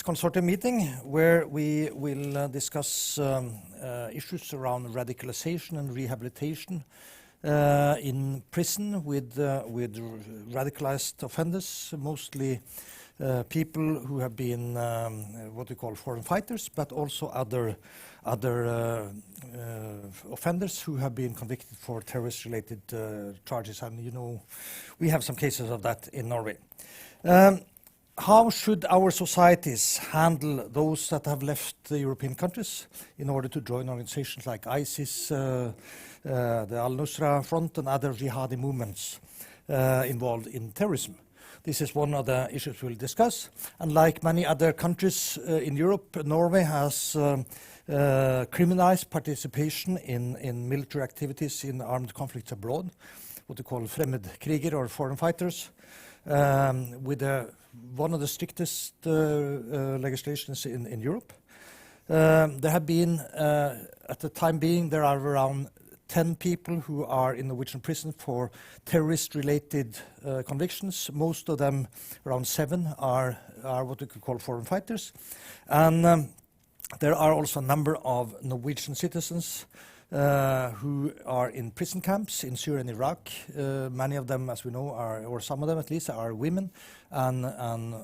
consortium meeting where we will discuss issues around radicalization and rehabilitation in prison with radicalized offenders, mostly people who have been what we call foreign fighters, but also other offenders who have been convicted for terrorist-related charges. And you know, we have some cases of that in Norway. How should our societies handle those that have left the European countries in order to join organizations like ISIS, the Al-Nusra Front and other jihadi movements involved in terrorism? This is one of the issues we'll discuss. And like many other countries in Europe, Norway has criminalized participation in military activities in armed conflicts abroad, what we call fremmedkriger or foreign fighters, with one of the strictest legislations in Europe. There have been, at the time being, there are around 10 people who are in Norwegian prison for terrorist-related convictions. Most of them, around 7, are what we could call foreign fighters. And there are also a number of Norwegian citizens who are in prison camps in Syria and Iraq. Many of them, as we know, or some of them at least, are women and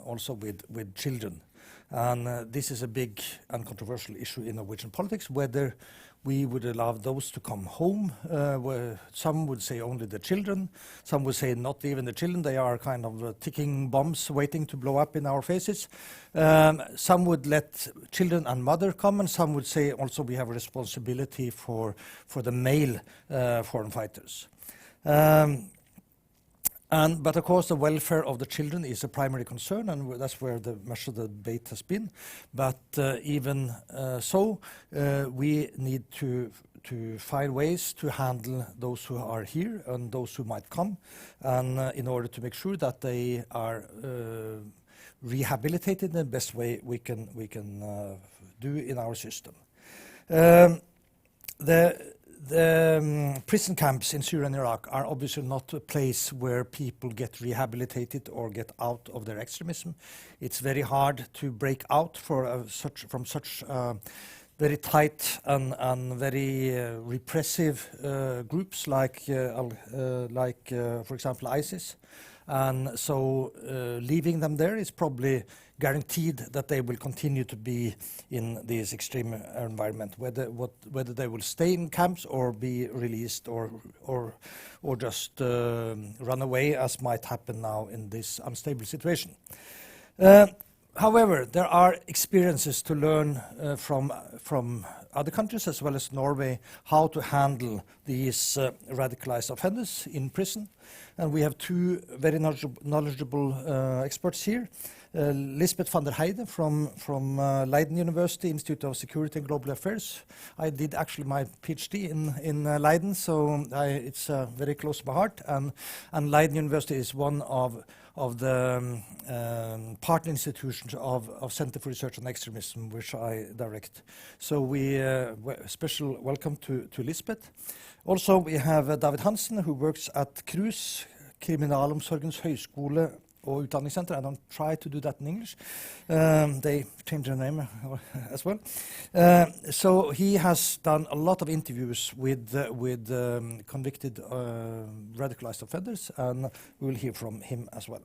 also with children. And this is a big and controversial issue in Norwegian politics, whether we would allow those to come home. Where some would say only the children, some would say not even the children, they are kind of ticking bombs waiting to blow up in our faces. Some would let children and mother come, and some would say also we have a responsibility for the male foreign fighters. But of course the welfare of the children is a primary concern, and that's where much of the debate has been. But even so, we need to find ways to handle those who are here and those who might come, and in order to make sure that they are rehabilitated in the best way we can do in our system. The prison camps in Syria and Iraq are obviously not a place where people get rehabilitated or get out of their extremism. It's very hard to break out from such very tight and very repressive groups like for example, ISIS. And so leaving them there is probably guaranteed that they will continue to be in this extreme environment, whether they will stay in camps or be released or just run away, as might happen now in this unstable situation. However, there are experiences to learn from other countries as well as Norway how to handle these radicalized offenders in prison. And we have 2 very knowledgeable experts here. Lisbeth van der Heide from Leiden University, Institute of Security and Global Affairs. I did actually my PhD in Leiden, so it's very close to my heart. And Leiden University is one of the partner institutions of Center for Research on Extremism, which I direct. So we special welcome to Lisbeth. Also, we have David Hansen, who works at KRUS, Kriminalomsorgens Høgskole og Utdanningssenter. I don't try to do that in English. They changed their name as well. So he has done a lot of interviews with convicted radicalized offenders, and we will hear from him as well.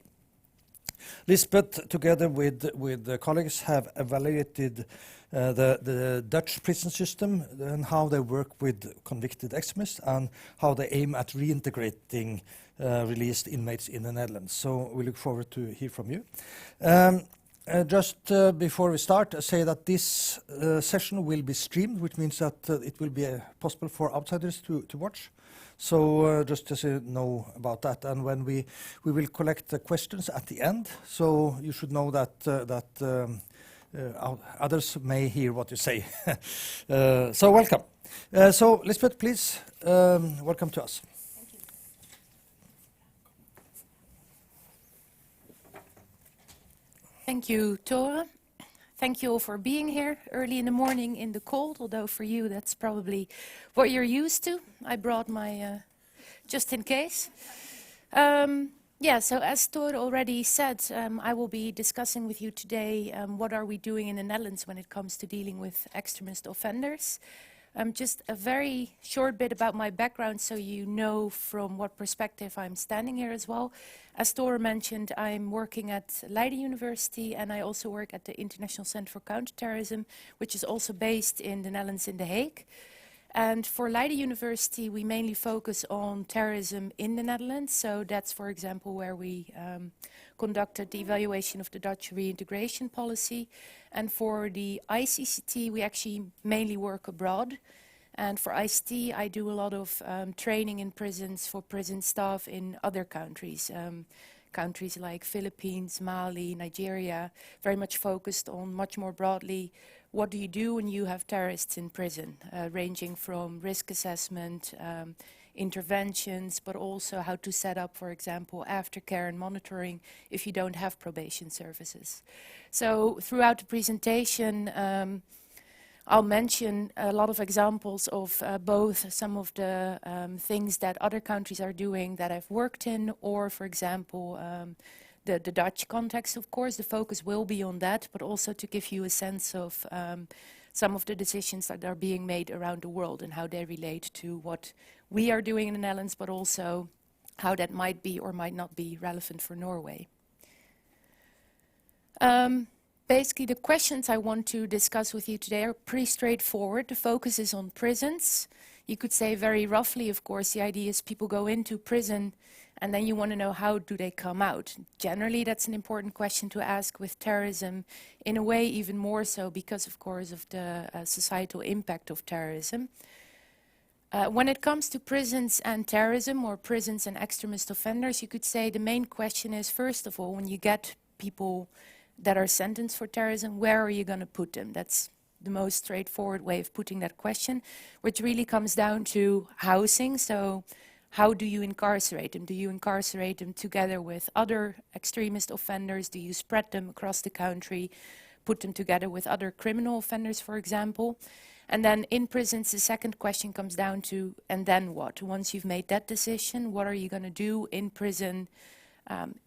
Lisbeth, together with colleagues, have evaluated the Dutch prison system and how they work with convicted extremists and how they aim at reintegrating released inmates in the Netherlands. So we look forward to hear from you. Just before we start, I say that this session will be streamed, which means that it will be possible for outsiders to watch. So just so you know about that, and when we will collect the questions at the end, so you should know that others may hear what you say. So welcome. So Lisbeth, please, welcome to us. Thank you, Tora. Thank you all for being here early in the morning in the cold, although for you that's probably what you're used to. I brought my, just in case. Yeah, so as Tora already said, I will be discussing with you today what are we doing in the Netherlands when it comes to dealing with extremist offenders. Just a very short bit about my background so you know from what perspective I'm standing here as well. As Tora mentioned, I'm working at Leiden University and I also work at the International Center for Counterterrorism, which is also based in the Netherlands in The Hague. And for Leiden University, we mainly focus on terrorism in the Netherlands. So that's, for example, where we conducted the evaluation of the Dutch reintegration policy. And for the ICCT, we actually mainly work abroad. And for ICT, I do a lot of training in prisons for prison staff in other countries. Countries like Philippines, Mali, Nigeria, very much focused on much more broadly what do you do when you have terrorists in prison, ranging from risk assessment, interventions, but also how to set up, for example, aftercare and monitoring if you don't have probation services. So throughout the presentation, I'll mention a lot of examples of both some of the things that other countries are doing that I've worked in, or, for example, the Dutch context, of course. The focus will be on that, but also to give you a sense of some of the decisions that are being made around the world and how they relate to what we are doing in the Netherlands, but also how that might be or might not be relevant for Norway. Basically, the questions I want to discuss with you today are pretty straightforward. The focus is on prisons. You could say very roughly, of course, the idea is people go into prison and then you want to know how do they come out. Generally, that's an important question to ask with terrorism, in a way even more so because, of course, of the societal impact of terrorism. When it comes to prisons and terrorism, or prisons and extremist offenders, you could say the main question is, first of all, when you get people that are sentenced for terrorism, where are you going to put them? That's the most straightforward way of putting that question, which really comes down to housing. So how do you incarcerate them? Do you incarcerate them together with other extremist offenders? Do you spread them across the country, put them together with other criminal offenders, for example? And then in prisons, the second question comes down to, and then what? Once you've made that decision, what are you going to do in prison,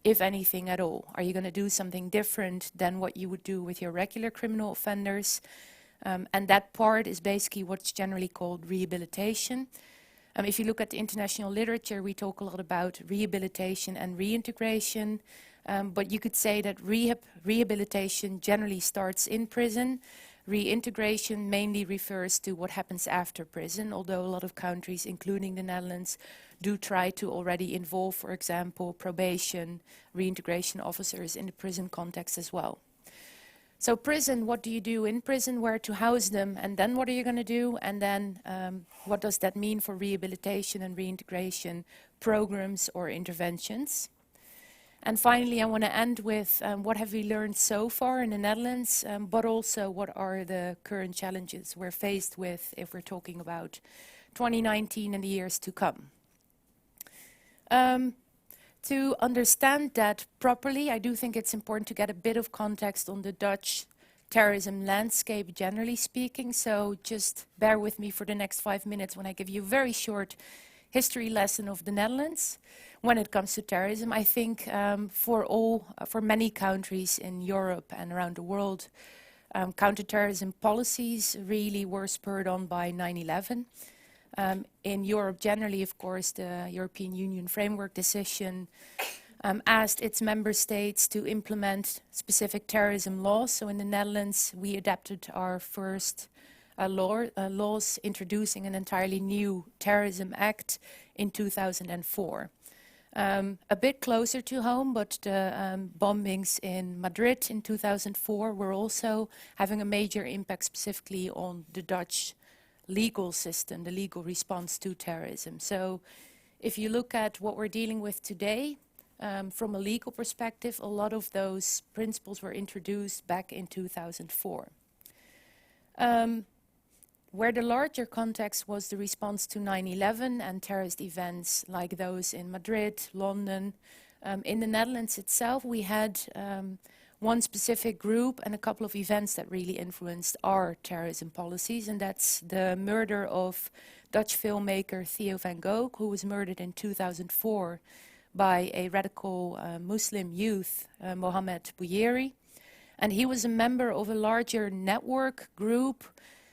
if anything at all? Are you going to do something different than what you would do with your regular criminal offenders? And that part is basically what's generally called rehabilitation. If you look at the international literature, we talk a lot about rehabilitation and reintegration, but you could say that rehabilitation generally starts in prison. Reintegration mainly refers to what happens after prison, although a lot of countries, including the Netherlands, do try to already involve, for example, probation, reintegration officers in the prison context as well. So prison, what do you do in prison, where to house them, and then what are you going to do? And then what does that mean for rehabilitation and reintegration programs or interventions? And finally, I want to end with what have we learned so far in the Netherlands, but also what are the current challenges we're faced with if we're talking about 2019 and the years to come. To understand that properly, I do think it's important to get a bit of context on the Dutch terrorism landscape, generally speaking. So just bear with me for the next 5 minutes when I give you a very short history lesson of the Netherlands when it comes to terrorism. I think for many countries in Europe and around the world, counterterrorism policies really were spurred on by 9/11. In Europe generally, of course, the European Union Framework Decision asked its member states to implement specific terrorism laws. So in the Netherlands, we adapted our first laws introducing an entirely new terrorism act in 2004. A bit closer to home, but the bombings in Madrid in 2004 were also having a major impact specifically on the Dutch legal system, the legal response to terrorism. So if you look at what we're dealing with today, from a legal perspective, a lot of those principles were introduced back in 2004. Where the larger context was the response to 9/11 and terrorist events like those in Madrid, London. In the Netherlands itself, we had one specific group and a couple of events that really influenced our terrorism policies, and that's the murder of Dutch filmmaker Theo van Gogh, who was murdered in 2004 by a radical Muslim youth, Mohammed Bouyeri. And he was a member of a larger network group.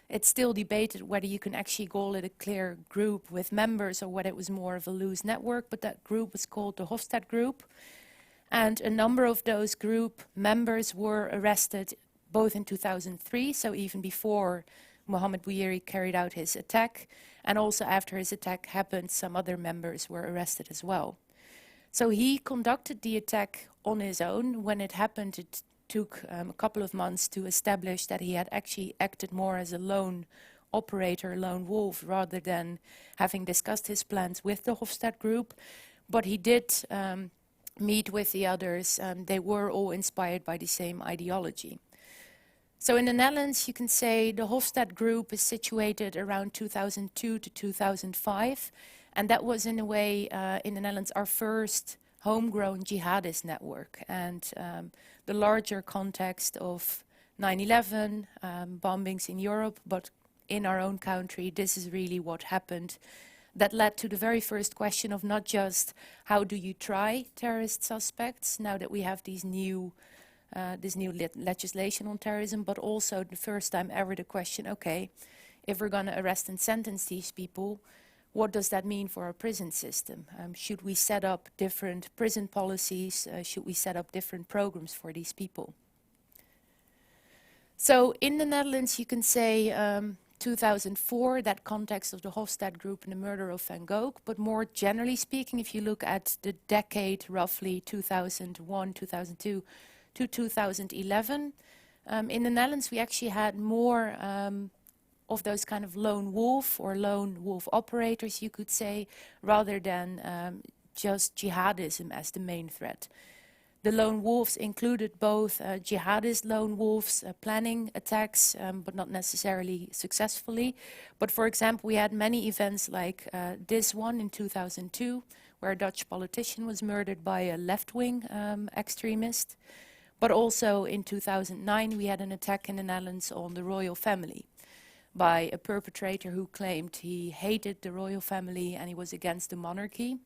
It's still debated whether you can actually call it a clear group with members or whether it was more of a loose network, but that group was called the Hofstad Group. And a number of those group members were arrested both in 2003, so even before Mohammed Bouyeri carried out his attack, and also after his attack happened, some other members were arrested as well. So he conducted the attack on his own. When it happened, it took a couple of months to establish that he had actually acted more as a lone operator, lone wolf, rather than having discussed his plans with the Hofstad Group. But he did meet with the others. They were all inspired by the same ideology. So in the Netherlands, you can say the Hofstad Group is situated around 2002 to 2005. And that was, in a way, in the Netherlands, our first homegrown jihadist network. And the larger context of 9/11, bombings in Europe, but in our own country, this is really what happened. That led to the very first question of not just how do you try terrorist suspects, now that we have these new legislation on terrorism, but also the first time ever the question, okay, if we're going to arrest and sentence these people, what does that mean for our prison system? Should we set up different prison policies? Should we set up different programs for these people? So in the Netherlands, you can say 2004, that context of the Hofstad Group and the murder of Van Gogh. But more generally speaking, if you look at the decade, roughly 2001, 2002 to 2011, in the Netherlands, we actually had more of those kind of lone wolf or lone wolf operators, you could say, rather than just jihadism as the main threat. The lone wolves included both jihadist lone wolves planning attacks, but not necessarily successfully. But for example, we had many events like this one in 2002, where a Dutch politician was murdered by a left-wing extremist. But also in 2009, we had an attack in the Netherlands on the royal family by a perpetrator who claimed he hated the royal family and he was against the monarchy.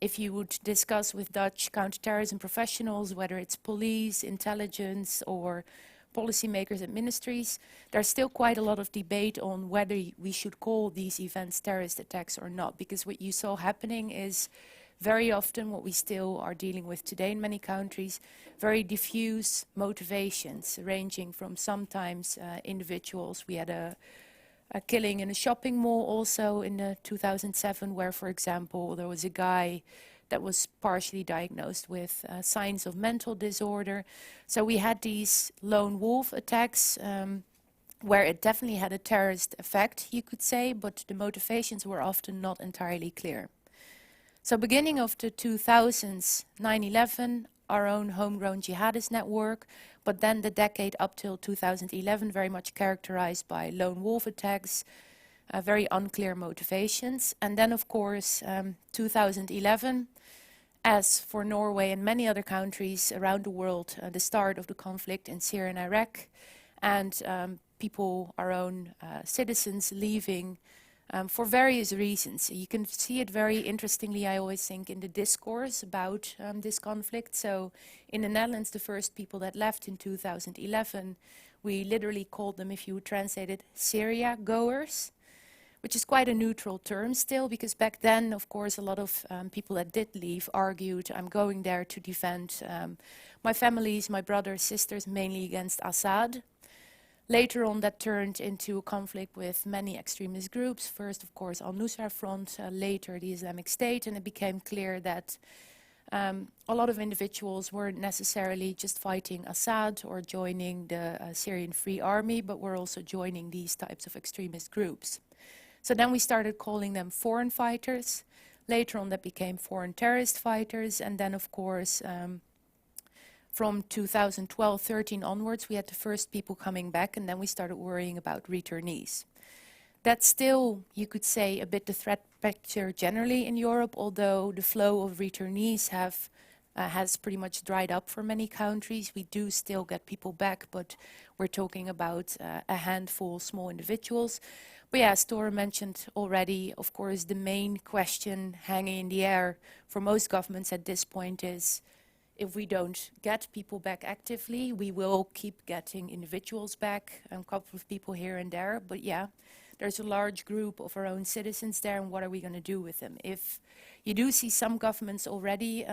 If you would discuss with Dutch counterterrorism professionals, whether it's police, intelligence, or policymakers at ministries, there's still quite a lot of debate on whether we should call these events terrorist attacks or not, because what you saw happening is very often what we still are dealing with today in many countries, very diffuse motivations, ranging from sometimes individuals. We had a killing in a shopping mall also in 2007, where, for example, there was a guy that was partially diagnosed with signs of mental disorder. So we had these lone wolf attacks where it definitely had a terrorist effect, you could say, but the motivations were often not entirely clear. So beginning of the 2000s, 9/11, our own homegrown jihadist network, but then the decade up till 2011 very much characterized by lone wolf attacks, very unclear motivations. And then, of course, 2011, as for Norway and many other countries around the world, the start of the conflict in Syria and Iraq, and people, our own citizens, leaving for various reasons. You can see it very interestingly, I always think, in the discourse about this conflict. So in the Netherlands, the first people that left in 2011, we literally called them, if you would translate it, Syria goers, which is quite a neutral term still, because back then, of course, a lot of people that did leave argued, I'm going there to defend my families, my brothers, sisters, mainly against Assad. Later on, that turned into a conflict with many extremist groups. First, of course, Al-Nusra Front, later the Islamic State, and it became clear that a lot of individuals weren't necessarily just fighting Assad or joining the Syrian Free Army, but were also joining these types of extremist groups. So then we started calling them foreign fighters. Later on, that became foreign terrorist fighters, and then, of course, from 2012-13 onwards, we had the first people coming back, and then we started worrying about returnees. That's still, you could say, a bit the threat picture generally in Europe, although the flow of returnees have has pretty much dried up for many countries. We do still get people back, but we're talking about a handful, small individuals. But yeah, as Tora mentioned already, of course, the main question hanging in the air for most governments at this point is, if we don't get people back actively, we will keep getting individuals back, a couple of people here and there. But yeah, there's a large group of our own citizens there, and what are we going to do with them? If you do see some governments already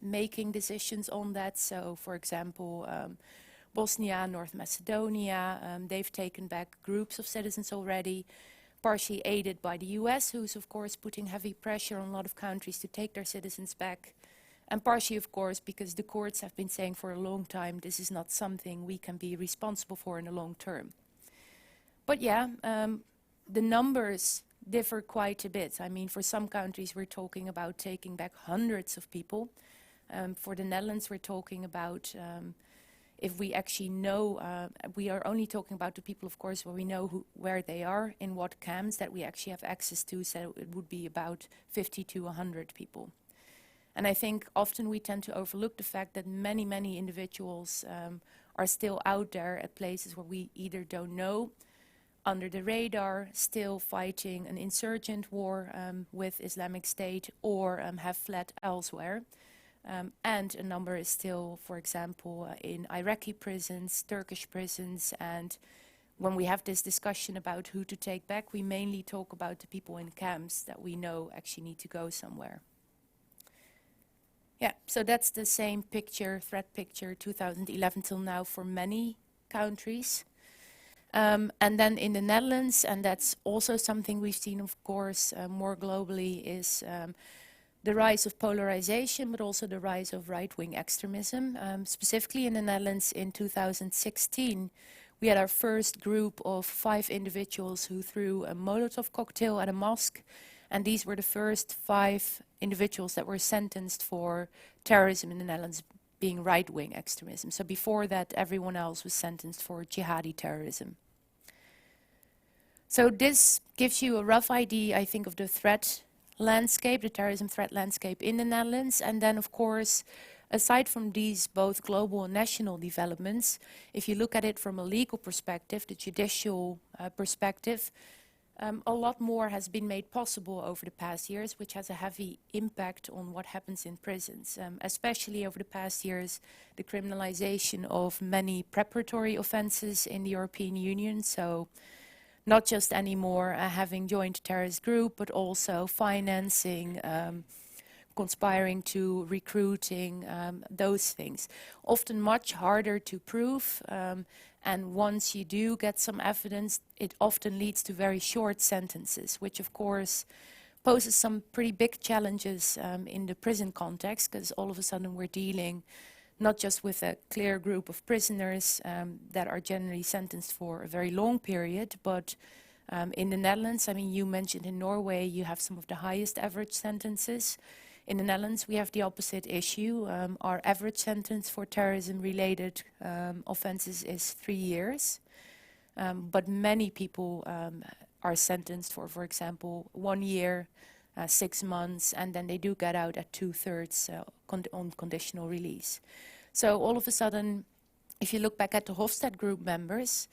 making decisions on that. So, for example, Bosnia, North Macedonia, they've taken back groups of citizens already, partially aided by the US, who's of course putting heavy pressure on a lot of countries to take their citizens back. And partially, of course, because the courts have been saying for a long time, this is not something we can be responsible for in the long term. But yeah, the numbers differ quite a bit. I mean, for some countries, we're talking about taking back hundreds of people. For the Netherlands, we're talking about, if we actually know, we are only talking about the people, of course, where we know where they are, in what camps that we actually have access to, so it would be about 50 to 100 people. And I think often we tend to overlook the fact that many, many individuals are still out there at places where we either don't know, under the radar, still fighting an insurgent war with Islamic State, or have fled elsewhere. And a number is still, for example, in Iraqi prisons, Turkish prisons, and when we have this discussion about who to take back, we mainly talk about the people in camps that we know actually need to go somewhere. Yeah, so that's the same picture, threat picture, 2011 till now for many countries. And then in the Netherlands, and that's also something we've seen, of course, more globally, is the rise of polarization, but also the rise of right-wing extremism. Specifically in the Netherlands in 2016, we had our first group of 5 individuals who threw a Molotov cocktail at a mosque. And these were the first 5 individuals that were sentenced for terrorism in the Netherlands, being right-wing extremism. So before that, everyone else was sentenced for jihadi terrorism. So this gives you a rough idea, I think, of the threat landscape, the terrorism threat landscape in the Netherlands. And then, of course, aside from these both global and national developments, if you look at it from a legal perspective, the judicial perspective, a lot more has been made possible over the past years, which has a heavy impact on what happens in prisons, especially over the past years, the criminalization of many preparatory offenses in the European Union. So not just anymore having joined a terrorist group, but also financing, conspiring to, recruiting, those things. Often much harder to prove. And once you do get some evidence, it often leads to very short sentences, which of course poses some pretty big challenges in the prison context, because all of a sudden we're dealing not just with a clear group of prisoners that are generally sentenced for a very long period, but in the Netherlands, I mean, you mentioned in Norway, you have some of the highest average sentences. In the Netherlands, we have the opposite issue. Our average sentence for terrorism-related offenses is 3 years. But many people are sentenced for example, 1 year, 6 months, and then they do get out at 2/3 on conditional release. So all of a sudden, if you look back at the Hofstad group members,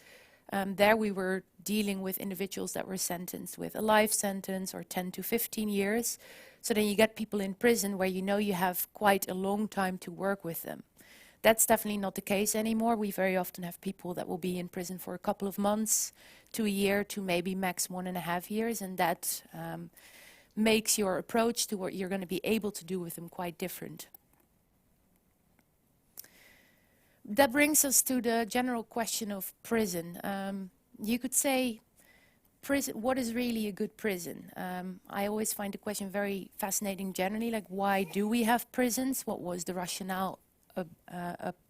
there we were dealing with individuals that were sentenced with a life sentence or 10 to 15 years. So then you get people in prison where you know you have quite a long time to work with them. That's definitely not the case anymore. We very often have people that will be in prison for a couple of months to a year to maybe max 1.5 years, and that makes your approach to what you're going to be able to do with them quite different. That brings us to the general question of prison. You could say, prison, what is really a good prison? I always find the question very fascinating generally, like why do we have prisons? What was the rationale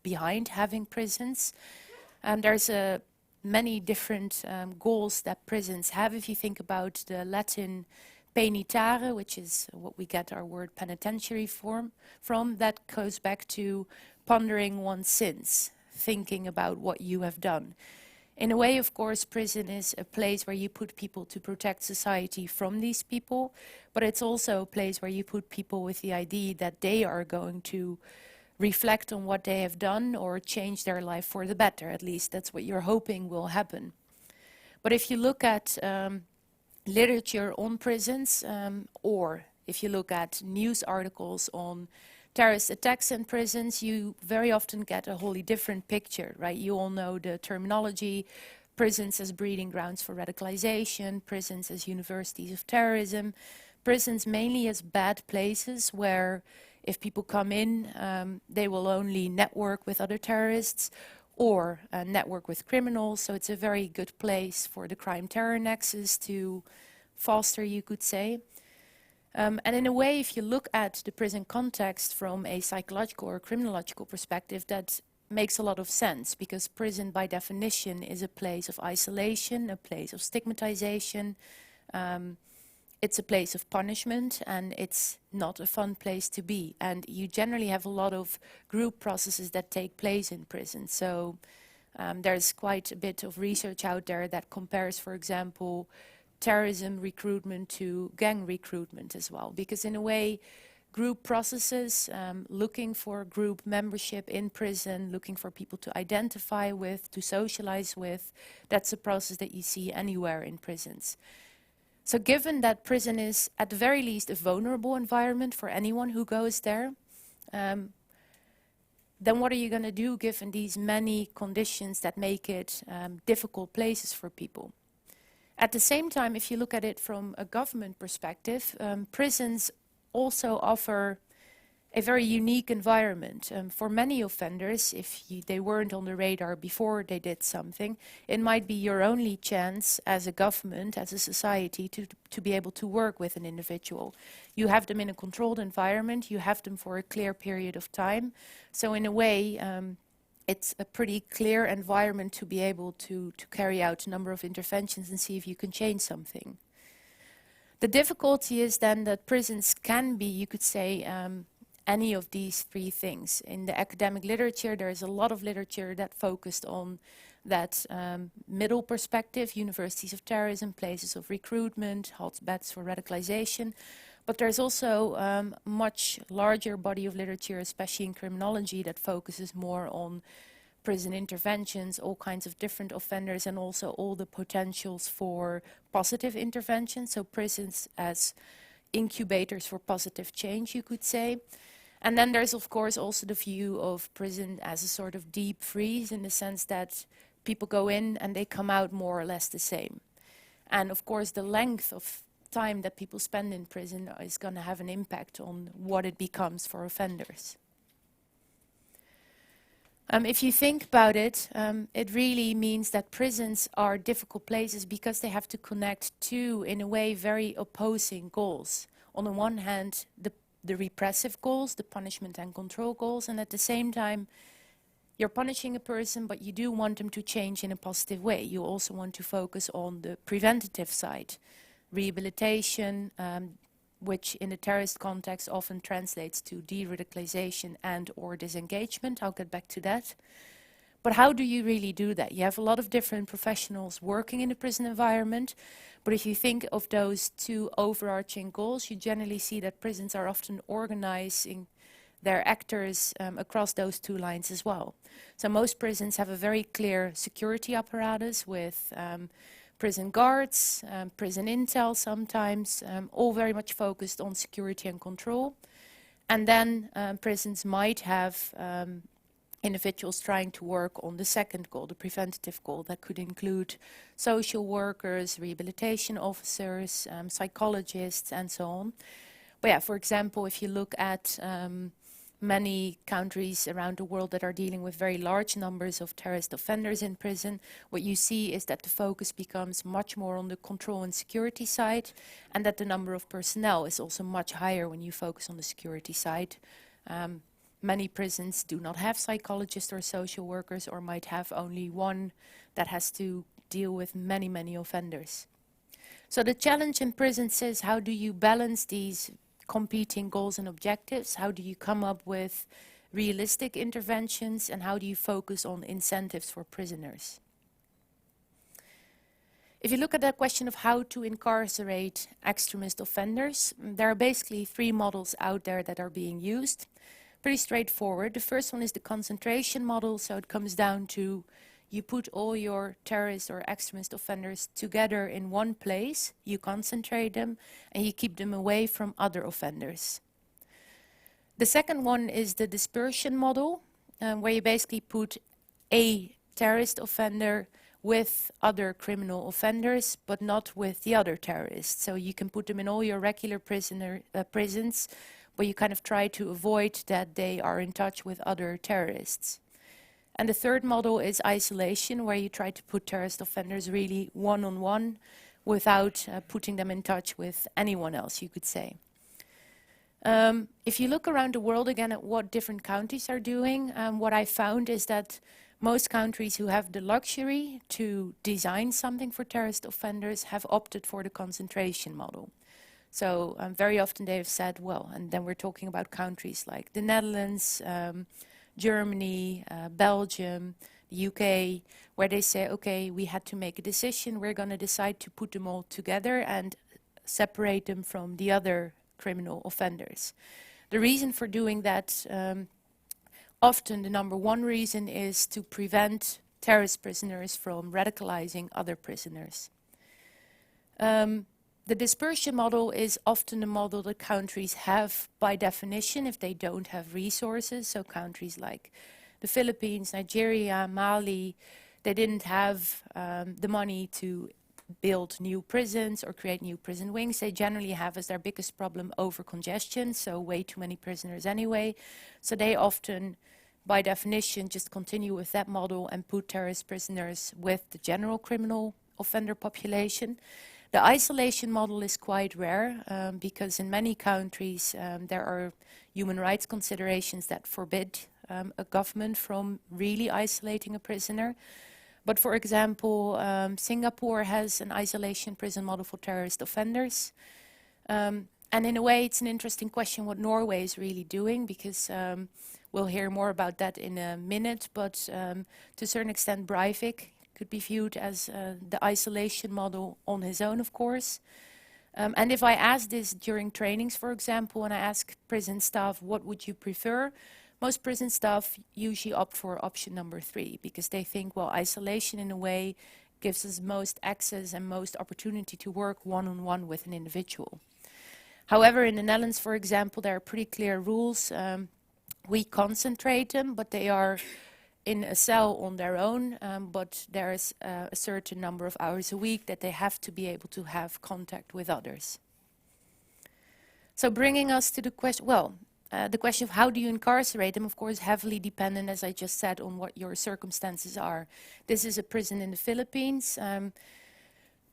behind having prisons? There's many different goals that prisons have. If you think about the Latin penitare, which is what we get our word penitentiary from, that goes back to pondering one's sins, thinking about what you have done. In a way, of course, prison is a place where you put people to protect society from these people, but it's also a place where you put people with the idea that they are going to reflect on what they have done or change their life for the better. At least that's what you're hoping will happen. But if you look at literature on prisons, or if you look at news articles on terrorist attacks in prisons, you very often get a wholly different picture, right? You all know the terminology: prisons as breeding grounds for radicalization, prisons as universities of terrorism, prisons mainly as bad places where if people come in, they will only network with other terrorists or network with criminals. So it's a very good place for the crime-terror nexus to foster, you could say. And in a way, if you look at the prison context from a psychological or criminological perspective, that makes a lot of sense, because prison by definition is a place of isolation, a place of stigmatization. It's a place of punishment, and it's not a fun place to be. And you generally have a lot of group processes that take place in prison. So there's quite a bit of research out there that compares, for example, terrorism recruitment to gang recruitment as well, because in a way, group processes, looking for group membership in prison, looking for people to identify with, to socialize with, that's a process that you see anywhere in prisons. So given that prison is at the very least a vulnerable environment for anyone who goes there, then what are you going to do given these many conditions that make it difficult places for people? At the same time, if you look at it from a government perspective, prisons also offer a very unique environment. For many offenders, if they weren't on the radar before they did something, it might be your only chance as a government, as a society, to be able to work with an individual. You have them in a controlled environment, you have them for a clear period of time. So in a way, it's a pretty clear environment to be able to carry out a number of interventions and see if you can change something. The difficulty is then that prisons can be, you could say, any of these three things. In the academic literature, there is a lot of literature that focused on that middle perspective: universities of terrorism, places of recruitment, hotbeds for radicalization. But there's also a much larger body of literature, especially in criminology, that focuses more on prison interventions, all kinds of different offenders, and also all the potentials for positive interventions. So prisons as incubators for positive change, you could say. And then there's, of course, also the view of prison as a sort of deep freeze, in the sense that people go in and they come out more or less the same. And of course, the length of time that people spend in prison is going to have an impact on what it becomes for offenders. If you think about it, it really means that prisons are difficult places because they have to connect two, in a way, very opposing goals. On the one hand, the repressive goals, the punishment and control goals, and at the same time, you're punishing a person, but you do want them to change in a positive way. You also want to focus on the preventative side. Rehabilitation, which in the terrorist context often translates to deradicalization and or disengagement. I'll get back to that. But how do you really do that? You have a lot of different professionals working in the prison environment, but if you think of those two overarching goals, you generally see that prisons are often organizing their actors across those two lines as well. So most prisons have a very clear security apparatus with prison guards, prison intel sometimes, all very much focused on security and control. And then prisons might have individuals trying to work on the second goal, the preventative goal. That could include social workers, rehabilitation officers, psychologists, and so on. But yeah, for example, if you look at many countries around the world that are dealing with very large numbers of terrorist offenders in prison, what you see is that the focus becomes much more on the control and security side, and that the number of personnel is also much higher when you focus on the security side. Many prisons do not have psychologists or social workers, or might have only one that has to deal with many, many offenders. So the challenge in prisons is, how do you balance these competing goals and objectives? How do you come up with realistic interventions, and how do you focus on incentives for prisoners? If you look at that question of how to incarcerate extremist offenders, there are basically 3 models out there that are being used. Pretty straightforward. The first one is the concentration model, so it comes down to you put all your terrorist or extremist offenders together in one place, you concentrate them, and you keep them away from other offenders. The second one is the dispersion model, where you basically put a terrorist offender with other criminal offenders, but not with the other terrorists. So you can put them in all your regular prisons, but you kind of try to avoid that they are in touch with other terrorists. And the third model is isolation, where you try to put terrorist offenders really one-on-one without putting them in touch with anyone else, you could say. If you look around the world again at what different countries are doing, what I found is that most countries who have the luxury to design something for terrorist offenders have opted for the concentration model. So very often they have said, well, and then we're talking about countries like the Netherlands, Germany, Belgium, the UK, where they say, okay, we had to make a decision, we're going to decide to put them all together and separate them from the other criminal offenders. The reason for doing that, often the number one reason is to prevent terrorist prisoners from radicalizing other prisoners. The dispersion model is often the model that countries have by definition if they don't have resources. So countries like the Philippines, Nigeria, Mali, they didn't have the money to build new prisons or create new prison wings. They generally have as their biggest problem over-congestion, so way too many prisoners anyway. So they often, by definition, just continue with that model and put terrorist prisoners with the general criminal offender population. The isolation model is quite rare because in many countries there are human rights considerations that forbid a government from really isolating a prisoner. But for example, Singapore has an isolation prison model for terrorist offenders. And in a way, it's an interesting question what Norway is really doing, because we'll hear more about that in a minute. But to a certain extent, Breivik could be viewed as the isolation model on his own, of course. And if I ask this during trainings, for example, and I ask prison staff, what would you prefer? Most prison staff usually opt for option number 3, because they think, well, isolation in a way gives us most access and most opportunity to work one-on-one with an individual. However, in the Netherlands, for example, there are pretty clear rules. We concentrate them, but they are in a cell on their own, but there is a certain number of hours a week that they have to be able to have contact with others. So bringing us to the question, well, the question of how do you incarcerate them, of course, heavily dependent, as I just said, on what your circumstances are. This is a prison in the Philippines.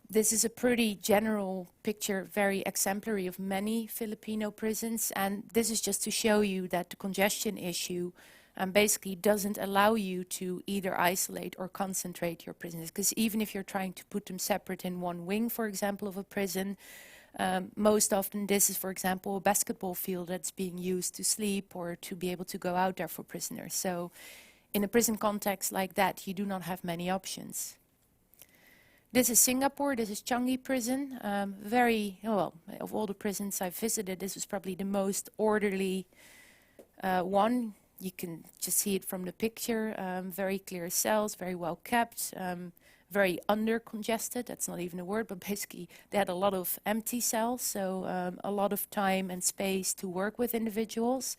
This is a pretty general picture, very exemplary of many Filipino prisons. And this is just to show you that the congestion issue basically doesn't allow you to either isolate or concentrate your prisoners. Because even if you're trying to put them separate in one wing, for example, of a prison, most often this is, for example, a basketball field that's being used to sleep or to be able to go out there for prisoners. So in a prison context like that, you do not have many options. This is Singapore, this is Changi prison. Well, of all the prisons I've visited, this was probably the most orderly one. You can just see it from the picture. Very clear cells, very well kept. Very under-congested, that's not even a word, but basically they had a lot of empty cells, so a lot of time and space to work with individuals.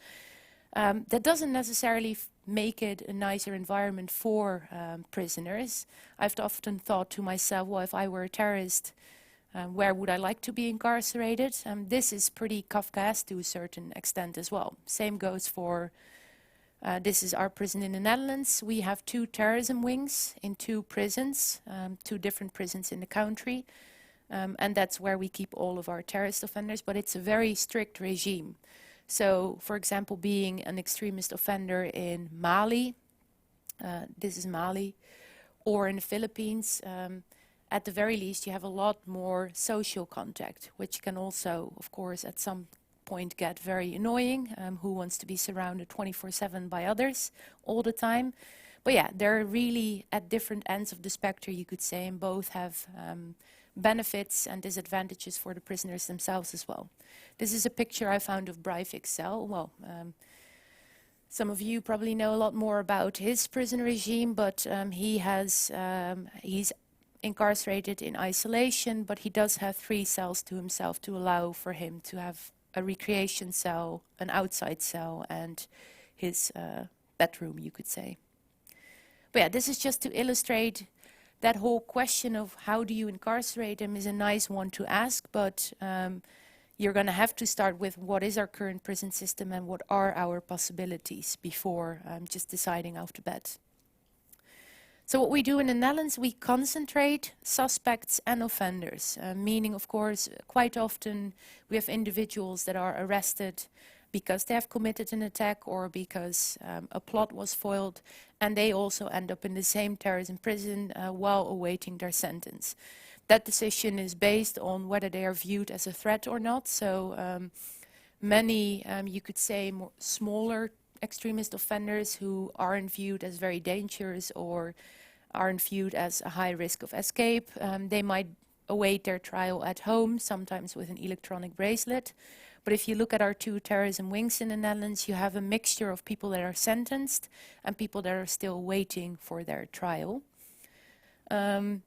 That doesn't necessarily make it a nicer environment for prisoners. I've often thought to myself, well, if I were a terrorist, where would I like to be incarcerated? This is pretty Kafkaesque to a certain extent as well. Same goes for this is our prison in the Netherlands. We have 2 terrorism wings in 2 prisons, 2 different prisons in the country. And that's where we keep all of our terrorist offenders, but it's a very strict regime. So, for example, being an extremist offender in Mali, this is Mali, or in the Philippines, at the very least you have a lot more social contact, which can also, of course, at some point get very annoying. Who wants to be surrounded 24/7 by others all the time? But yeah, they're really at different ends of the spectrum, you could say, and both have benefits and disadvantages for the prisoners themselves as well. This is a picture I found of Breivik cell. Well, some of you probably know a lot more about his prison regime, but he's incarcerated in isolation, but he does have 3 cells to himself to allow for him to have a recreation cell, an outside cell, and his bedroom, you could say. But yeah, this is just to illustrate that whole question of how do you incarcerate him is a nice one to ask, but you're going to have to start with what is our current prison system and what are our possibilities before just deciding off the bat. So what we do in the Netherlands, we concentrate suspects and offenders, meaning, of course, quite often we have individuals that are arrested because they have committed an attack or because a plot was foiled, and they also end up in the same terrorism prison while awaiting their sentence. That decision is based on whether they are viewed as a threat or not. So many, you could say, more smaller extremist offenders who aren't viewed as very dangerous or aren't viewed as a high risk of escape, they might await their trial at home, sometimes with an electronic bracelet. But if you look at our 2 terrorism wings in the Netherlands, you have a mixture of people that are sentenced and people that are still waiting for their trial. In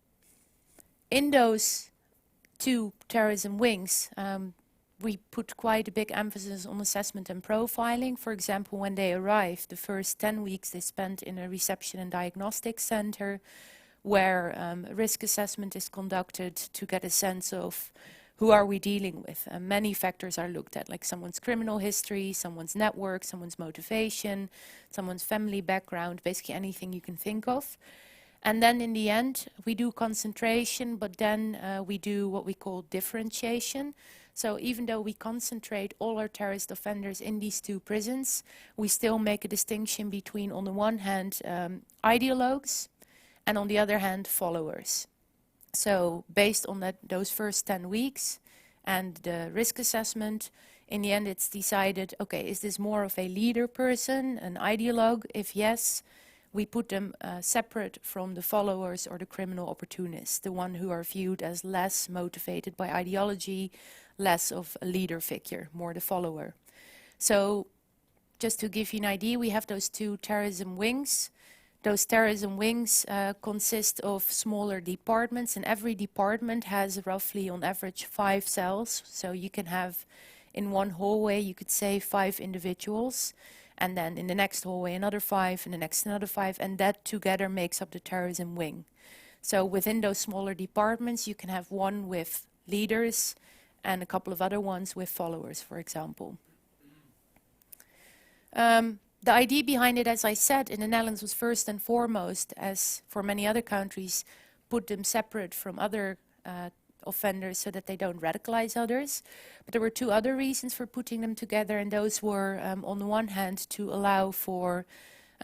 those 2 terrorism wings, we put quite a big emphasis on assessment and profiling. For example, when they arrive, the first 10 weeks they spent in a reception and diagnostic center where risk assessment is conducted to get a sense of who are we dealing with. Many factors are looked at, like someone's criminal history, someone's network, someone's motivation, someone's family background, basically anything you can think of. And then in the end, we do concentration, but then we do what we call differentiation. So even though we concentrate all our terrorist offenders in these 2 prisons, we still make a distinction between, on the one hand, ideologues, and on the other hand, followers. So based on those first 10 weeks and the risk assessment, in the end it's decided, okay, is this more of a leader person, an ideologue? If yes, we put them separate from the followers or the criminal opportunists, the one who are viewed as less motivated by ideology, less of a leader figure, more the follower. So just to give you an idea, we have those 2 terrorism wings. Those terrorism wings consist of smaller departments, and every department has roughly on average 5 cells. So you can have in one hallway, you could say 5 individuals, and then in the next hallway another 5, and the next another 5, and that together makes up the terrorism wing. So within those smaller departments, you can have one with leaders and a couple of other ones with followers, for example. The idea behind it, as I said, in the Netherlands was first and foremost, as for many other countries, put them separate from other offenders so that they don't radicalize others. But there were 2 other reasons for putting them together, and those were, on the one hand, to allow for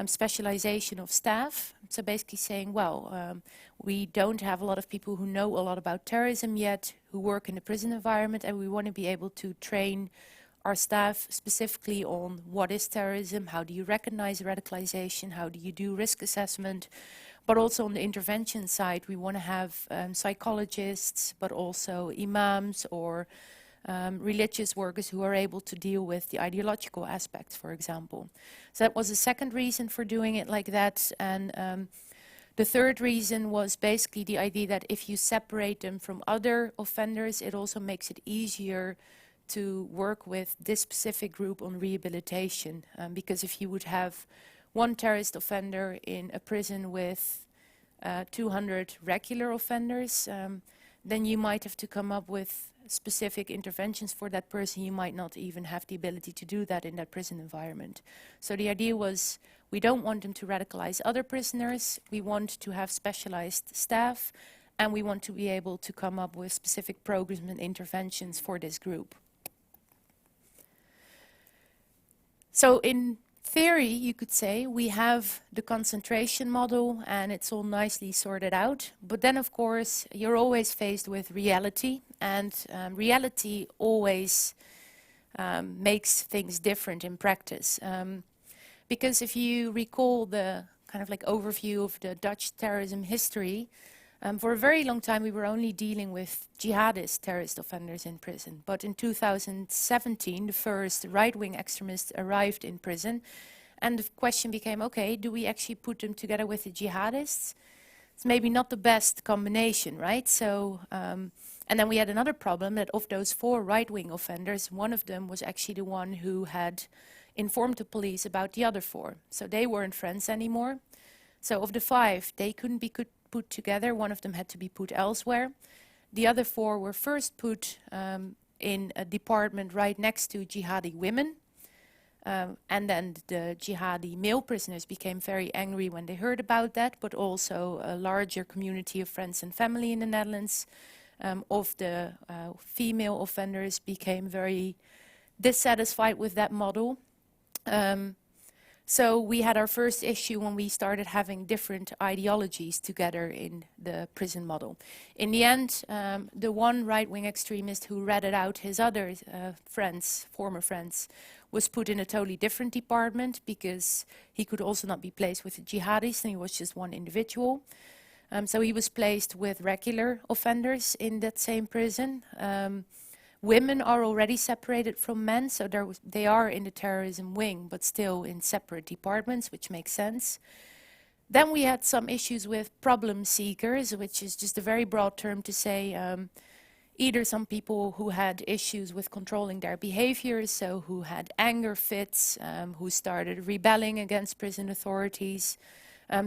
specialization of staff. So basically saying, well, we don't have a lot of people who know a lot about terrorism yet, who work in the prison environment, and we want to be able to train our staff specifically on what is terrorism, how do you recognize radicalization, how do you do risk assessment, but also on the intervention side, we want to have psychologists, but also imams or religious workers who are able to deal with the ideological aspects, for example. So that was the second reason for doing it like that. And the third reason was basically the idea that if you separate them from other offenders, it also makes it easier to work with this specific group on rehabilitation. Because if you would have one terrorist offender in a prison with 200 regular offenders, then you might have to come up with specific interventions for that person. You might not even have the ability to do that in that prison environment. So the idea was, we don't want them to radicalize other prisoners, we want to have specialized staff, and we want to be able to come up with specific programs and interventions for this group. So in theory, you could say, we have the concentration model and it's all nicely sorted out. But then, of course, you're always faced with reality, and reality always makes things different in practice. Because if you recall the kind of like overview of the Dutch terrorism history, for a very long time we were only dealing with jihadist terrorist offenders in prison. But in 2017, the first right-wing extremists arrived in prison, and the question became, okay, do we actually put them together with the jihadists? It's maybe not the best combination, right? So, and then we had another problem that of those 4 right-wing offenders, one of them was actually the one who had informed the police about the other 4. So they weren't friends anymore. So of the 5, they couldn't be put together. One of them had to be put elsewhere. The other 4 were first put in a department right next to jihadi women. And then the jihadi male prisoners became very angry when they heard about that, but also a larger community of friends and family in the Netherlands of the female offenders became very dissatisfied with that model. So we had our first issue when we started having different ideologies together in the prison model. In the end, the one right-wing extremist who ratted out his other friends, former friends, was put in a totally different department because he could also not be placed with the jihadis, and he was just one individual. So he was placed with regular offenders in that same prison. Women are already separated from men, so they are in the terrorism wing, but still in separate departments, which makes sense. Then we had some issues with problem seekers, which is just a very broad term to say either some people who had issues with controlling their behaviors, so who had anger fits, who started rebelling against prison authorities.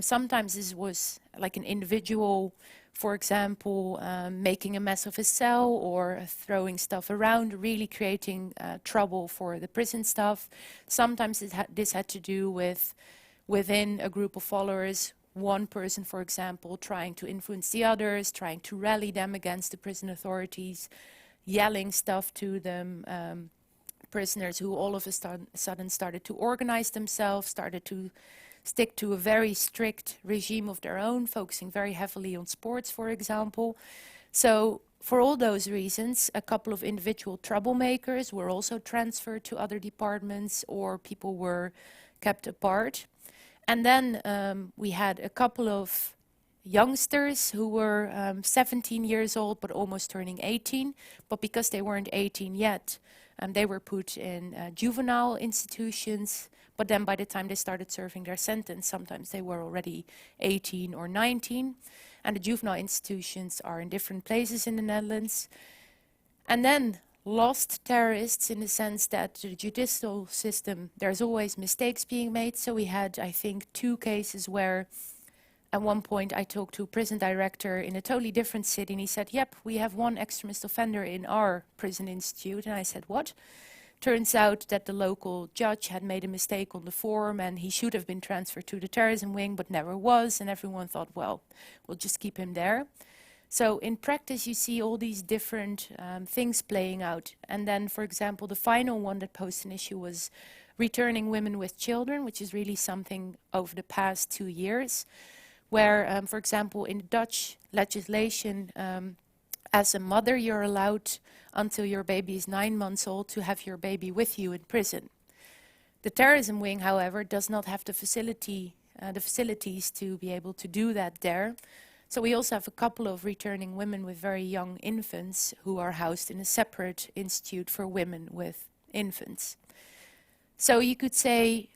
Sometimes this was like an individual, for example, making a mess of his cell or throwing stuff around, really creating trouble for the prison staff. Sometimes this had to do with within a group of followers, one person, for example, trying to influence the others, trying to rally them against the prison authorities, yelling stuff to them. Prisoners who all of a sudden started to organize themselves, started to stick to a very strict regime of their own, focusing very heavily on sports, for example. So for all those reasons, a couple of individual troublemakers were also transferred to other departments, or people were kept apart. And then we had a couple of youngsters who were 17 years old but almost turning 18, but because they weren't 18 yet, they were put in juvenile institutions, but then by the time they started serving their sentence, sometimes they were already 18 or 19. And the juvenile institutions are in different places in the Netherlands. And then lost terrorists, in the sense that the judicial system, there's always mistakes being made. So we had, I think, 2 cases where at one point I talked to a prison director in a totally different city, and he said, yep, we have 1 extremist offender in our prison institute. And I said, what? Turns out that the local judge had made a mistake on the form, and he should have been transferred to the terrorism wing, but never was, and everyone thought, well, we'll just keep him there. So in practice, you see all these different things playing out. And then, for example, the final one that posed an issue was returning women with children, which is really something over the past 2 years, where, for example, in Dutch legislation, as a mother, you're allowed until your baby is 9 months old to have your baby with you in prison. The terrorism wing, however, does not have the facilities to be able to do that there. So we also have a couple of returning women with very young infants who are housed in a separate institute for women with infants. So you could say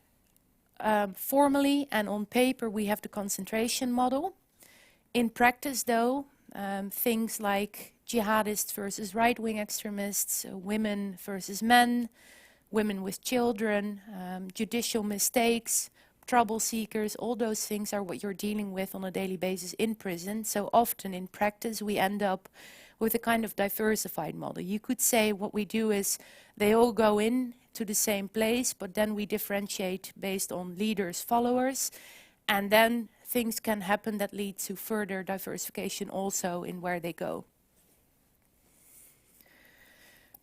formally and on paper we have the concentration model. In practice, though, things like jihadists versus right-wing extremists, women versus men, women with children, judicial mistakes, trouble seekers, all those things are what you're dealing with on a daily basis in prison. So often in practice we end up with a kind of diversified model. You could say what we do is they all go in to the same place, but then we differentiate based on leaders, followers, and then things can happen that lead to further diversification also in where they go.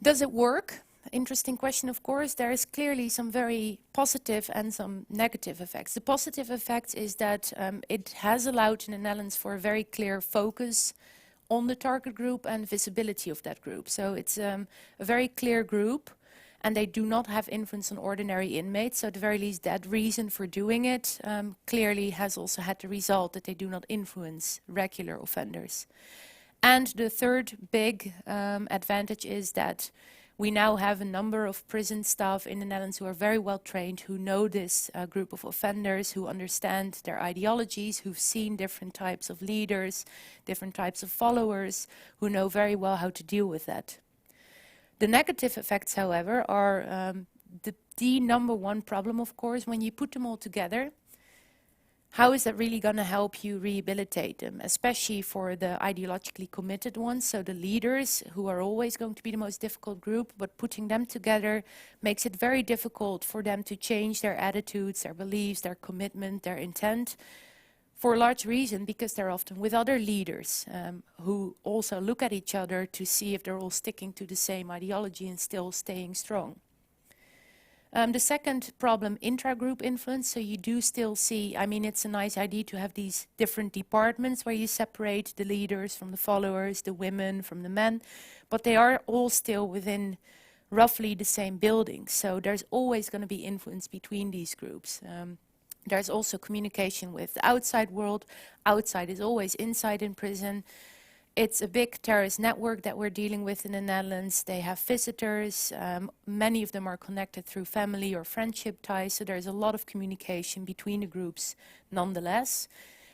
Does it work? Interesting question, of course. There is clearly some very positive and some negative effects. The positive effect is that it has allowed in the Netherlands for a very clear focus on the target group and visibility of that group. So it's a very clear group, and they do not have influence on ordinary inmates. So at the very least, that reason for doing it clearly has also had the result that they do not influence regular offenders. And the third big advantage is that we now have a number of prison staff in the Netherlands who are very well trained, who know this group of offenders, who understand their ideologies, who've seen different types of leaders, different types of followers, who know very well how to deal with that. The negative effects, however, are the number one problem, of course, when you put them all together. How is that really going to help you rehabilitate them, especially for the ideologically committed ones, so the leaders, who are always going to be the most difficult group, but putting them together makes it very difficult for them to change their attitudes, their beliefs, their commitment, their intent, for a large reason because they're often with other leaders who also look at each other to see if they're all sticking to the same ideology and still staying strong. The second problem, intra-group influence. So you do still see, I mean, it's a nice idea to have these different departments where you separate the leaders from the followers, the women from the men, but they are all still within roughly the same building. So there's always going to be influence between these groups. There's also communication with the outside world. Outside is always inside in prison. It's a big terrorist network that we're dealing with in the Netherlands. They have visitors. Many of them are connected through family or friendship ties, so there's a lot of communication between the groups nonetheless.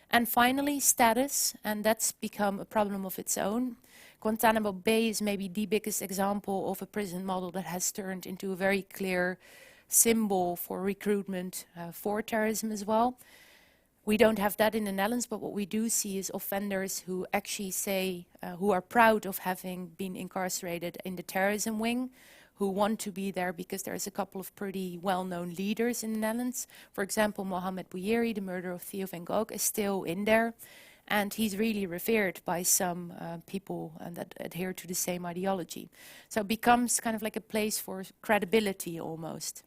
And finally, status, and that's become a problem of its own. Guantanamo Bay is maybe the biggest example of a prison model that has turned into a very clear symbol for recruitment for terrorism as well. We don't have that in the Netherlands, but what we do see is offenders who actually say, who are proud of having been incarcerated in the terrorism wing, who want to be there because there's a couple of pretty well-known leaders in the Netherlands. For example, Mohamed Bouyeri, the murderer of Theo van Gogh, is still in there. And he's really revered by some people that adhere to the same ideology. So it becomes kind of like a place for credibility almost.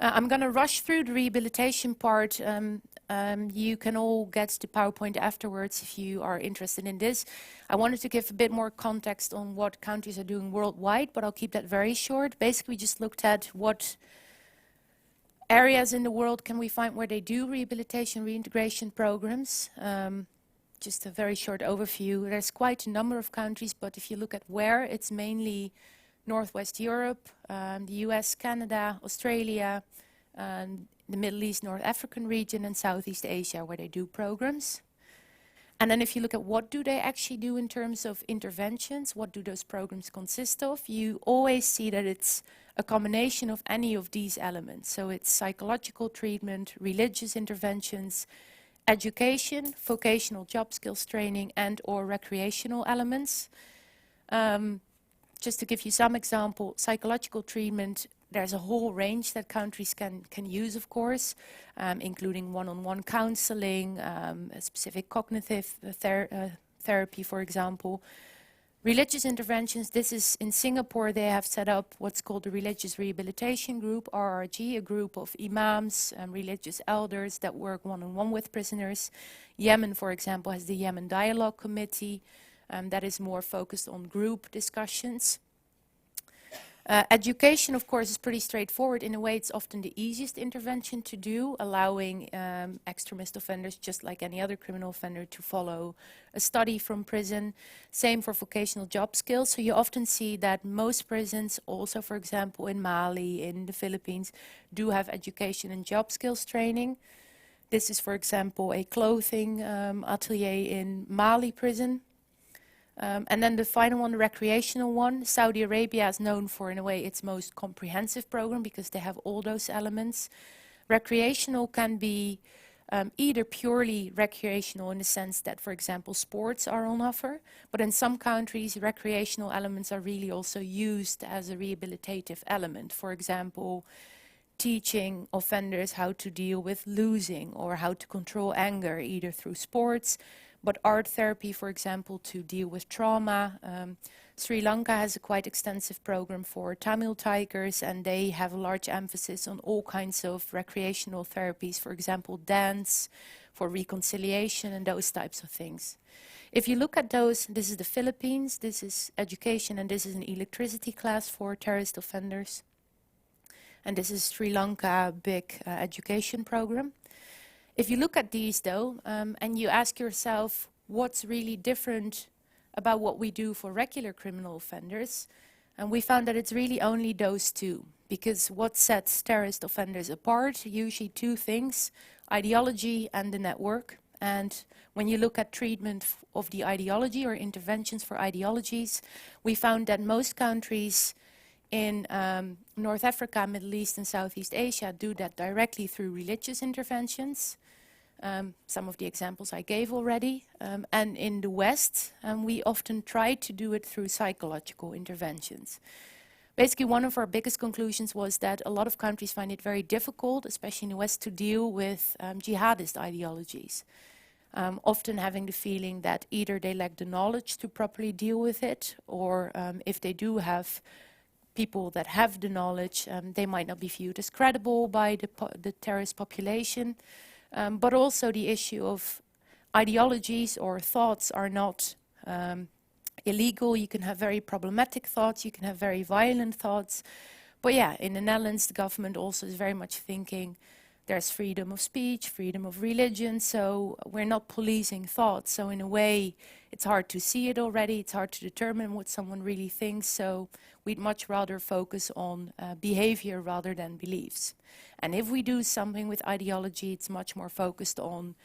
I'm going to rush through the rehabilitation part. You can all get the PowerPoint afterwards if you are interested in this. I wanted to give a bit more context on what countries are doing worldwide, but I'll keep that very short. Basically, we just looked at what areas in the world can we find where they do rehabilitation, reintegration programs. Just a very short overview. There's quite a number of countries, but if you look at where, it's mainly Northwest Europe, the US, Canada, Australia, the Middle East, North African region, and Southeast Asia, where they do programs. And then if you look at what do they actually do in terms of interventions, what do those programs consist of, you always see that it's a combination of any of these elements. So it's psychological treatment, religious interventions, education, vocational job skills training, and or recreational elements. Just to give you some example, psychological treatment, there's a whole range that countries can use, of course, including one-on-one counseling, a specific cognitive therapy, for example. Religious interventions, this is in Singapore, they have set up what's called the Religious Rehabilitation Group, RRG, a group of imams, religious elders that work one-on-one with prisoners. Yemen, for example, has the Yemen Dialogue Committee. That is more focused on group discussions. Education, of course, is pretty straightforward. In a way, it's often the easiest intervention to do, allowing extremist offenders, just like any other criminal offender, to follow a study from prison. Same for vocational job skills. So you often see that most prisons, also, for example, in Mali, in the Philippines, do have education and job skills training. This is, for example, a clothing atelier in Mali prison. And then the final one, the recreational one, Saudi Arabia is known for, in a way, its most comprehensive program because they have all those elements. Recreational can be either purely recreational in the sense that, for example, sports are on offer, but in some countries, recreational elements are really also used as a rehabilitative element. For example, teaching offenders how to deal with losing or how to control anger, either through sports, but art therapy, for example, to deal with trauma. Sri Lanka has a quite extensive program for Tamil Tigers, and they have a large emphasis on all kinds of recreational therapies, for example, dance, for reconciliation and those types of things. If you look at those, this is the Philippines, this is education, and this is an electricity class for terrorist offenders. And this is Sri Lanka, big education program. If you look at these though, and you ask yourself what's really different about what we do for regular criminal offenders, and we found that it's really only those two, because what sets terrorist offenders apart, usually two things, ideology and the network. And when you look at treatment of the ideology or interventions for ideologies, we found that most countries in North Africa, Middle East and Southeast Asia do that directly through religious interventions. Some of the examples I gave already. And in the West, we often try to do it through psychological interventions. Basically, one of our biggest conclusions was that a lot of countries find it very difficult, especially in the West, to deal with jihadist ideologies. Often having the feeling that either they lack the knowledge to properly deal with it, or if they do have people that have the knowledge, they might not be viewed as credible by the terrorist population. But also the issue of ideologies or thoughts are not illegal. You can have very problematic thoughts, you can have very violent thoughts. But yeah, in the Netherlands, the government also is very much thinking there's freedom of speech, freedom of religion, so we're not policing thoughts. So in a way, it's hard to see it already, it's hard to determine what someone really thinks, so we'd much rather focus on behavior rather than beliefs. And if we do something with ideology, it's much more focused on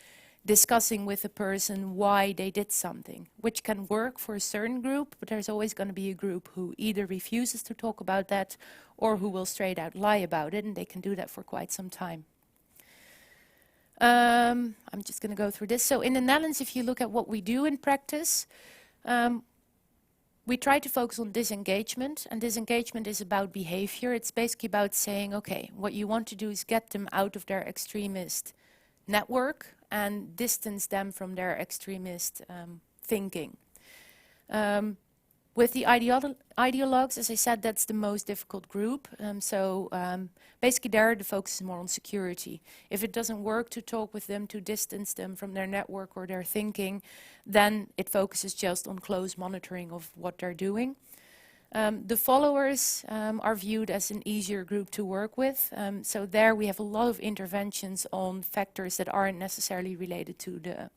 discussing with a person why they did something, which can work for a certain group, but there's always going to be a group who either refuses to talk about that or who will straight out lie about it, and they can do that for quite some time. I'm just going to go through this. So in the Netherlands, if you look at what we do in practice, we try to focus on disengagement, and disengagement is about behavior. It's basically about saying, okay, what you want to do is get them out of their extremist network and distance them from their extremist thinking. With the ideologues, as I said, that's the most difficult group. Basically there the focus is more on security. If it doesn't work to talk with them, to distance them from their network or their thinking, then it focuses just on close monitoring of what they're doing. The followers are viewed as an easier group to work with. So there we have a lot of interventions on factors that aren't necessarily related to the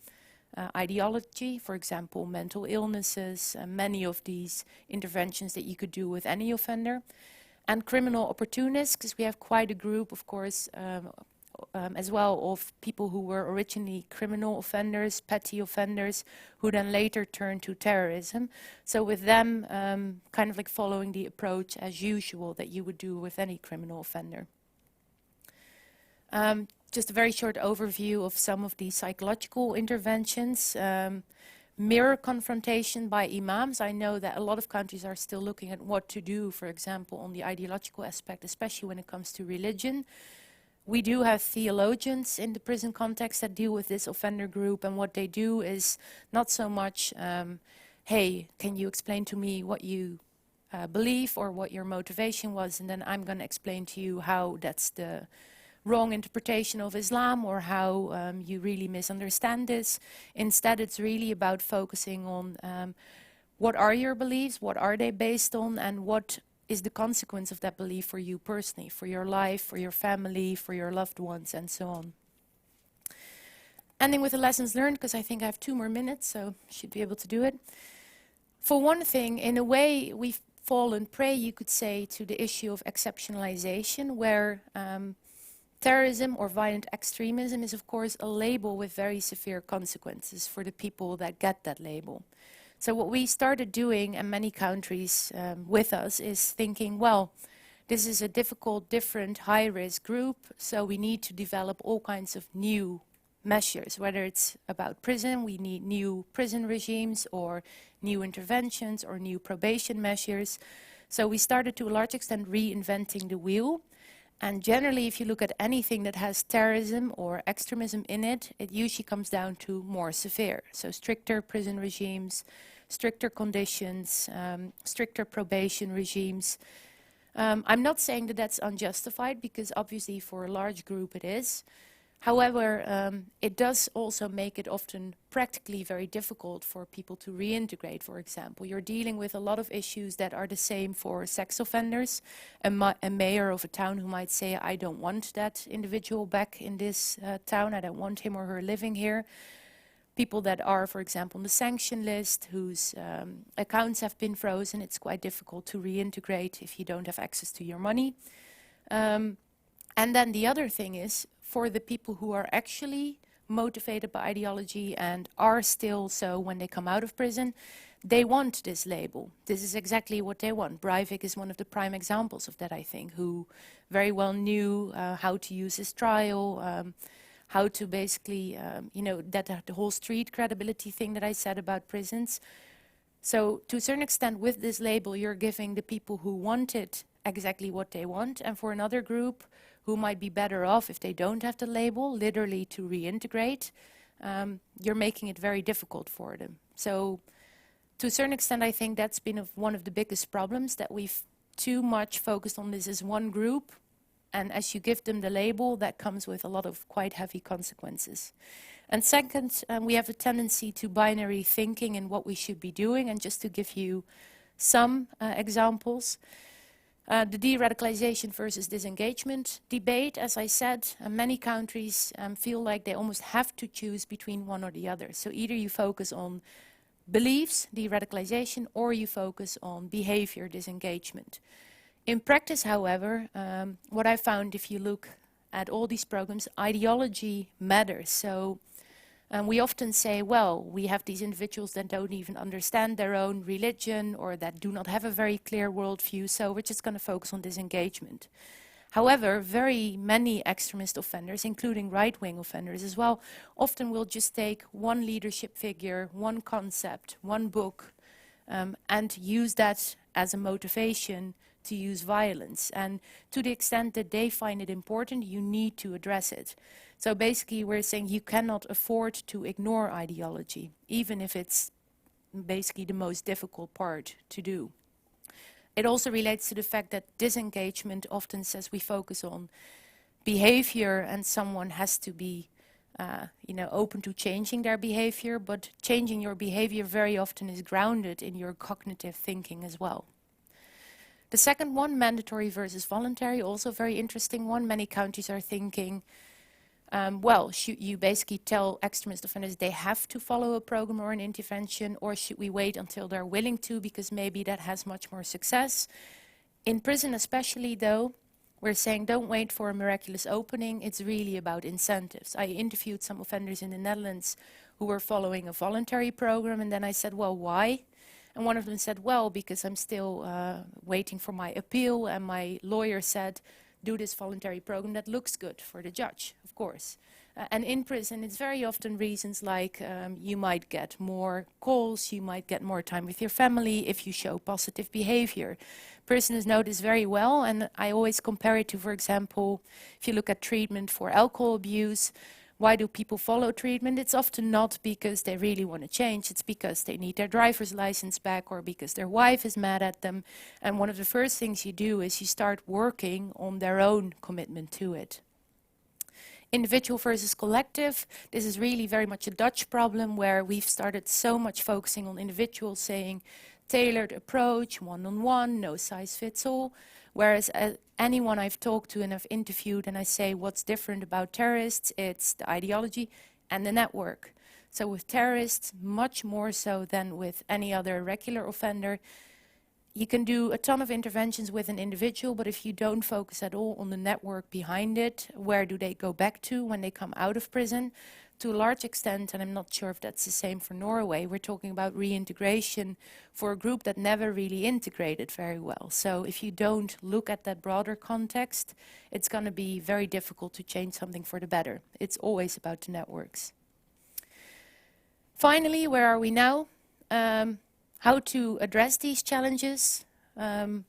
ideology, for example, mental illnesses, many of these interventions that you could do with any offender. And criminal opportunists, because we have quite a group, of course, as well, of people who were originally criminal offenders, petty offenders, who then later turned to terrorism. So with them, kind of like following the approach as usual that you would do with any criminal offender. Just a very short overview of some of the psychological interventions. Mirror confrontation by imams. I know that a lot of countries are still looking at what to do, for example, on the ideological aspect, especially when it comes to religion. We do have theologians in the prison context that deal with this offender group, and what they do is not so much, hey, can you explain to me what you believe or what your motivation was, and then I'm going to explain to you how that's the wrong interpretation of Islam or how you really misunderstand this. Instead, it's really about focusing on what are your beliefs, what are they based on, and what is the consequence of that belief for you personally, for your life, for your family, for your loved ones, and so on. Ending with the lessons learned, because I think I have 2 more minutes, so should be able to do it. For one thing, in a way, we've fallen prey, you could say, to the issue of exceptionalization, where terrorism or violent extremism is, of course, a label with very severe consequences for the people that get that label. So what we started doing, and many countries with us, is thinking, well, this is a difficult, different, high-risk group, so we need to develop all kinds of new measures, whether it's about prison, we need new prison regimes, or new interventions, or new probation measures. So we started to a large extent reinventing the wheel. And generally, if you look at anything that has terrorism or extremism in it, it usually comes down to more severe. So stricter prison regimes, stricter conditions, stricter probation regimes. I'm not saying that that's unjustified, because obviously for a large group it is. However, it does also make it often practically very difficult for people to reintegrate, for example. You're dealing with a lot of issues that are the same for sex offenders. A mayor of a town who might say, I don't want that individual back in this town, I don't want him or her living here. People that are, for example, on the sanction list, whose accounts have been frozen, it's quite difficult to reintegrate if you don't have access to your money. And then the other thing is, for the people who are actually motivated by ideology and are still so when they come out of prison, they want this label. This is exactly what they want. Breivik is one of the prime examples of that, I think, who very well knew how to use his trial, how to basically, you know, the whole street credibility thing that I said about prisons. So to a certain extent, with this label, you're giving the people who want it exactly what they want, and for another group who might be better off if they don't have the label, literally to reintegrate, you're making it very difficult for them. So to a certain extent, I think that's been one of the biggest problems, that we've too much focused on this as one group, and as you give them the label, that comes with a lot of quite heavy consequences. And second, we have a tendency to binary thinking in what we should be doing, and just to give you some examples. The deradicalization versus disengagement debate, as I said, many countries feel like they almost have to choose between one or the other. So either you focus on beliefs, deradicalization, or you focus on behavior, disengagement. In practice, however, what I found, if you look at all these programs, ideology matters. So we often say, well, we have these individuals that don't even understand their own religion or that do not have a very clear worldview, so we're just going to focus on disengagement. However, very many extremist offenders, including right-wing offenders as well, often will just take one leadership figure, one concept, one book, and use that as a motivation to use violence. And to the extent that they find it important, you need to address it. So basically we're saying you cannot afford to ignore ideology, even if it's basically the most difficult part to do. It also relates to the fact that disengagement often says we focus on behavior and someone has to be you know, open to changing their behavior, but changing your behavior very often is grounded in your cognitive thinking as well. The second one, mandatory versus voluntary, also a very interesting one. Many countries are thinking, well, should you basically tell extremist offenders they have to follow a program or an intervention, or should we wait until they're willing to, because maybe that has much more success? In prison especially, though, we're saying don't wait for a miraculous opening. It's really about incentives. I interviewed some offenders in the Netherlands who were following a voluntary program, and then I said, well, why? And one of them said, well, because I'm still waiting for my appeal, and my lawyer said, do this voluntary program, that looks good for the judge, of course. And in prison, it's very often reasons like you might get more calls, you might get more time with your family if you show positive behavior. Prisoners know this very well, and I always compare it to, for example, if you look at treatment for alcohol abuse, why do people follow treatment? It's often not because they really want to change, it's because they need their driver's license back or because their wife is mad at them. And one of the first things you do is you start working on their own commitment to it. Individual versus collective, this is really very much a Dutch problem where we've started so much focusing on individuals, saying tailored approach, one-on-one, no size fits all. Whereas anyone I've talked to and I've interviewed and I say what's different about terrorists, it's the ideology and the network. So with terrorists, much more so than with any other regular offender, you can do a ton of interventions with an individual, but if you don't focus at all on the network behind it, where do they go back to when they come out of prison? To a large extent, and I'm not sure if that's the same for Norway, we're talking about reintegration for a group that never really integrated very well. So if you don't look at that broader context, it's going to be very difficult to change something for the better. It's always about the networks. Finally, where are we now? How to address these challenges? Well,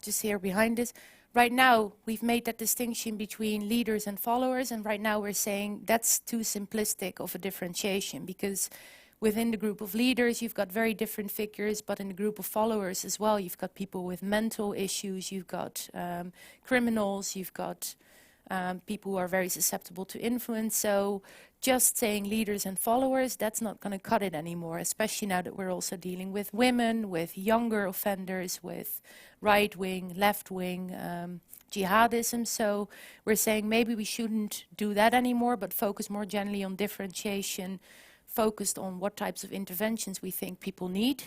just here behind this. Right now, we've made that distinction between leaders and followers, and right now we're saying that's too simplistic of a differentiation, because within the group of leaders, you've got very different figures, but in the group of followers as well, you've got people with mental issues, you've got criminals, you've got people who are very susceptible to influence. So just saying leaders and followers, that's not going to cut it anymore, especially now that we're also dealing with women, with younger offenders, with right-wing, left-wing jihadism. So we're saying maybe we shouldn't do that anymore, but focus more generally on differentiation, focused on what types of interventions we think people need.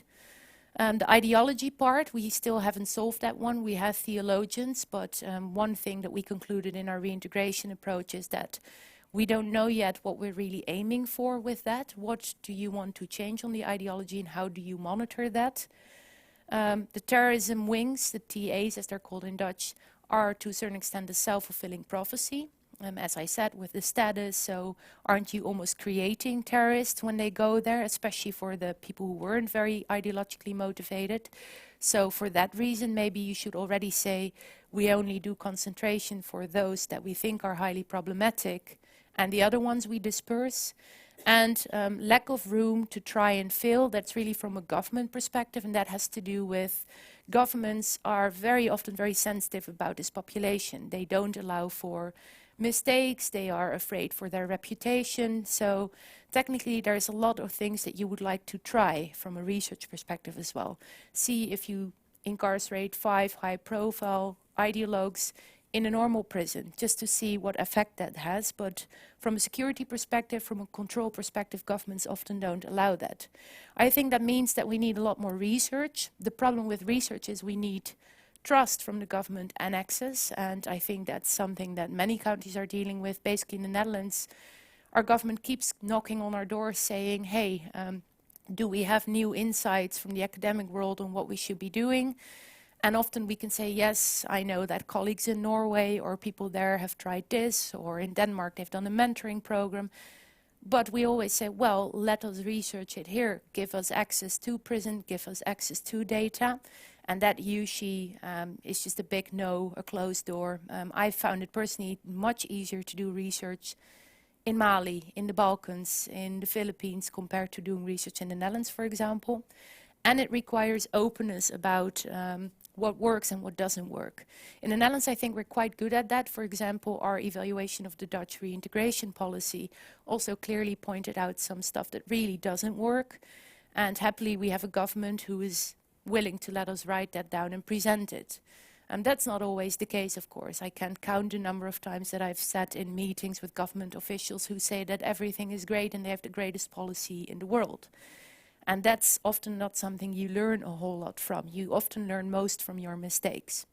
The ideology part, we still haven't solved that one. We have theologians, but one thing that we concluded in our reintegration approach is that we don't know yet what we're really aiming for with that. What do you want to change on the ideology and how do you monitor that? The terrorism wings, the TAs as they're called in Dutch, are to a certain extent a self-fulfilling prophecy. As I said, with the status, so aren't you almost creating terrorists when they go there, especially for the people who weren't very ideologically motivated? So for that reason, maybe you should already say, we only do concentration for those that we think are highly problematic, and the other ones we disperse. And lack of room to try and fill, that's really from a government perspective, and that has to do with governments are very often very sensitive about this population. They don't allow for mistakes, they are afraid for their reputation. So technically there's a lot of things that you would like to try from a research perspective as well. See if you incarcerate 5 high-profile ideologues in a normal prison, just to see what effect that has. But from a security perspective, from a control perspective, governments often don't allow that. I think that means that we need a lot more research. The problem with research is we need trust from the government and access, and I think that's something that many countries are dealing with. Basically in the Netherlands, our government keeps knocking on our door saying, hey, do we have new insights from the academic world on what we should be doing? And often we can say, yes, I know that colleagues in Norway or people there have tried this, or in Denmark they've done a mentoring program. But we always say, well, let us research it here. Give us access to prison, give us access to data. And that usually is just a big no, a closed door. I found it personally much easier to do research in Mali, in the Balkans, in the Philippines, compared to doing research in the Netherlands, for example. And it requires openness about what works and what doesn't work. In the Netherlands, I think we're quite good at that. For example, our evaluation of the Dutch reintegration policy also clearly pointed out some stuff that really doesn't work. And happily, we have a government who is willing to let us write that down and present it. And that's not always the case, of course. I can't count the number of times that I've sat in meetings with government officials who say that everything is great and they have the greatest policy in the world. And that's often not something you learn a whole lot from. You often learn most from your mistakes.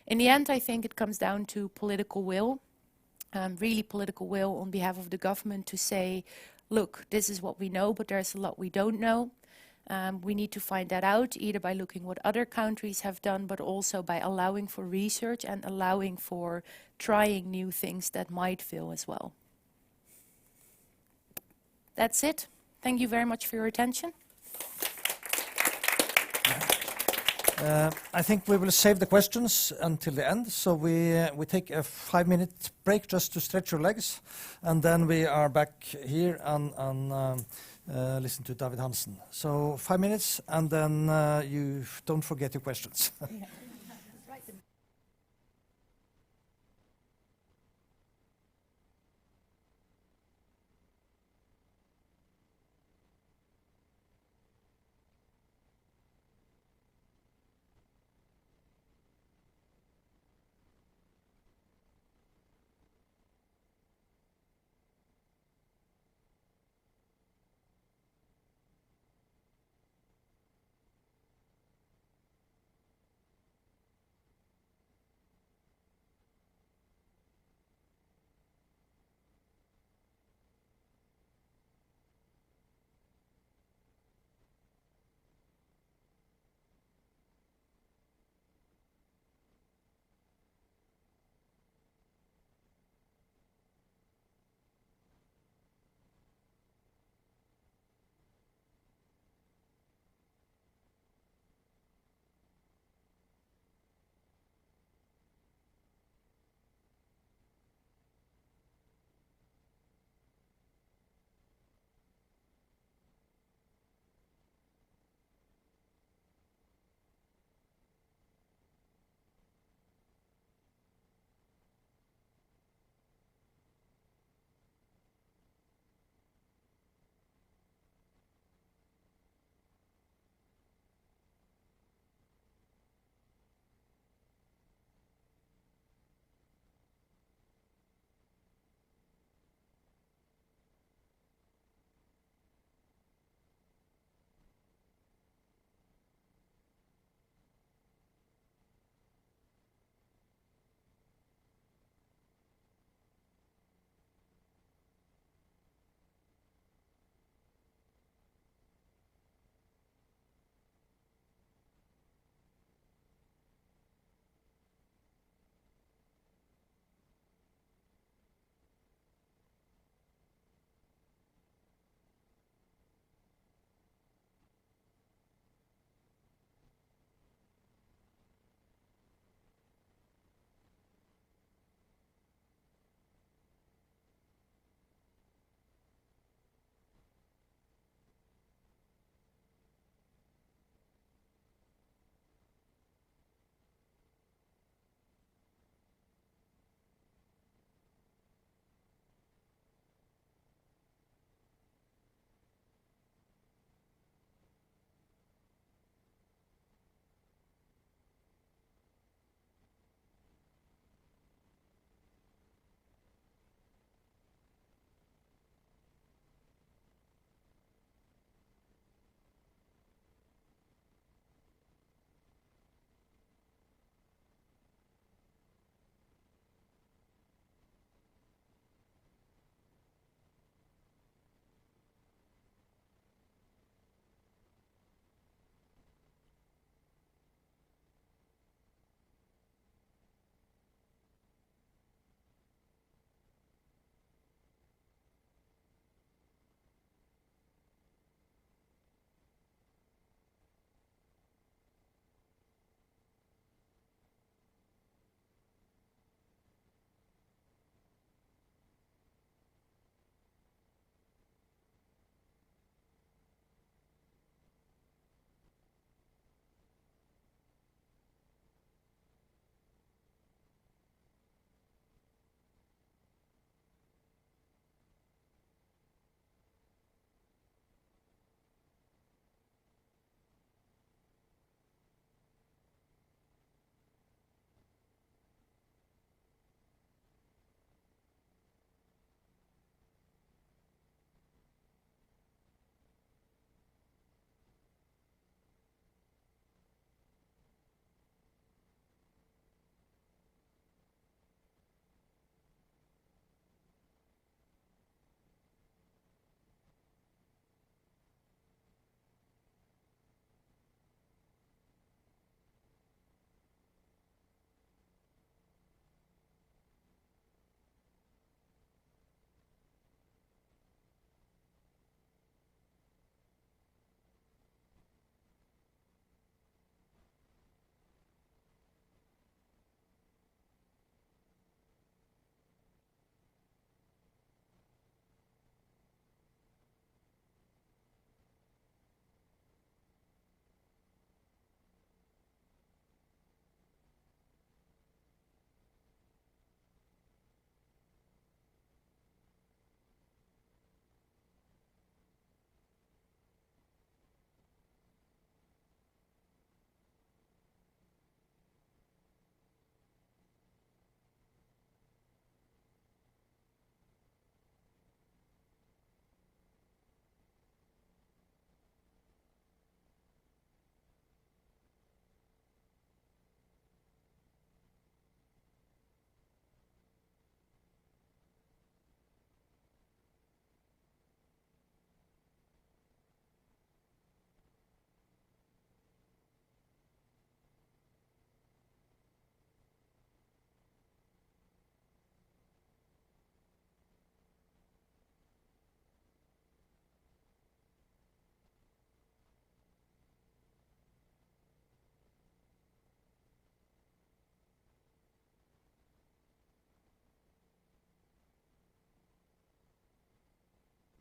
In the end, I think it comes down to political will, really political will on behalf of the government to say, look, this is what we know, but there's a lot we don't know. We need to find that out, either by looking what other countries have done, but also by allowing for research and allowing for trying new things that might fail as well. That's it. Thank you very much for your attention. I think we will save the questions until the end, so we take a 5-minute break just to stretch your legs, and then we are back here and listen to David Hansen. So 5 minutes, and then you don't forget your questions. Yeah.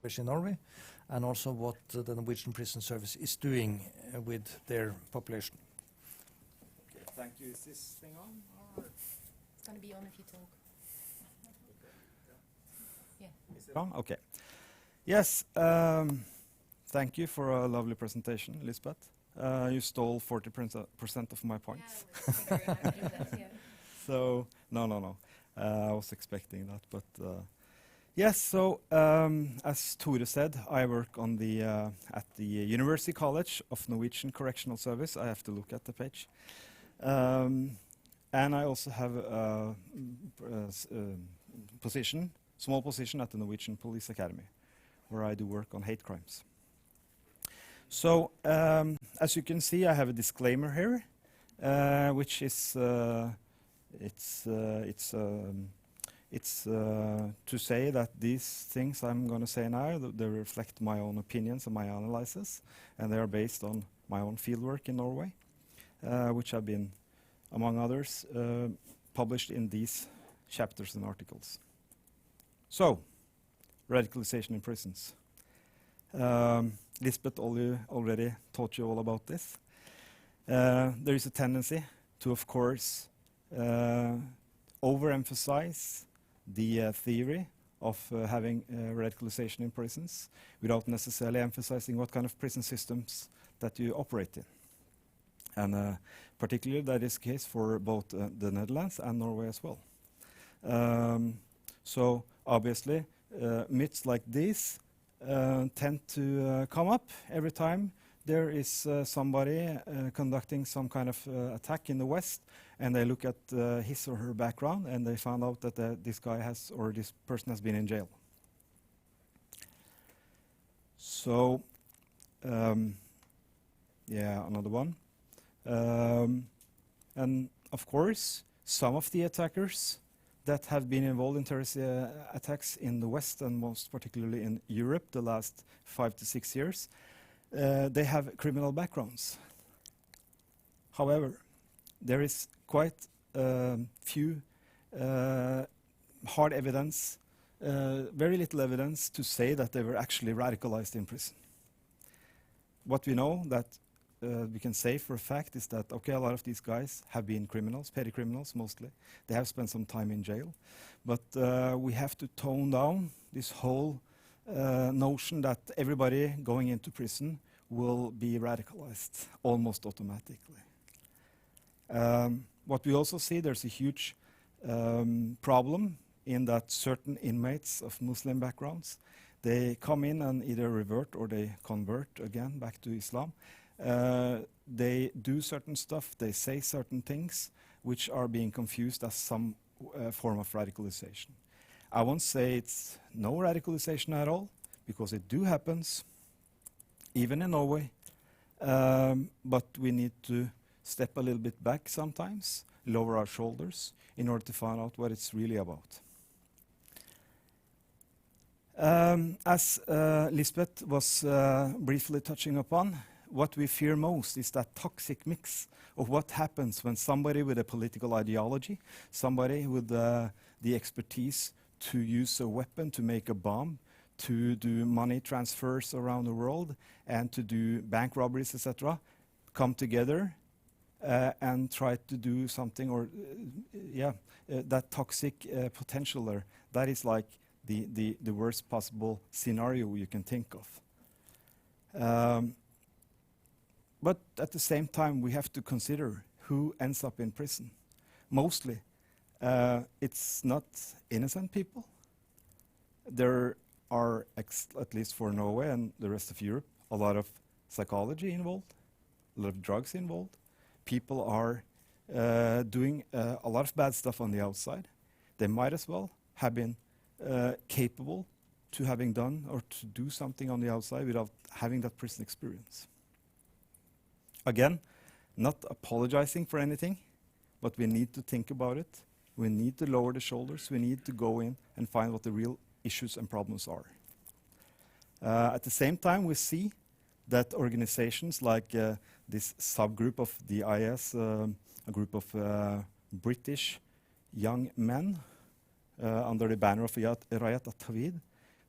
in Norway, and also what the Norwegian prison service is doing with their population. Okay, thank you. Is this thing on? Or? It's going to be on if you talk. Yeah. Is it on? Okay. Yes, thank you for a lovely presentation, Lisbeth. You stole 40% of my points. Yeah, I was figuring out how to do that, yeah. So, no. I was expecting that, but yes. So, as Tora said, I work on the at the University College of Norwegian Correctional Service. I have to look at the page, and I also have a small position at the Norwegian Police Academy, where I do work on hate crimes. So, as you can see, I have a disclaimer here, which is it's to say that these things I'm going to say now, they reflect my own opinions and my analysis, and they are based on my own fieldwork in Norway, which have been, among others, published in these chapters and articles. So, radicalization in prisons. Lisbeth already taught you all about this. There is a tendency to, of course, overemphasize the theory of having radicalization in prisons without necessarily emphasizing what kind of prison systems that you operate in. And particularly that is the case for both the Netherlands and Norway as well. So obviously myths like these tend to come up every time there is somebody conducting some kind of attack in the West, and they look at his or her background, and they find out that this guy has, or this person has been in jail. So, yeah, another one. And of course, some of the attackers that have been involved in terrorist attacks in the West, and most particularly in Europe the last 5 to 6 years, they have criminal backgrounds. However, there is quite few hard evidence, very little evidence to say that they were actually radicalized in prison. What we know that we can say for a fact is that, okay, a lot of these guys have been criminals, petty criminals mostly. They have spent some time in jail. But we have to tone down this whole notion that everybody going into prison will be radicalized almost automatically. What we also see, there's a huge problem in that certain inmates of Muslim backgrounds, they come in and either revert or they convert again back to Islam. They do certain stuff, they say certain things, which are being confused as some form of radicalization. I won't say it's no radicalization at all, because it do happens, even in Norway, but we need to step a little bit back sometimes, lower our shoulders, in order to find out what it's really about. As Lisbeth was briefly touching upon, what we fear most is that toxic mix of what happens when somebody with a political ideology, somebody with the expertise to use a weapon to make a bomb, to do money transfers around the world, and to do bank robberies, etc., come together and try to do something, or that toxic potential there, that is like the worst possible scenario you can think of. But at the same time, we have to consider who ends up in prison. Mostly, it's not innocent people. There are, at least for Norway and the rest of Europe, a lot of psychology involved, a lot of drugs involved. People are doing a lot of bad stuff on the outside. They might as well have been capable to having done or to do something on the outside without having that prison experience. Again, not apologizing for anything, but we need to think about it. We need to lower the shoulders. We need to go in and find what the real issues and problems are. At the same time, we see that organizations like this subgroup of the IS, a group of British young men under the banner of Rayat at-Tawhid,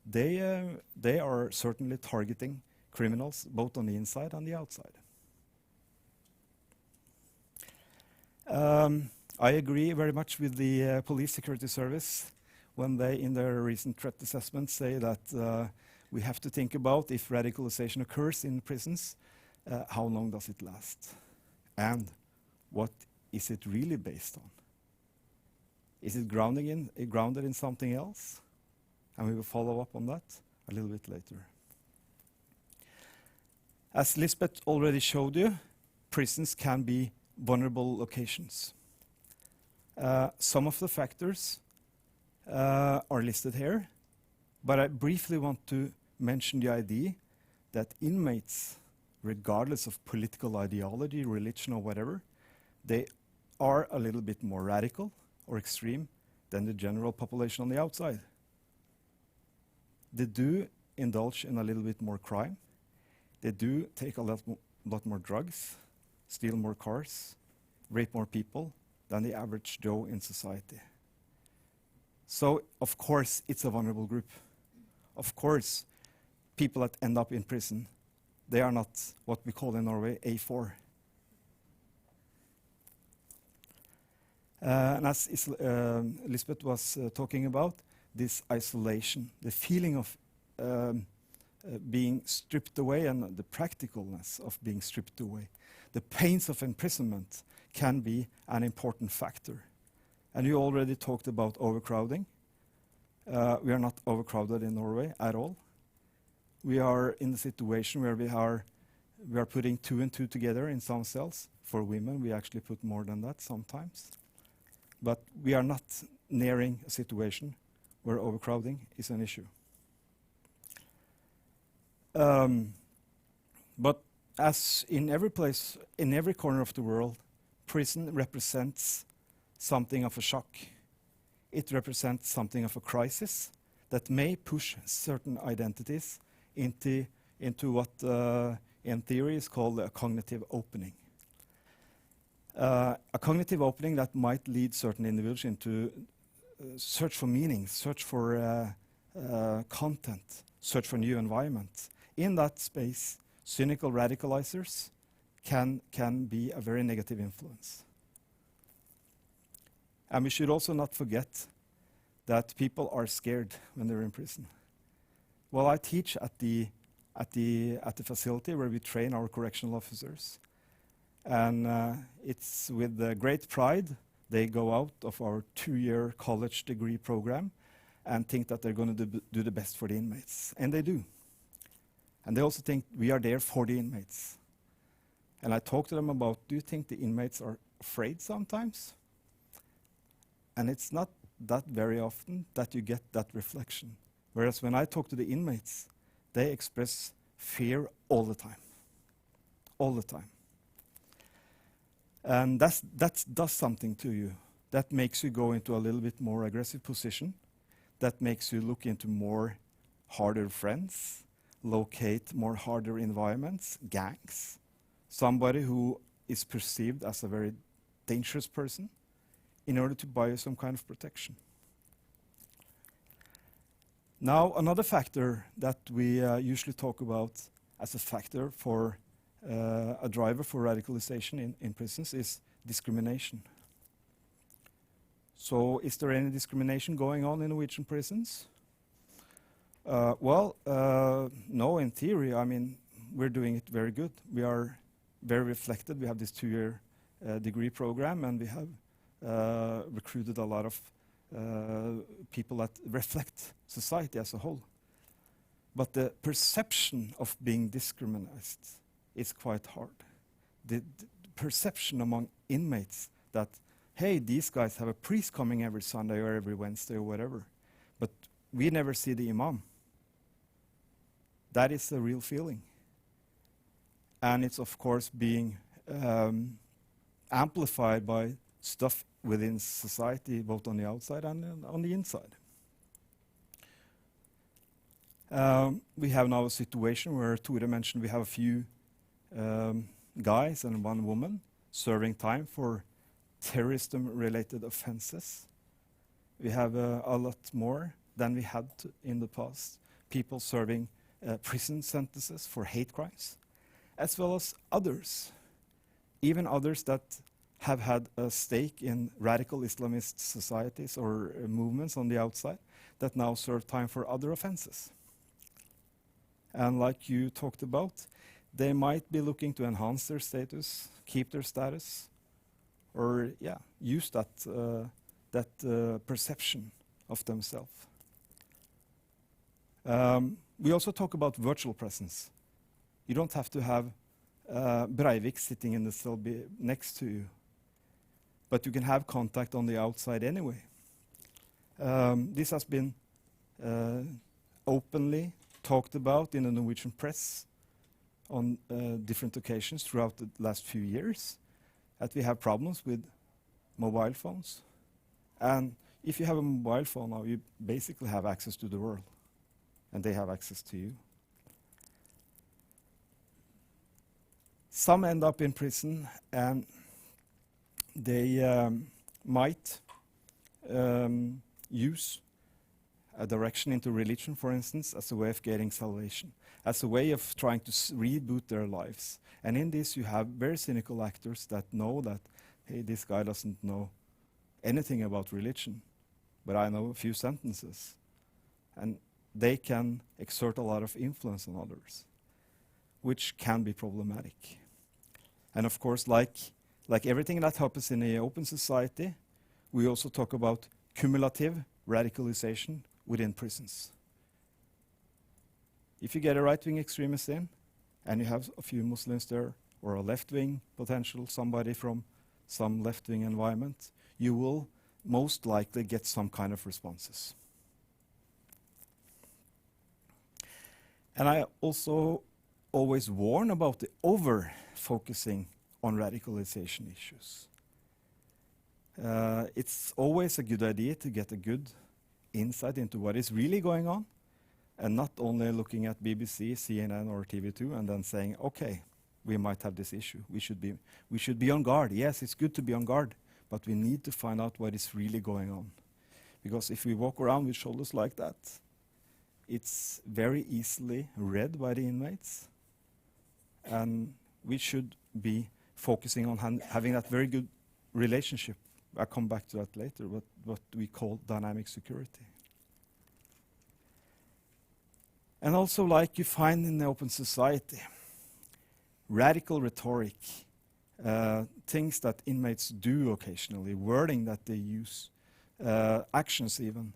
they are certainly targeting criminals both on the inside and the outside. I agree very much with the Police Security Service when they, in their recent threat assessment, say that we have to think about if radicalization occurs in prisons, how long does it last? And what is it really based on? Is it grounded in something else? And we will follow up on that a little bit later. As Lisbeth already showed you, prisons can be vulnerable locations. Some of the factors are listed here, but I briefly want to mention the idea that inmates, regardless of political ideology, religion, or whatever, they are a little bit more radical or extreme than the general population on the outside. They do indulge in a little bit more crime. They do take a lot more drugs, steal more cars, rape more people than the average Joe in society. So, of course, it's a vulnerable group. Of course, people that end up in prison, they are not what we call in Norway A4. And as Lisbeth was talking about, this isolation, the feeling of being stripped away and the practicalness of being stripped away. The pains of imprisonment can be an important factor. And you already talked about overcrowding. We are not overcrowded in Norway at all. We are in the situation where we are putting 2 and 2 together in some cells. For women, we actually put more than that sometimes. But we are not nearing a situation where overcrowding is an issue. But as in every place, in every corner of the world, prison represents something of a shock. It represents something of a crisis that may push certain identities into what in theory is called a cognitive opening. A cognitive opening that might lead certain individuals into search for meaning, search for content, search for new environment. In that space, cynical radicalizers can be a very negative influence. And we should also not forget that people are scared when they're in prison. Well, I teach at the facility where we train our correctional officers. And it's with great pride they go out of our 2-year college degree program and think that they're going to do the best for the inmates. And they do. And they also think we are there for the inmates. And I talk to them about, do you think the inmates are afraid sometimes? And it's not that very often that you get that reflection. Whereas when I talk to the inmates, they express fear all the time. All the time. And that does something to you. That makes you go into a little bit more aggressive position. That makes you look into more harder friends, locate more harder environments, gangs, somebody who is perceived as a very dangerous person in order to buy you some kind of protection. Now, another factor that we usually talk about as a factor for a driver for radicalization in prisons is discrimination. So, is there any discrimination going on in Norwegian prisons? No, in theory. I mean, we're doing it very good. We are very reflected. We have this 2-year degree program, and we have recruited a lot of people that reflect society as a whole. But the perception of being discriminated is quite hard. The perception among inmates that, hey, these guys have a priest coming every Sunday or every Wednesday or whatever, but we never see the imam. That is the real feeling. And it's, of course, being amplified by stuff within society, both on the outside and on the inside. We have now a situation where Tora mentioned we have a few guys and 1 woman serving time for terrorism-related offenses. We have a lot more than we had in the past. people serving prison sentences for hate crimes, as well as others, even others that have had a stake in radical Islamist societies or movements on the outside that now serve time for other offenses. And like you talked about, they might be looking to enhance their status, keep their status, or use that perception of themselves. We also talk about virtual presence. You don't have to have Breivik sitting in the cell next to you, but you can have contact on the outside anyway. This has been openly talked about in the Norwegian press on different occasions throughout the last few years, that we have problems with mobile phones. And if you have a mobile phone now, you basically have access to the world, and they have access to you. Some end up in prison, and they might use a direction into religion, for instance, as a way of getting salvation, as a way of trying to reboot their lives. And in this, you have very cynical actors that know that, hey, this guy doesn't know anything about religion, but I know a few sentences. And they can exert a lot of influence on others, which can be problematic. And of course, like everything that happens in an open society, we also talk about cumulative radicalization within prisons. If you get a right-wing extremist in, and you have a few Muslims there, or a left-wing potential, somebody from some left-wing environment, you will most likely get some kind of responses. And I also always warn about the over-focusing on radicalization issues. It's always a good idea to get a good insight into what is really going on, and not only looking at BBC, CNN, or TV2 and then saying, okay, we might have this issue. We should be on guard. Yes, it's good to be on guard, but we need to find out what is really going on. Because if we walk around with shoulders like that, it's very easily read by the inmates, and we should be focusing on having that very good relationship. I'll come back to that later, what we call dynamic security. And also, like you find in the open society, radical rhetoric, things that inmates do occasionally, wording that they use, actions even,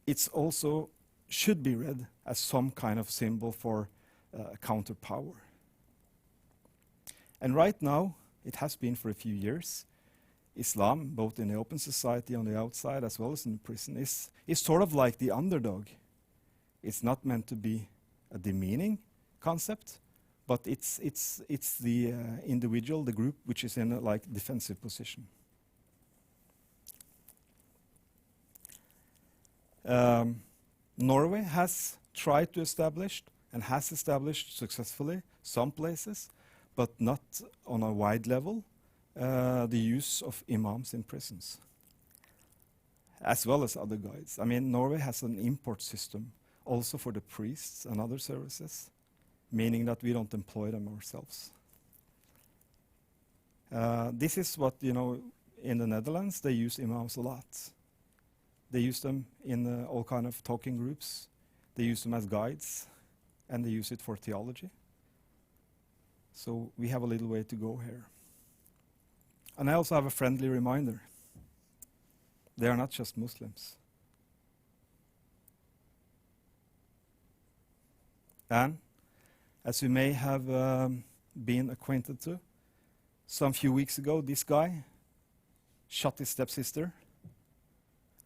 it's also should be read as some kind of symbol for counter-power. And right now, it has been for a few years, Islam, both in the open society on the outside as well as in the prison, is sort of like the underdog. It's not meant to be a demeaning concept, but it's the individual, the group, which is in a defensive position. Norway has tried to establish, and has established successfully, some places, but not on a wide level, the use of imams in prisons, as well as other guides. I mean, Norway has an import system also for the priests and other services, meaning that we don't employ them ourselves. This is what, in the Netherlands, they use imams a lot. They use them in all kind of talking groups. They use them as guides, and they use it for theology. So we have a little way to go here. And I also have a friendly reminder. They are not just Muslims. And as you may have been acquainted to, some few weeks ago, this guy shot his stepsister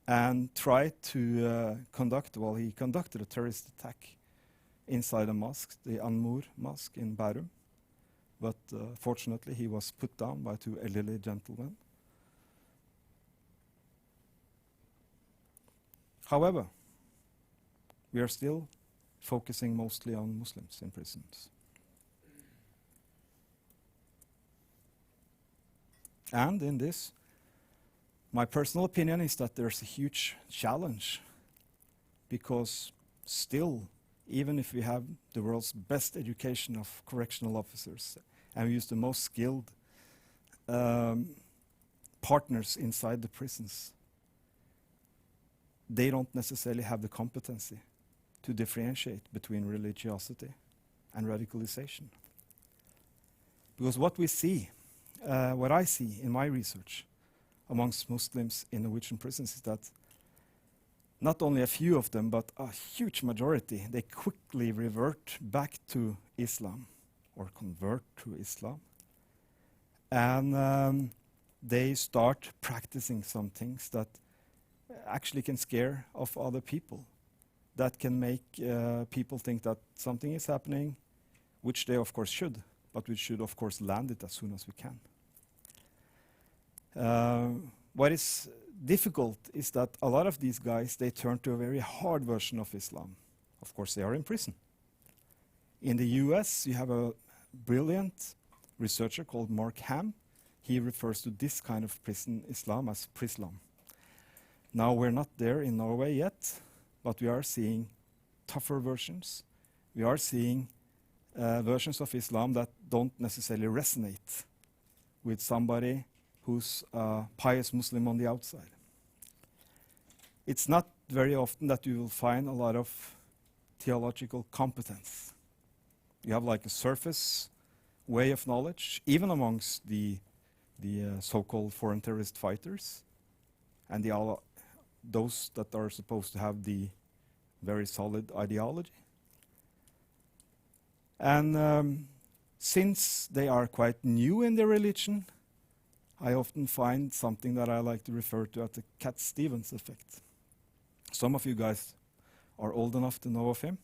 and tried to he conducted a terrorist attack inside a mosque, the An-Nur mosque in Bærum. But fortunately, he was put down by two elderly gentlemen. However, we are still focusing mostly on Muslims in prisons. And in this, my personal opinion is that there's a huge challenge, because still, even if we have the world's best education of correctional officers, and we use the most skilled partners inside the prisons, they don't necessarily have the competency to differentiate between religiosity and radicalization. Because what we see, what I see in my research amongst Muslims in Norwegian prisons is that not only a few of them, but a huge majority, they quickly revert back to Islam or convert to Islam. And they start practicing some things that actually can scare off other people, that can make people think that something is happening, which they of course should, but we should of course land it as soon as we can. What is difficult is that a lot of these guys, they turn to a very hard version of Islam. Of course, they are in prison. In the US, you have a brilliant researcher called Mark Ham. He refers to this kind of prison Islam as Prislam. Now, we're not there in Norway yet, but we are seeing tougher versions. We are seeing versions of Islam that don't necessarily resonate with somebody who's a pious Muslim on the outside. It's not very often that you will find a lot of theological competence. You have like a surface way of knowledge, even amongst the so-called foreign terrorist fighters, and those that are supposed to have the very solid ideology. And since they are quite new in their religion, I often find something that I like to refer to as the Cat Stevens effect. Some of you guys are old enough to know of him.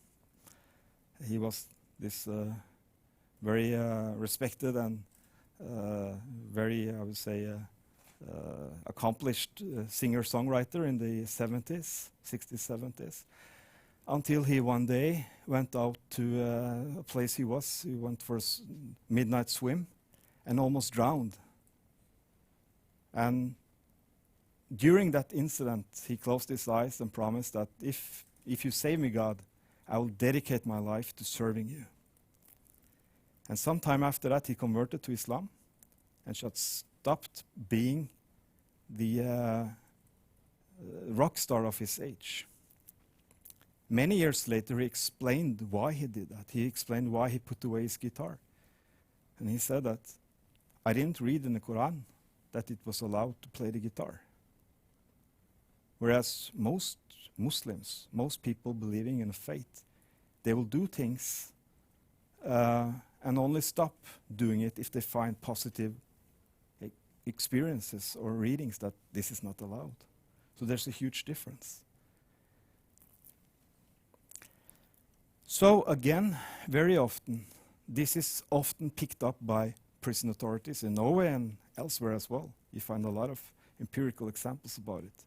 He was this very respected and very, I would say, accomplished singer-songwriter in the 70s, 60s, 70s, until he one day went out to a place he went for a midnight swim and almost drowned. And during that incident, he closed his eyes and promised that if you save me, God, I will dedicate my life to serving you. And sometime after that, he converted to Islam and just stopped being the rock star of his age. Many years later, he explained why he did that. He explained why he put away his guitar. And he said that, I didn't read in the Quran that it was allowed to play the guitar. Whereas most Muslims, most people believing in a faith, they will do things and only stop doing it if they find positive experiences or readings that this is not allowed. So there's a huge difference. So again, very often, this is often picked up by prison authorities in Norway and elsewhere as well. You find a lot of empirical examples about it.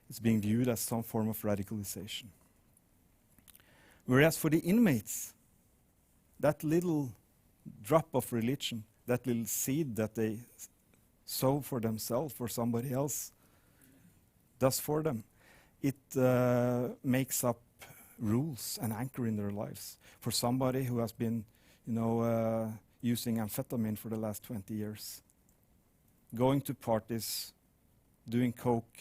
It's being viewed as some form of radicalization. Whereas for the inmates, that little drop of religion, that little seed that they sow for themselves or somebody else does for them, it makes up rules and anchor in their lives. For somebody who has been, using amphetamine for the last 20 years, going to parties, doing coke,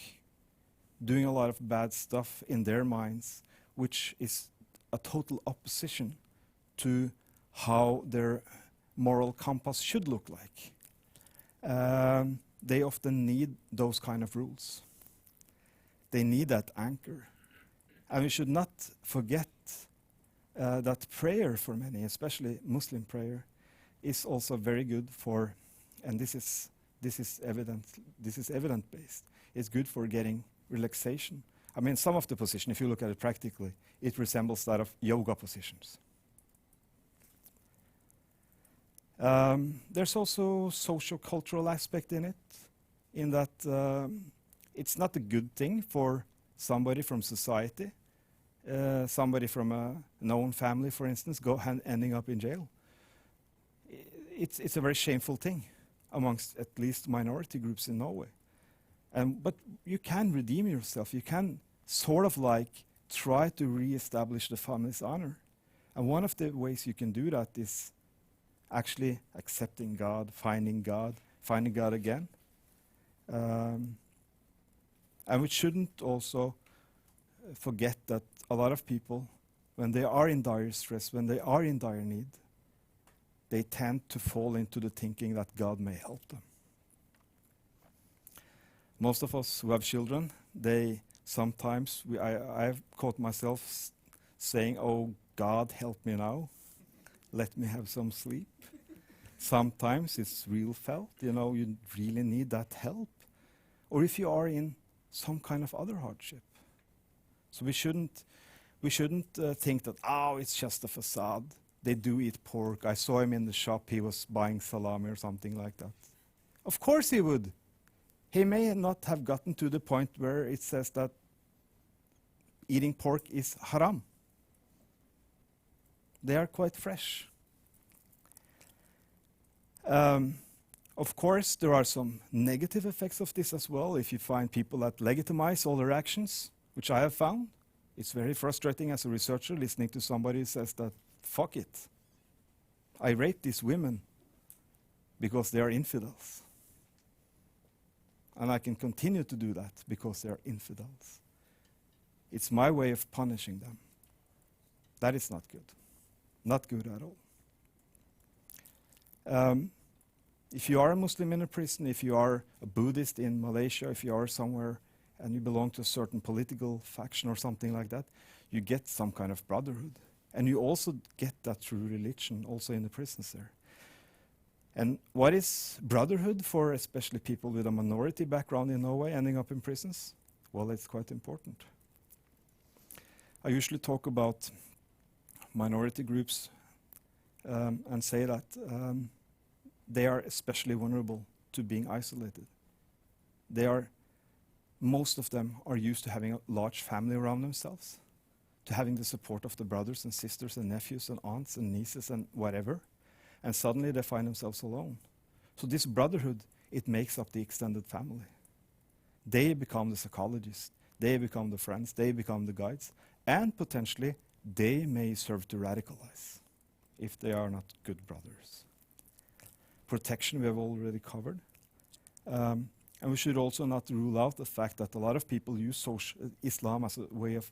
doing a lot of bad stuff in their minds, which is a total opposition to how their moral compass should look like. They often need those kind of rules. They need that anchor. And we should not forget that prayer for many, especially Muslim prayer, is also very good for, and this is evidence-based. It's good for getting relaxation. I mean, some of the position, if you look at it practically, it resembles that of yoga positions. There's also socio-cultural aspect in it, in that it's not a good thing for somebody from society, somebody from a known family, for instance, ending up in jail. It's a very shameful thing amongst at least minority groups in Norway. But you can redeem yourself. You can sort of like try to re-establish the family's honor. And one of the ways you can do that is actually accepting God, finding God again. And we shouldn't also forget that a lot of people, when they are in dire stress, when they are in dire need, they tend to fall into the thinking that God may help them. Most of us who have children, they sometimes, I've caught myself saying, "Oh, God, help me now. Let me have some sleep." Sometimes it's real felt, you know, you really need that help. Or if you are in some kind of other hardship. So we shouldn't think that, oh, it's just a facade. They do eat pork. I saw him in the shop. He was buying salami or something like that. Of course he would. He may not have gotten to the point where it says that eating pork is haram. They are quite fresh. Of course, there are some negative effects of this as well. If you find people that legitimize all their actions, which I have found, it's very frustrating as a researcher listening to somebody who says that, fuck it, I rape these women because they are infidels. And I can continue to do that because they are infidels. It's my way of punishing them. That is not good. Not good at all. If you are a Muslim in a prison, if you are a Buddhist in Malaysia, if you are somewhere and you belong to a certain political faction or something like that, you get some kind of brotherhood. And you also get that through religion, also in the prisons there. And what is brotherhood for especially people with a minority background in Norway ending up in prisons? Well, it's quite important. I usually talk about minority groups and say that they are especially vulnerable to being isolated. Most of them are used to having a large family around themselves, to having the support of the brothers and sisters and nephews and aunts and nieces and whatever, and suddenly they find themselves alone. So this brotherhood, it makes up the extended family. They become the psychologists, they become the friends, they become the guides, and potentially they may serve to radicalize if they are not good brothers. Protection we have already covered. And we should also not rule out the fact that a lot of people use Islam as a way of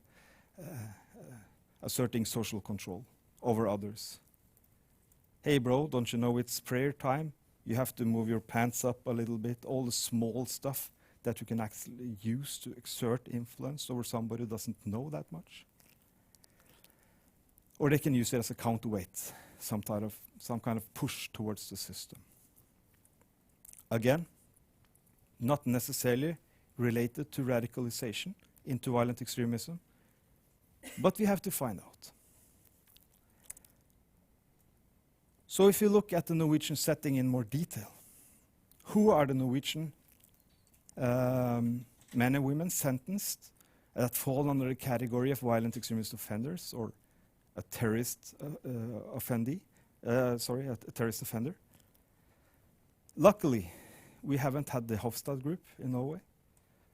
asserting social control over others. Hey bro, don't you know it's prayer time? You have to move your pants up a little bit, all the small stuff that you can actually use to exert influence over somebody who doesn't know that much. Or they can use it as a counterweight, some kind of push towards the system. Again, not necessarily related to radicalization into violent extremism, but we have to find out. So if you look at the Norwegian setting in more detail, who are the Norwegian men and women sentenced that fall under the category of violent extremist offenders or a terrorist a terrorist offender? Luckily, we haven't had the Hofstad group in Norway.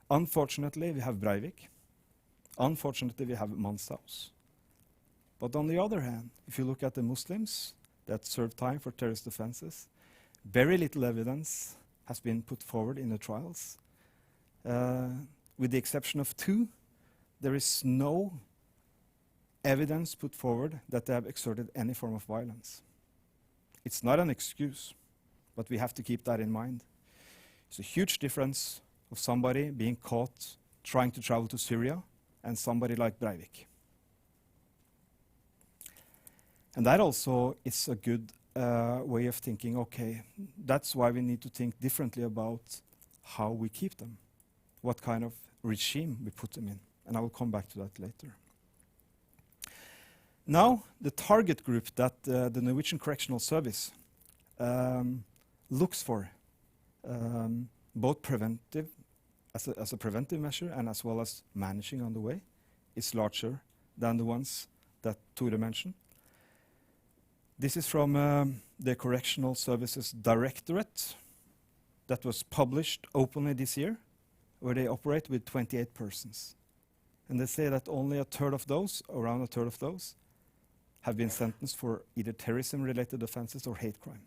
Unfortunately, we have Breivik. Unfortunately, we have Manshaus. But on the other hand, if you look at the Muslims that serve time for terrorist offenses, very little evidence has been put forward in the trials. With the exception of 2, there is no evidence put forward that they have exerted any form of violence. It's not an excuse, but we have to keep that in mind. It's a huge difference of somebody being caught trying to travel to Syria and somebody like Breivik. And that also is a good way of thinking, okay, that's why we need to think differently about how we keep them, what kind of regime we put them in. And I will come back to that later. Now, the target group that the Norwegian Correctional Service looks for, both preventive, as a preventive measure and as well as managing on the way, is larger than the ones that Tora mentioned. This is from the Correctional Services Directorate that was published openly this year, where they operate with 28 persons. And they say that only a third of those, around a third of those, have been sentenced for either terrorism-related offenses or hate crime.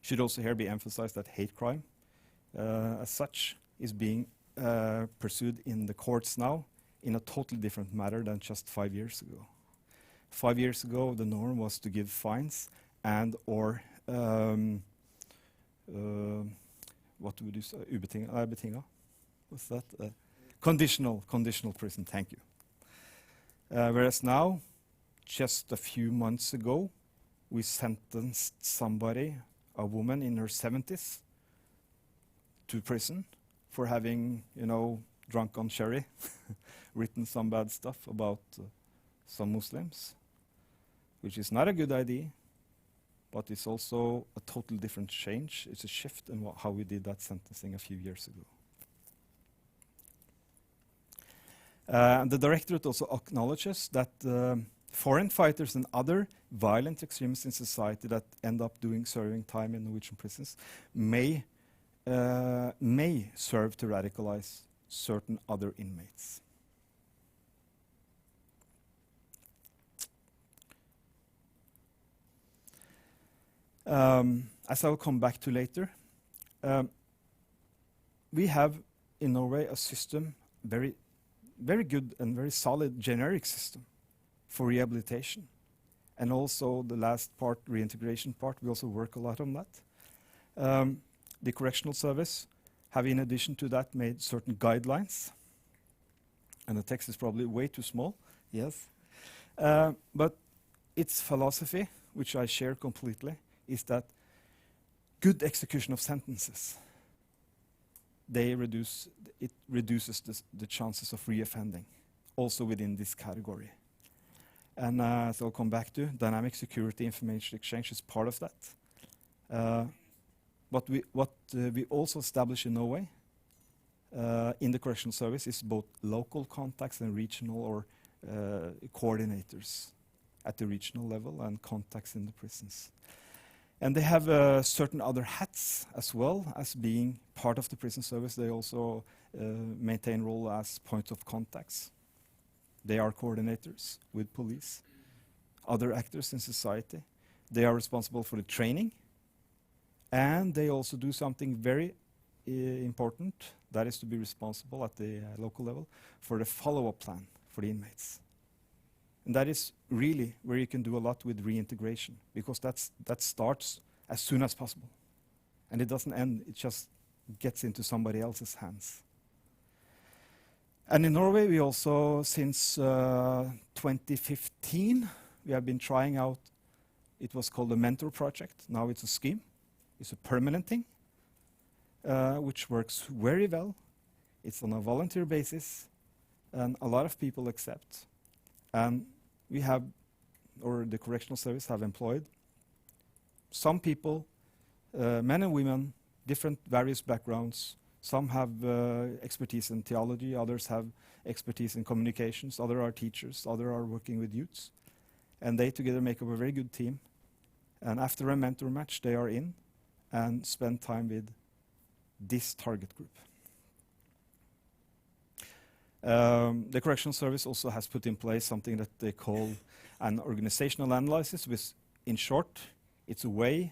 Should also here be emphasized that hate crime, as such, is being pursued in the courts now in a totally different matter than just 5 years ago. 5 years ago, the norm was to give fines and or what would you say? Betinga? What's that? Conditional prison. Thank you. Whereas now, just a few months ago, we sentenced somebody, a woman in her 70s, to prison for having, drunk on sherry, written some bad stuff about some Muslims, which is not a good idea, but it's also a totally different change. It's a shift in how we did that sentencing a few years ago. The Directorate also acknowledges that foreign fighters and other violent extremists in society that end up serving time in Norwegian prisons may serve to radicalize certain other inmates. As I will come back to later, we have in Norway a system, very good and very solid generic system for rehabilitation. And also the last part, reintegration part, we also work a lot on that. The correctional service have in addition to that made certain guidelines. And the text is probably way too small, yes. But its philosophy, which I share completely, is that good execution of sentences, it reduces the chances of reoffending, also within this category. And as I'll come back to, dynamic security information exchange is part of that. What we also establish in Norway in the correctional service is both local contacts and regional or coordinators at the regional level and contacts in the prisons. And they have certain other hats as well as being part of the prison service. They also maintain role as points of contacts. They are coordinators with police, other actors in society. They are responsible for the training. And they also do something very important, that is to be responsible at the local level for the follow-up plan for the inmates. And that is really where you can do a lot with reintegration, because that starts as soon as possible. And it doesn't end, it just gets into somebody else's hands. And in Norway, we also, since 2015, we have been trying out, it was called the Mentor Project. Now it's a scheme. It's a permanent thing, which works very well. It's on a volunteer basis, and a lot of people accept. And we have, or the correctional service have employed some people, men and women, different various backgrounds. Some have expertise in theology, others have expertise in communications, others are teachers, others are working with youths. And they together make up a very good team. And after a mentor match, they are in and spend time with this target group. The correctional service also has put in place something that they call an organizational analysis, which in short, it's a way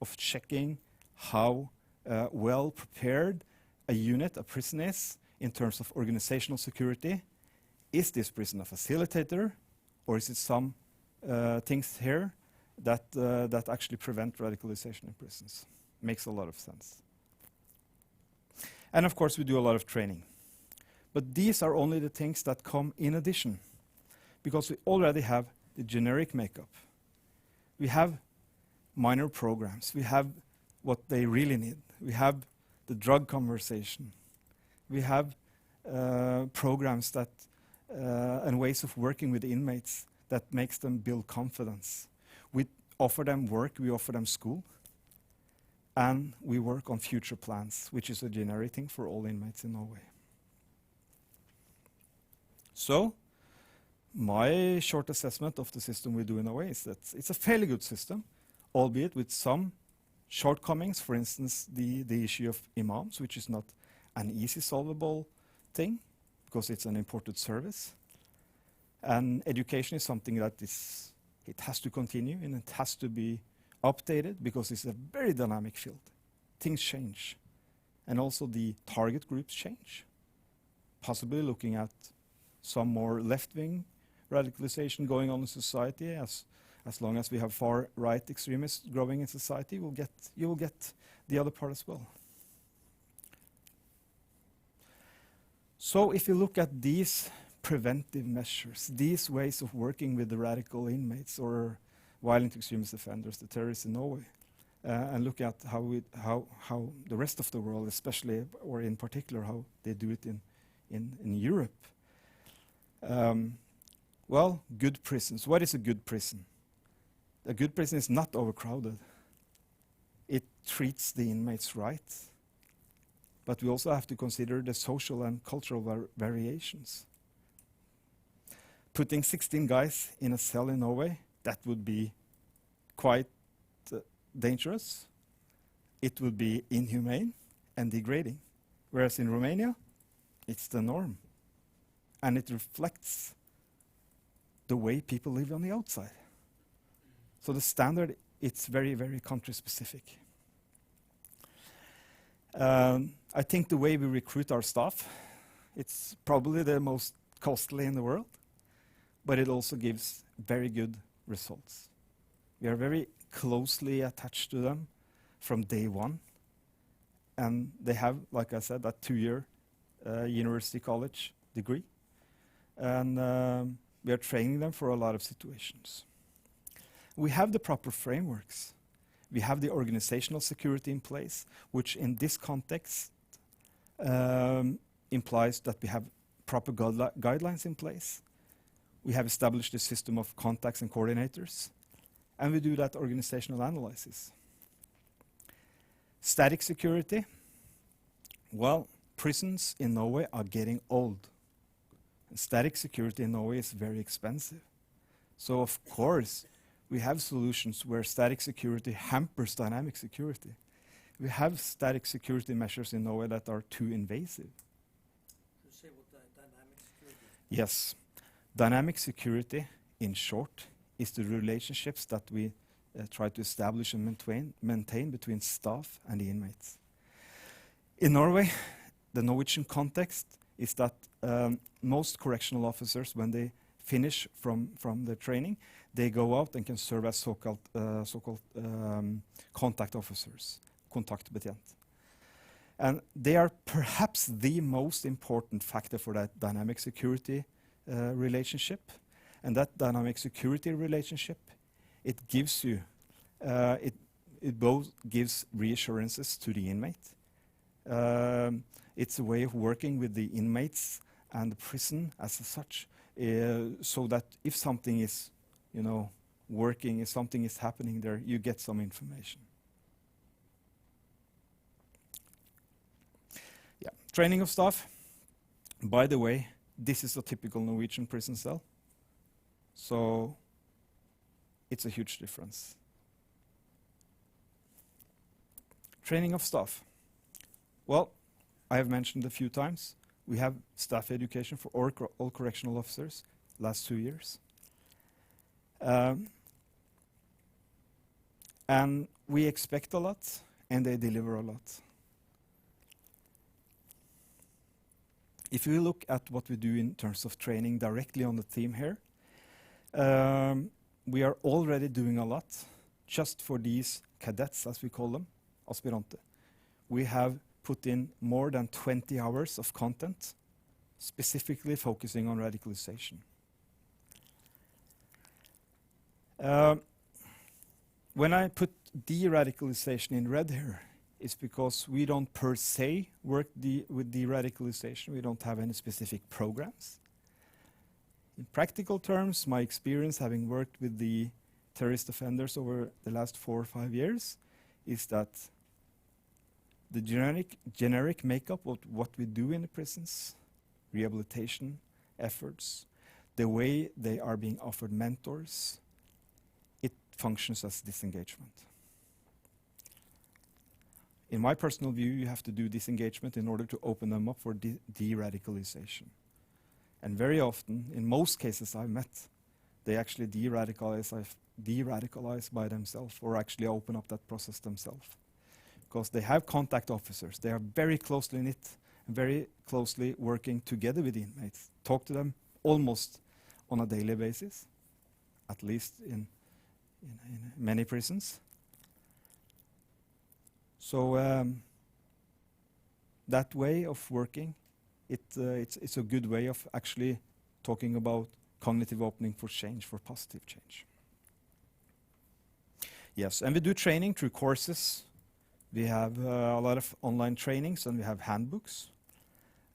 of checking how well prepared a unit, a prison is in terms of organizational security. Is this prison a facilitator, or is it some things here that actually prevent radicalization in prisons? Makes a lot of sense. And of course, we do a lot of training. But these are only the things that come in addition, because we already have the generic makeup. We have minor programs. We have what they really need. We have the drug conversation. We have programs that and ways of working with inmates that makes them build confidence. We offer them work, we offer them school, and we work on future plans, which is a generic thing for all inmates in Norway. So, my short assessment of the system we do in Norway is that it's a fairly good system, albeit with some shortcomings. For instance, the issue of imams, which is not an easy solvable thing because it's an imported service. And education is something that it has to continue and it has to be updated because it's a very dynamic field. Things change. And also the target groups change. Possibly looking at some more left-wing radicalization going on in society. As long as we have far-right extremists growing in society, you will get the other part as well. So if you look at these preventive measures, these ways of working with the radical inmates or violent extremist offenders, the terrorists in Norway, and look at how the rest of the world, especially or in particular, how they do it in Europe. Well, good prisons. What is a good prison? A good prison is not overcrowded. It treats the inmates right. But we also have to consider the social and cultural variations. Putting 16 guys in a cell in Norway, that would be quite dangerous. It would be inhumane and degrading. Whereas in Romania, it's the norm. And it reflects the way people live on the outside. So the standard, it's very, very country-specific. I think the way we recruit our staff, it's probably the most costly in the world, but it also gives very good results. We are very closely attached to them from day one, and they have, like I said, that 2-year university college degree, and we are training them for a lot of situations. We have the proper frameworks. We have the organizational security in place, which in this context implies that we have proper guidelines in place. We have established a system of contacts and coordinators, and we do that organizational analysis. Static security. Well, prisons in Norway are getting old. And static security in Norway is very expensive. So of course, we have solutions where static security hampers dynamic security. We have static security measures in Norway that are too invasive. You say what dynamic security? Yes. Dynamic security, in short, is the relationships that we try to establish and maintain between staff and the inmates. In Norway, the Norwegian context is that most correctional officers, when they finish from the training, they go out and can serve as so-called contact officers, kontaktbetjent. And they are perhaps the most important factor for that dynamic security relationship. And that dynamic security relationship, it gives you, it both gives reassurances to the inmate. It's a way of working with the inmates and the prison as such, so that if something is, working, if something is happening there, you get some information. Yeah, training of staff. By the way, this is a typical Norwegian prison cell. So it's a huge difference. Training of staff. Well, I have mentioned a few times, we have staff education for all correctional officers last 2 years. And we expect a lot, and they deliver a lot. If we look at what we do in terms of training directly on the team here, we are already doing a lot just for these cadets, as we call them, aspirante. We have put in more than 20 hours of content, specifically focusing on radicalization. When I put deradicalization in red here, it's because we don't per se work with deradicalization. We don't have any specific programs. In practical terms, my experience having worked with the terrorist offenders over the last 4 or 5 years is that the generic makeup of what we do in the prisons, rehabilitation efforts, the way they are being offered mentors, it functions as disengagement. in my personal view, you have to do disengagement in order to open them up for de-radicalization. And very often, in most cases I've met, they actually de-radicalize by themselves, or actually open up that process themselves. Because they have contact officers, they are very closely knit, very closely working together with the inmates, talk to them almost on a daily basis, at least in many prisons. So that way of working, it's a good way of actually talking about cognitive opening for change, for positive change. Yes, and we do training through courses. We have a lot of online trainings, and we have handbooks.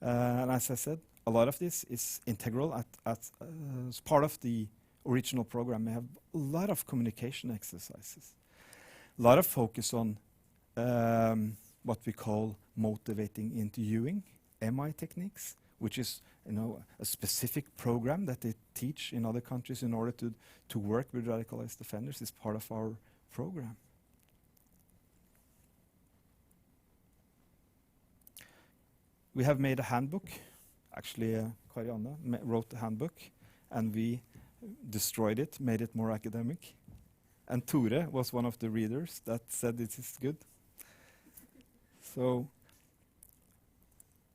And as I said, a lot of this is integral as part of the original program. We have a lot of communication exercises, a lot of focus on what we call motivating interviewing, MI techniques, which is a specific program that they teach in other countries in order to work with radicalized offenders. Is part of our program. We have made a handbook. Actually, Karianne wrote the handbook, and we destroyed it, made it more academic. And Tora was one of the readers that said this is good. So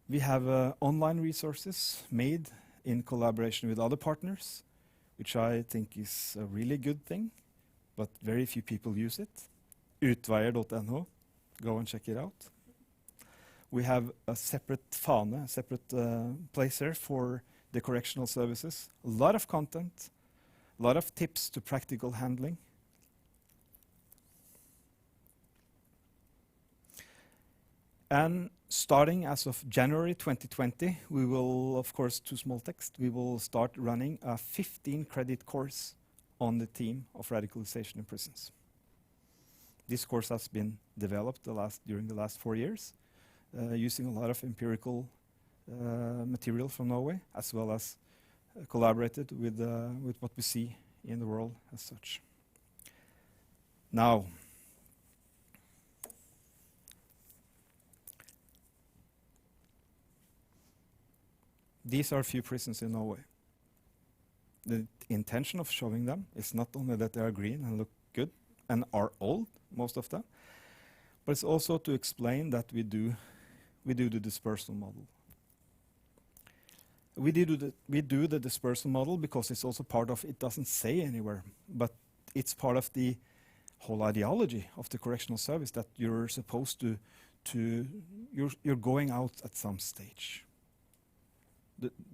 we have online resources made in collaboration with other partners, which I think is a really good thing, but very few people use it. Utveier.no, go and check it out. We have a separate fane, a separate place there for the correctional services. A lot of content, a lot of tips to practical handling. And starting as of January 2020, we will, of course, to small text, we will start running a 15-credit course on the theme of radicalization in prisons. This course has been developed during the last 4 years, using a lot of empirical material from Norway, as well as collaborated with what we see in the world as such. Now, these are a few prisons in Norway. The intention of showing them is not only that they are green and look good and are old, most of them, but it's also to explain that we do the dispersal model. We do the dispersal model because it's also part of, it doesn't say anywhere, but it's part of the whole ideology of the correctional service that you're supposed you're going out at some stage.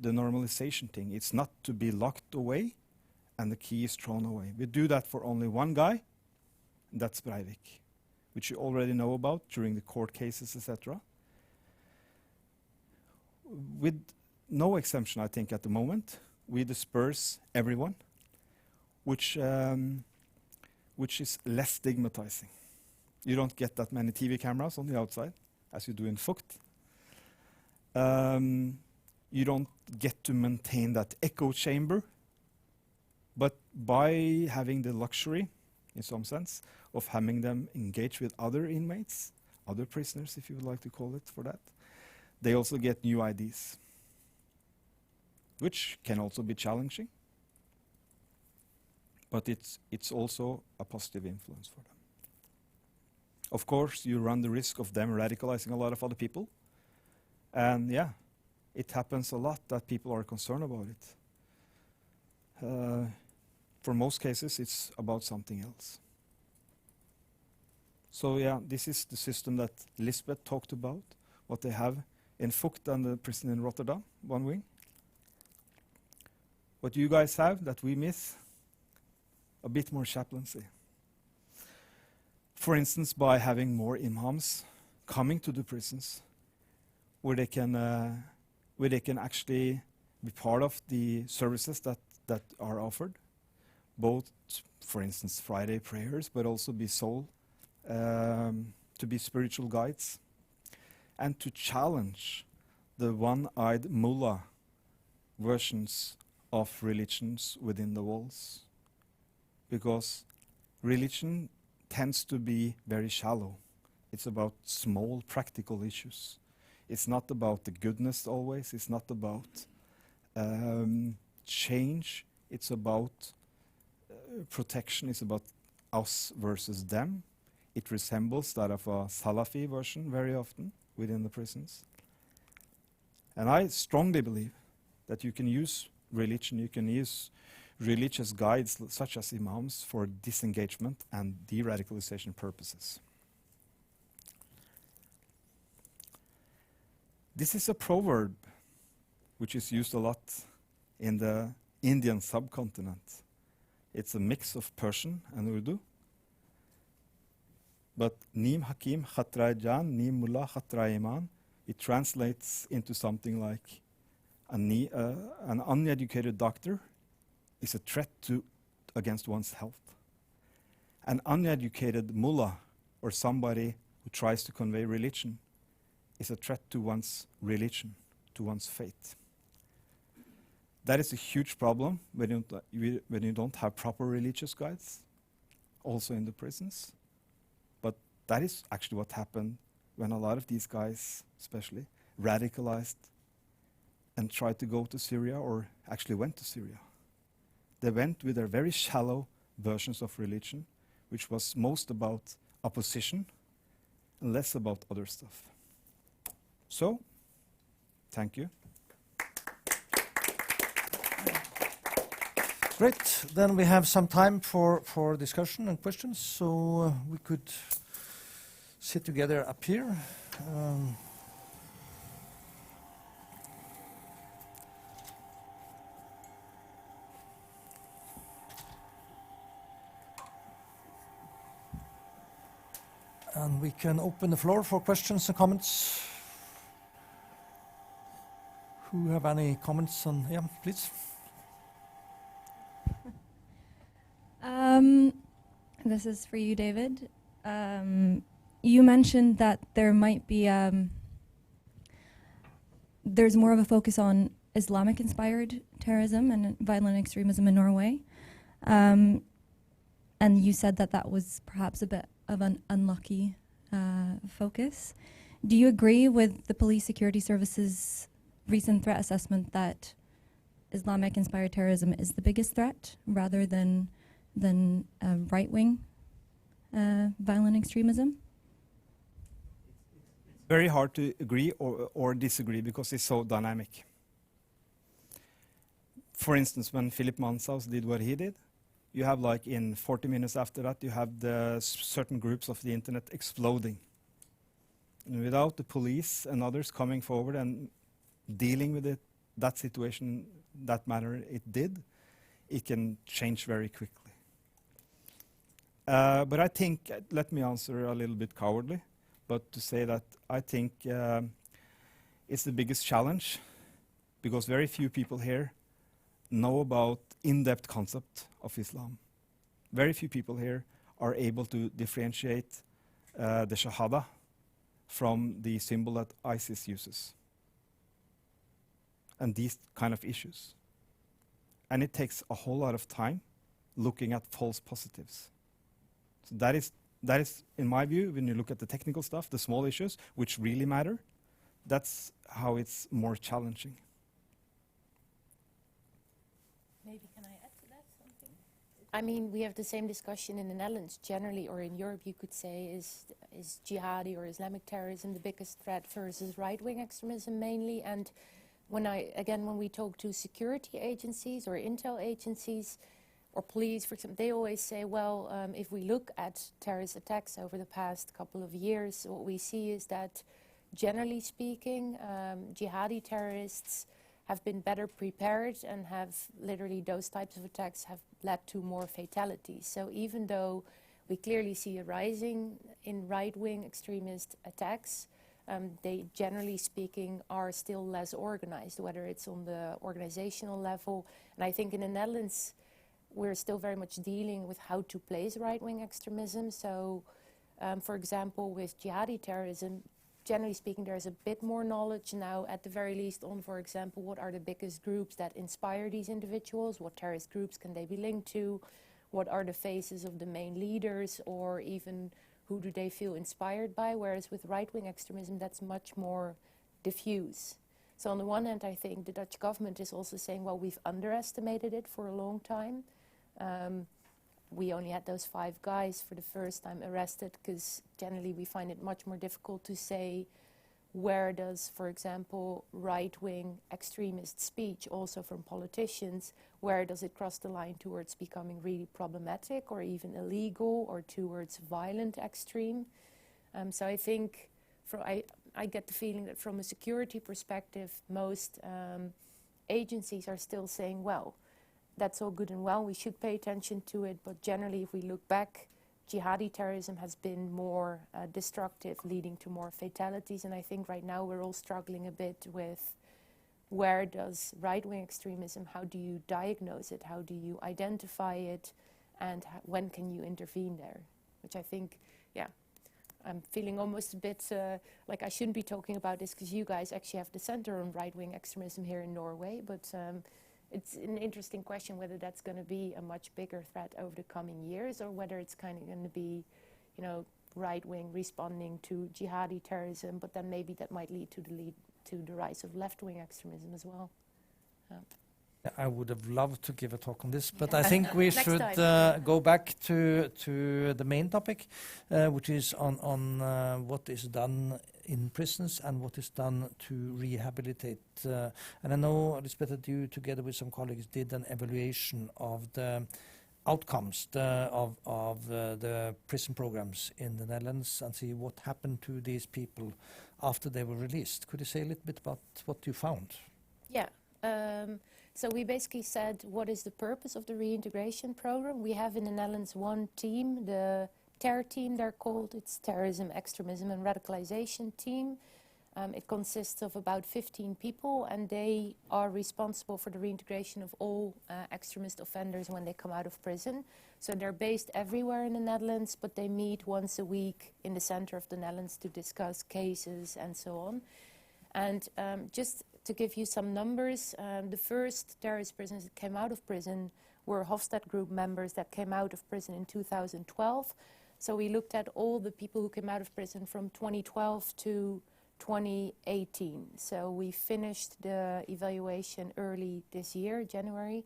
The normalization thing, it's not to be locked away and the key is thrown away. We do that for only one guy, and that's Breivik, which you already know about during the court cases, etc. With no exemption, I think, at the moment, we disperse everyone, which is less stigmatizing. You don't get that many TV cameras on the outside, as you do in Fugt. You don't get to maintain that echo chamber, but by having the luxury, in some sense, of having them engage with other inmates, other prisoners, if you would like to call it for that, they also get new IDs, which can also be challenging, but it's also a positive influence for them. Of course, you run the risk of them radicalizing a lot of other people, and yeah, it happens a lot that people are concerned about it. For most cases, it's about something else. So yeah, this is the system that Lisbeth talked about, what they have in Fugt and the prison in Rotterdam, one wing. What you guys have that we miss, a bit more chaplaincy. For instance, by having more imams coming to the prisons, where they can actually be part of the services that are offered, both, for instance, Friday prayers, but also be to be spiritual guides, and to challenge the one-eyed mullah versions of religions within the walls. Because religion tends to be very shallow. It's about small practical issues. It's not about the goodness always. It's not about change. It's about protection. It's about us versus them. It resembles that of a Salafi version very often within the prisons. And I strongly believe that you can use religion, you can use religious guides such as imams for disengagement and de-radicalization purposes. This is a proverb which is used a lot in the Indian subcontinent. It's a mix of Persian and Urdu. But Neem Hakim Khatra Jan, Neem Mullah Khatra Iman, it translates into something like an uneducated doctor is a threat against one's health. An uneducated mullah or somebody who tries to convey religion is a threat to one's religion, to one's faith. That is a huge problem when you don't have proper religious guides, also in the prisons. But that is actually what happened when a lot of these guys, especially, radicalized and tried to go to Syria or actually went to Syria. They went with their very shallow versions of religion, which was most about opposition and less about other stuff. So, thank you. Great. Then we have some time for discussion and questions, so we could sit together up here. And we can open the floor for questions and comments. Who have any comments on, yeah, please. This is for you, David. You mentioned that there might be, there's more of a focus on Islamic-inspired terrorism and violent extremism in Norway. And you said that that was perhaps a bit of an unlucky focus. Do you agree with the Police Security Service's recent threat assessment that Islamic-inspired terrorism is the biggest threat rather than right-wing violent extremism? Very hard to agree or disagree because it's so dynamic. For instance, when Philip Manshaus did what he did, you have like in 40 minutes after that, you have the certain groups of the internet exploding. And without the police and others coming forward and dealing with it, that situation, that matter it did, it can change very quickly. But I think, let me answer a little bit cowardly, but to say that I think it's the biggest challenge because very few people here know about in-depth concept of Islam. Very few people here are able to differentiate the Shahada from the symbol that ISIS uses. And these kind of issues. And it takes a whole lot of time looking at false positives. So that is, in my view, when you look at the technical stuff, the small issues, which really matter, that's how it's more challenging. Maybe can I add to that something? I mean, we have the same discussion in the Netherlands generally, or in Europe you could say, is jihadi or Islamic terrorism the biggest threat versus right-wing extremism mainly? And when we talk to security agencies or intel agencies or police, for example, they always say, well, if we look at terrorist attacks over the past couple of years, what we see is that, generally speaking, jihadi terrorists have been better prepared and have literally those types of attacks have led to more fatalities. So even though we clearly see a rising in right-wing extremist attacks, they, generally speaking, are still less organized, whether it's on the organizational level. And I think in the Netherlands, we're still very much dealing with how to place right-wing extremism. So, for example, with jihadi terrorism, generally speaking, there's a bit more knowledge now, at the very least, on, for example, what are the biggest groups that inspire these individuals, what terrorist groups can they be linked to, what are the faces of the main leaders, or even who do they feel inspired by, whereas with right-wing extremism, that's much more diffuse. So on the one hand, I think the Dutch government is also saying, well, we've underestimated it for a long time. We only had those 5 guys for the first time arrested, because generally we find it much more difficult to say where does, for example, right-wing extremist speech, also from politicians, where does it cross the line towards becoming really problematic or even illegal, or towards violent extreme. So I think I get the feeling that from a security perspective, most agencies are still saying, well, that's all good and well, we should pay attention to it, but generally if we look back, jihadi terrorism has been more destructive, leading to more fatalities, and I think right now we're all struggling a bit with where does right-wing extremism, how do you diagnose it, how do you identify it, and when can you intervene there, which I think, yeah, I'm feeling almost a bit like I shouldn't be talking about this because you guys actually have the Center on Right-Wing Extremism here in Norway, but it's an interesting question whether that's going to be a much bigger threat over the coming years, or whether it's kind of going to be, you know, right-wing responding to jihadi terrorism, but then maybe that might lead to the rise of left-wing extremism as well. I would have loved to give a talk on this, but I think we should time. go back to the main topic, which is on what is done in prisons and what is done to rehabilitate. And I know, Lisbeth, that you, together with some colleagues, did an evaluation of the outcomes of the prison programs in the Netherlands and see what happened to these people after they were released. Could you say a little bit about what you found? Yeah. So we basically said, what is the purpose of the reintegration program? We have in the Netherlands one team, the TER team they're called. It's Terrorism, Extremism and Radicalization team. It consists of about 15 people, and they are responsible for the reintegration of all extremist offenders when they come out of prison. So they're based everywhere in the Netherlands, but they meet once a week in the center of the Netherlands to discuss cases and so on. And just to give you some numbers, the first terrorist prisoners that came out of prison were Hofstad Group members that came out of prison in 2012. So we looked at all the people who came out of prison from 2012 to 2018. So we finished the evaluation early this year, January.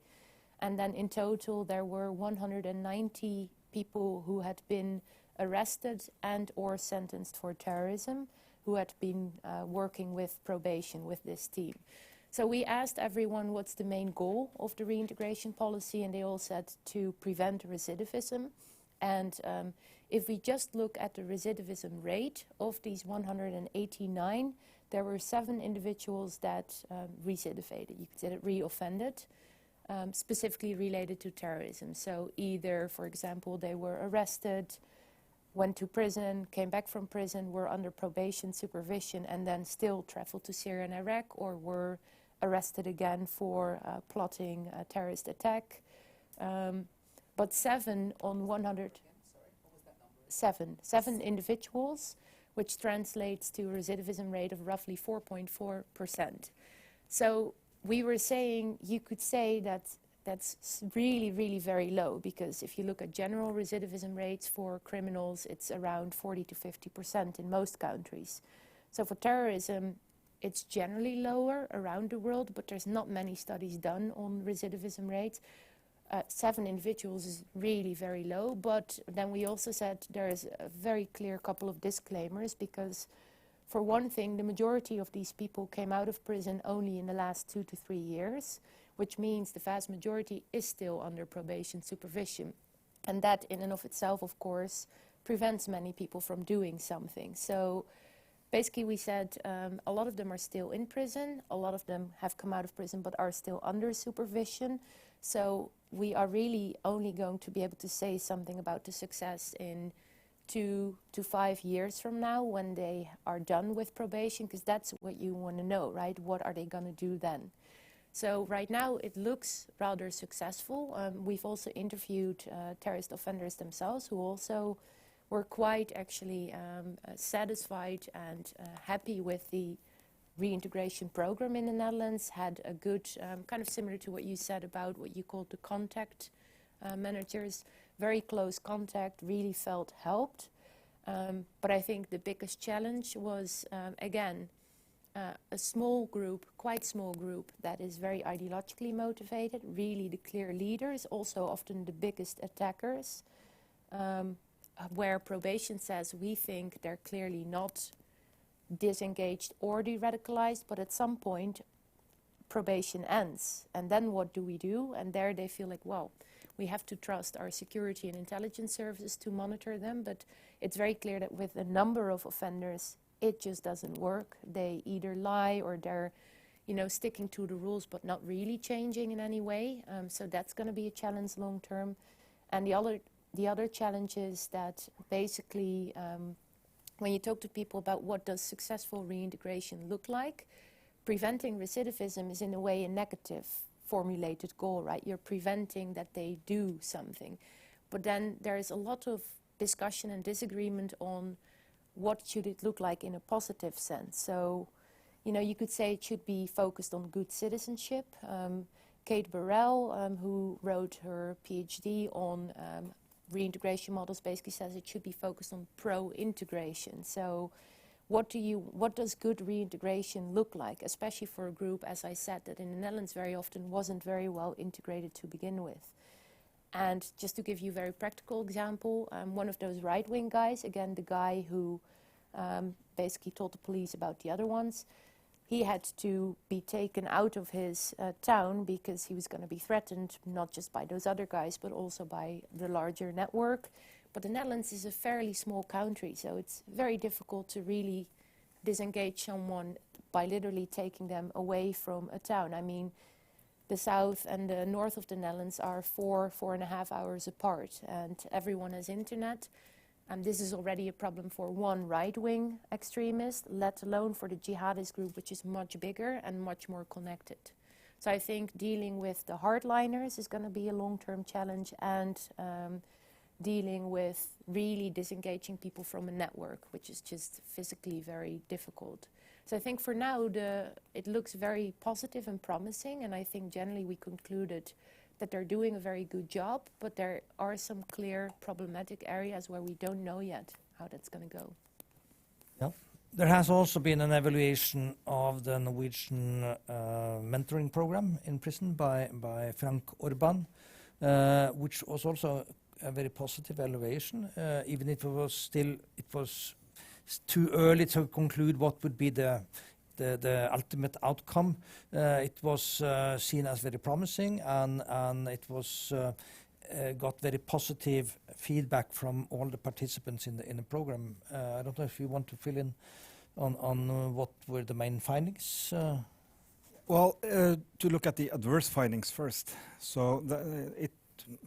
And then in total there were 190 people who had been arrested and or sentenced for terrorism, who had been working with probation with this team. So we asked everyone what's the main goal of the reintegration policy, and they all said to prevent recidivism. And if we just look at the recidivism rate of these 189, there were 7 individuals that recidivated, you could say that reoffended, specifically related to terrorism. So either, for example, they were arrested, went to prison, came back from prison, were under probation supervision, and then still traveled to Syria and Iraq, or were arrested again for plotting a terrorist attack. But 7 on 100... Seven individuals, which translates to a recidivism rate of roughly 4.4%. So we were saying, you could say that that's really, really very low, because if you look at general recidivism rates for criminals, it's around 40 to 50% in most countries. So for terrorism, it's generally lower around the world, but there's not many studies done on recidivism rates. 7 individuals is really very low, but then we also said there is a very clear couple of disclaimers, because for one thing, the majority of these people came out of prison only in the last 2 to 3 years, which means the vast majority is still under probation supervision. And that in and of itself, of course, prevents many people from doing something. So basically we said a lot of them are still in prison, a lot of them have come out of prison but are still under supervision. So we are really only going to be able to say something about the success in 2 to 5 years from now, when they are done with probation, because that's what you want to know, right? What are they going to do then? So right now it looks rather successful. We've also interviewed terrorist offenders themselves, who also were quite actually satisfied and happy with the reintegration program in the Netherlands, had a good, kind of similar to what you said about what you called the contact managers, very close contact, really felt helped. But I think the biggest challenge was, again, a small group, quite small group, that is very ideologically motivated, really the clear leaders, also often the biggest attackers, where probation says we think they're clearly not disengaged or de-radicalized, but at some point probation ends. And then what do we do? And there they feel like, well, we have to trust our security and intelligence services to monitor them, but it's very clear that with a number of offenders, it just doesn't work. They either lie or they're, sticking to the rules but not really changing in any way. So that's going to be a challenge long term. And the other challenge is that basically when you talk to people about what does successful reintegration look like, preventing recidivism is in a way a negative formulated goal, right? You're preventing that they do something. But then there is a lot of discussion and disagreement on what should it look like in a positive sense. So, you could say it should be focused on good citizenship. Kate Burrell, who wrote her PhD on reintegration models, basically says it should be focused on pro-integration. So what does good reintegration look like, especially for a group, as I said, that in the Netherlands very often wasn't very well integrated to begin with. And just to give you a very practical example, one of those right-wing guys, again, the guy who basically told the police about the other ones, he had to be taken out of his town because he was going to be threatened, not just by those other guys, but also by the larger network. But the Netherlands is a fairly small country, so it's very difficult to really disengage someone by literally taking them away from a town. I mean, the south and the north of the Netherlands are 4.5 hours apart, and everyone has internet. And this is already a problem for one right-wing extremist, let alone for the jihadist group, which is much bigger and much more connected. So I think dealing with the hardliners is going to be a long-term challenge, and dealing with really disengaging people from a network, which is just physically very difficult. So I think for now it looks very positive and promising, and I think generally we concluded that they're doing a very good job, but there are some clear problematic areas where we don't know yet how that's going to go. Yeah. There has also been an evaluation of the Norwegian mentoring program in prison by Frank Orban, which was also a very positive evaluation, even if it was too early to conclude what would be the ultimate outcome. It was seen as very promising, and it was got very positive feedback from all the participants in the program. I don't know if you want to fill in on what were the main findings. Well, to look at the adverse findings first. So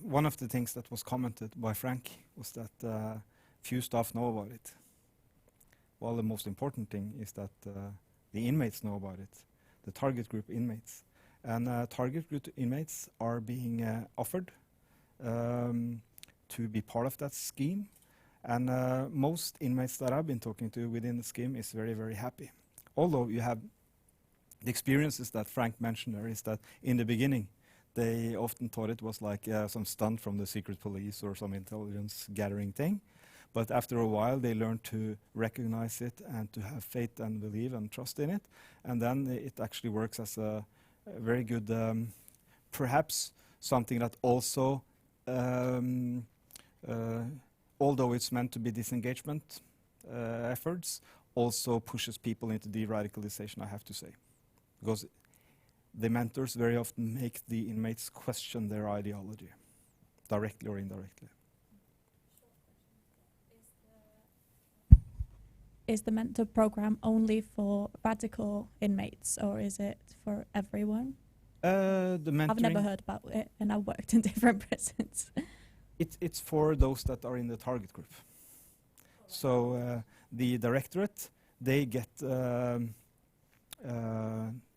one of the things that was commented by Frank was that few staff know about it. Well, the most important thing is that the inmates know about it, the target group inmates. And target group inmates are being offered to be part of that scheme. And most inmates that I've been talking to within the scheme is very, very happy. Although you have the experiences that Frank mentioned there is that in the beginning, they often thought it was like some stunt from the secret police or some intelligence gathering thing. But after a while, they learned to recognize it and to have faith and believe and trust in it. And then it actually works as a very good, perhaps something that also, although it's meant to be disengagement efforts, also pushes people into de-radicalization, I have to say. Because the mentors very often make the inmates question their ideology, directly or indirectly. Is the mentor program only for radical inmates, or is it for everyone? The mentoring, I've never heard about it, and I've worked in different prisons. It's for those that are in the target group. So the directorate, they get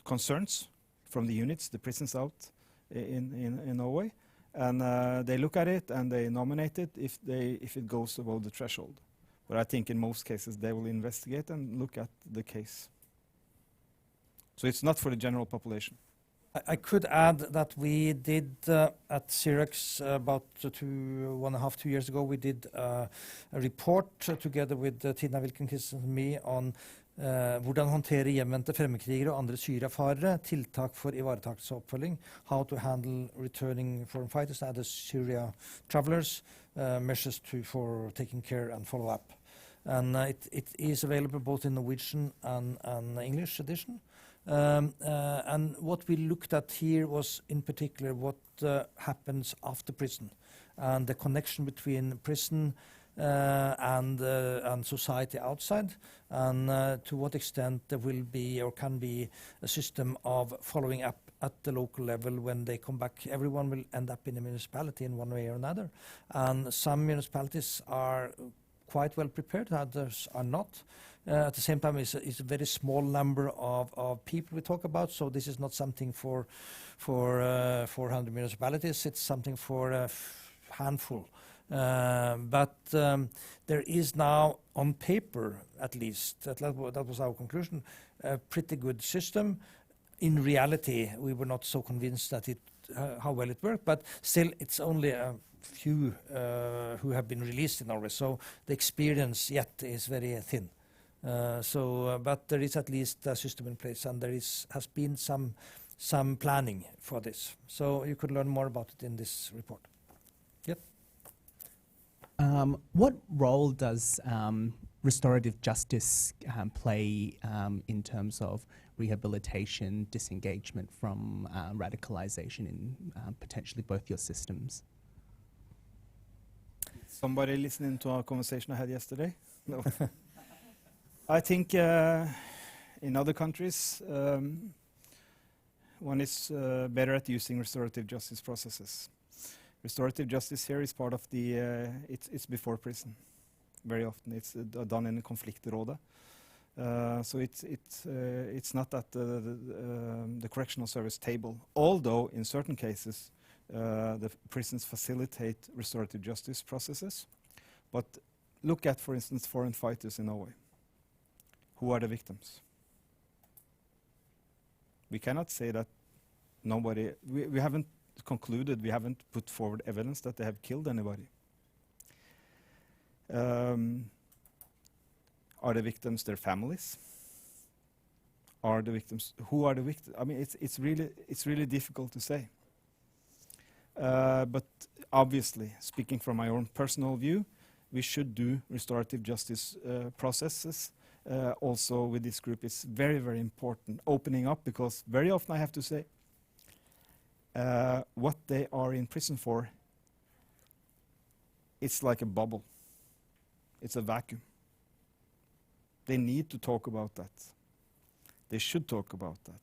concerns from the units, the prisons out in Norway, and they look at it and they nominate it if it goes above the threshold. But I think in most cases they will investigate and look at the case. So it's not for the general population. I could add that we did at Syrax about 2 years ago, we did a report together with Tina Wilken Christensen and me on hvordan håndtere hjemvendte fremmedkrigere og andre syriafarere, tiltak for ivaretakelse og oppfølging, how to handle returning foreign fighters and other Syria travelers, measures for taking care and follow up. And it is available both in Norwegian and English edition. And what we looked at here was in particular what happens after prison and the connection between prison and society outside, and to what extent there will be or can be a system of following up at the local level when they come back. Everyone will end up in a municipality in one way or another, and some municipalities are quite well prepared, others are not. At the same time, it's a very small number of people we talk about, so this is not something for 400 municipalities, it's something for a handful. But there is now, on paper at least, that was our conclusion, a pretty good system. In reality, we were not so convinced that how well it worked, but still it's only a few who have been released in Norway, so the experience yet is very thin. But there is at least a system in place, and there has been some planning for this. So you could learn more about it in this report. Yep. What role does restorative justice play in terms of rehabilitation, disengagement from radicalization in potentially both your systems? Somebody listening to our conversation I had yesterday? No. I think in other countries, one is better at using restorative justice processes. Restorative justice here is part of the, it's before prison. Very often it's done in a konfliktrådet. So it's not at the correctional service table, although in certain cases the prisons facilitate restorative justice processes. But look at, for instance, foreign fighters in Norway. Who are the victims? We cannot say that nobody, we haven't concluded, we haven't put forward evidence that they have killed anybody. Are the victims their families? Are the victims, who are the victims? I mean, it's really difficult to say. But obviously, speaking from my own personal view, we should do restorative justice processes. Also with this group, it's very, very important opening up, because very often I have to say what they are in prison for, it's like a bubble. It's a vacuum. They need to talk about that. They should talk about that.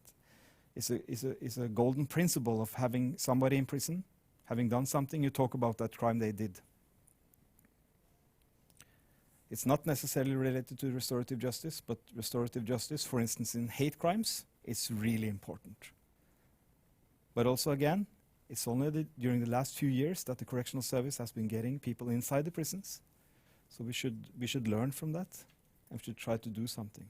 It's a golden principle of having somebody in prison, having done something, you talk about that crime they did. It's not necessarily related to restorative justice, but restorative justice, for instance, in hate crimes, is really important. But also, again, it's only during the last few years that the correctional service has been getting people inside the prisons. So we should learn from that, and we should try to do something.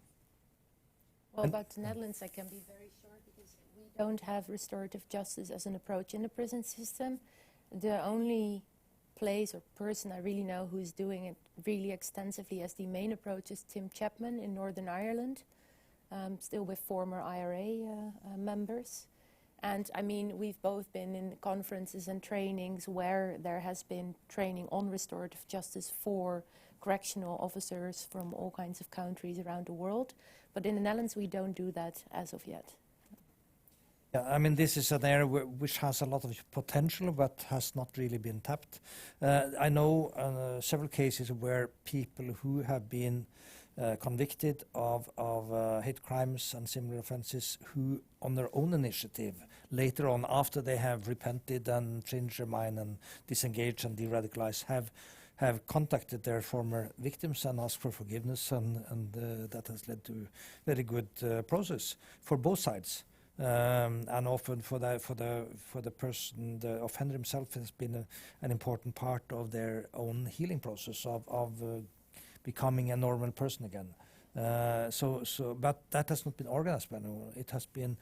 Well, about the Netherlands, I can be very short, because we don't have restorative justice as an approach in the prison system. The only place or person I really know who's doing it really extensively as the main approach is Tim Chapman in Northern Ireland, still with former IRA members. And I mean, we've both been in conferences and trainings where there has been training on restorative justice for correctional officers from all kinds of countries around the world. But in the Netherlands, we don't do that as of yet. Yeah, I mean, this is an area which has a lot of potential, but has not really been tapped. I know several cases where people who have been convicted of hate crimes and similar offences, who on their own initiative, later on, after they have repented and changed their mind and disengaged and de-radicalized, have contacted their former victims and asked for forgiveness, and that has led to very good process for both sides. And often for the person, the offender himself, has been an important part of their own healing process of becoming a normal person again. But that has not been organized by anyone. It has been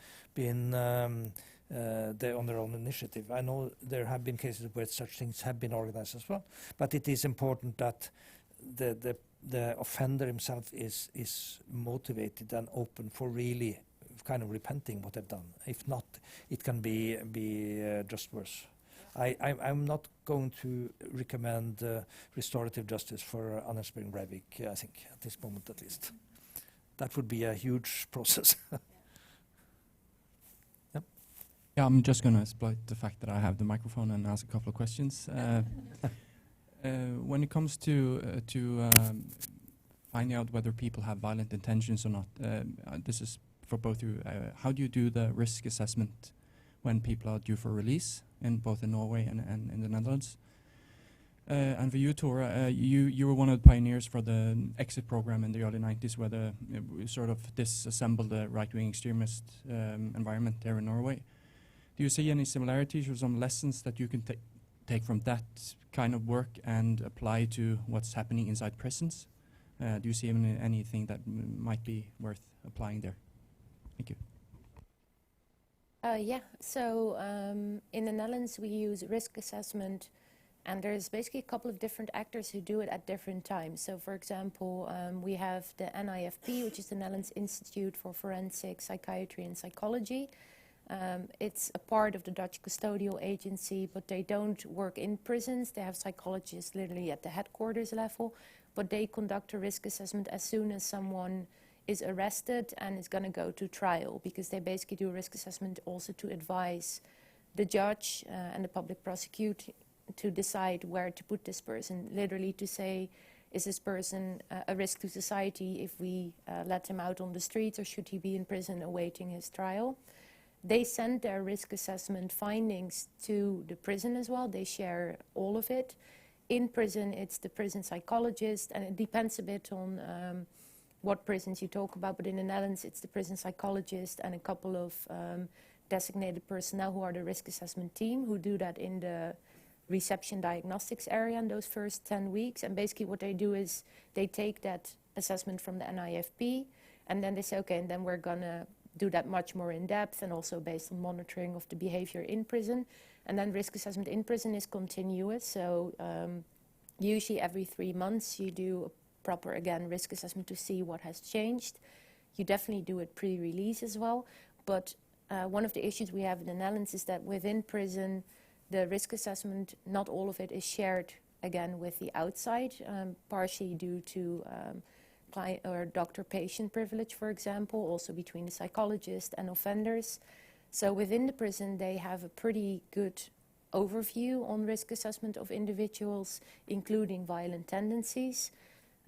on their own initiative. I know there have been cases where such things have been organized as well, but it is important that the offender himself is motivated and open for really kind of repenting what they've done. If not, it can be just worse. I'm not going to recommend restorative justice for Anders Behring Breivik, I think, at this moment at least. That would be a huge process. Yep. Yeah, I'm just going to exploit the fact that I have the microphone and ask a couple of questions. When it comes to finding out whether people have violent intentions or not, this is for both of you. How do you do the risk assessment when people are due for release, in both in Norway and in the Netherlands? And for you, Tora, you were one of the pioneers for the exit program in the early 90s, where we sort of disassembled the right-wing extremist environment there in Norway. Do you see any similarities or some lessons that you can take from that kind of work and apply to what's happening inside prisons? Do you see anything that might be worth applying there? Thank you. Yeah, so in the Netherlands we use risk assessment, and there's basically a couple of different actors who do it at different times. So for example, we have the NIFP, which is the Netherlands Institute for Forensic Psychiatry and Psychology. It's a part of the Dutch custodial agency, but they don't work in prisons. They have psychologists literally at the headquarters level, but they conduct a risk assessment as soon as someone is arrested and is going to go to trial, because they basically do a risk assessment also to advise the judge and the public prosecutor to decide where to put this person, literally to say, is this person a risk to society if we let him out on the streets, or should he be in prison awaiting his trial? They send their risk assessment findings to the prison as well. They share all of it. In prison, it's the prison psychologist, and it depends a bit on what prisons you talk about, but in the Netherlands, it's the prison psychologist and a couple of designated personnel who are the risk assessment team, who do that in the reception diagnostics area in those first 10 weeks. And basically what they do is they take that assessment from the NIFP, and then they say, okay, and then we're gonna do that much more in depth, and also based on monitoring of the behavior in prison. And then risk assessment in prison is continuous, so usually every 3 months you do a proper, again, risk assessment to see what has changed. You definitely do it pre-release as well, but one of the issues we have in the Netherlands is that within prison, the risk assessment, not all of it is shared, again, with the outside, partially due to client or doctor-patient privilege, for example, also between the psychologist and offenders. So within the prison, they have a pretty good overview on risk assessment of individuals, including violent tendencies.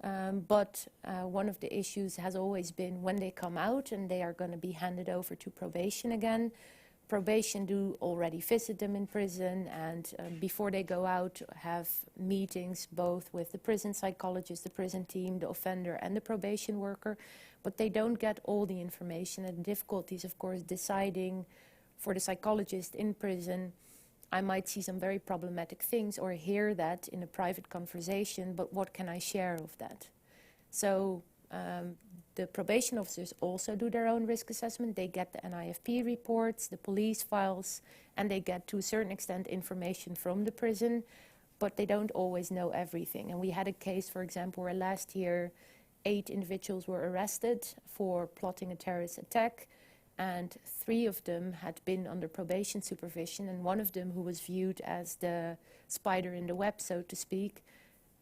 But one of the issues has always been when they come out and they are going to be handed over to probation again. Probation do already visit them in prison, and before they go out have meetings both with the prison psychologist, the prison team, the offender and the probation worker, but they don't get all the information. And the difficulty is, of course, deciding for the psychologist in prison, I might see some very problematic things or hear that in a private conversation, but what can I share of that? So the probation officers also do their own risk assessment. They get the NIFP reports, the police files, and they get, to a certain extent, information from the prison, but they don't always know everything. And we had a case, for example, where last year 8 individuals were arrested for plotting a terrorist attack, and 3 of them had been under probation supervision, and one of them, who was viewed as the spider in the web, so to speak,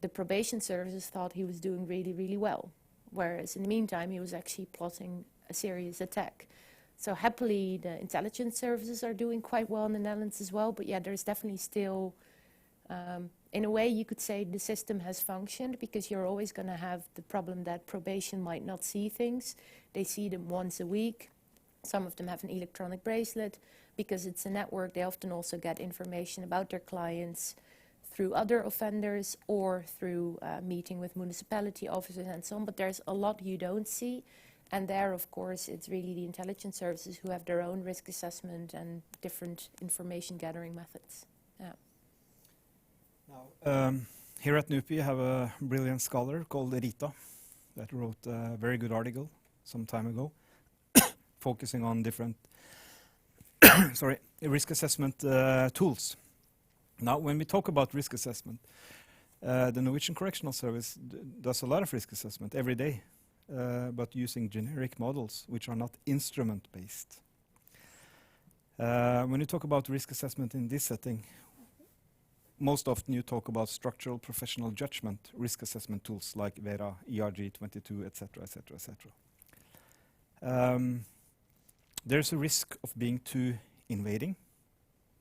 the probation services thought he was doing really, really well. Whereas in the meantime, he was actually plotting a serious attack. So happily, the intelligence services are doing quite well in the Netherlands as well. But yeah, there's definitely still, in a way, you could say the system has functioned, because you're always going to have the problem that probation might not see things. They see them once a week. Some of them have an electronic bracelet. Because it's a network, they often also get information about their clients through other offenders or through meeting with municipality officers and so on. But there's a lot you don't see. And there, of course, it's really the intelligence services who have their own risk assessment and different information gathering methods. Yeah. Now, here at NUPI, you have a brilliant scholar called Rita that wrote a very good article some time ago, focusing on different sorry, risk assessment tools. Now, when we talk about risk assessment, the Norwegian Correctional Service does a lot of risk assessment every day, but using generic models which are not instrument-based. When you talk about risk assessment in this setting, most often you talk about structural professional judgment risk assessment tools like VERA, ERG22, etc., etc., etc. There's a risk of being too invading.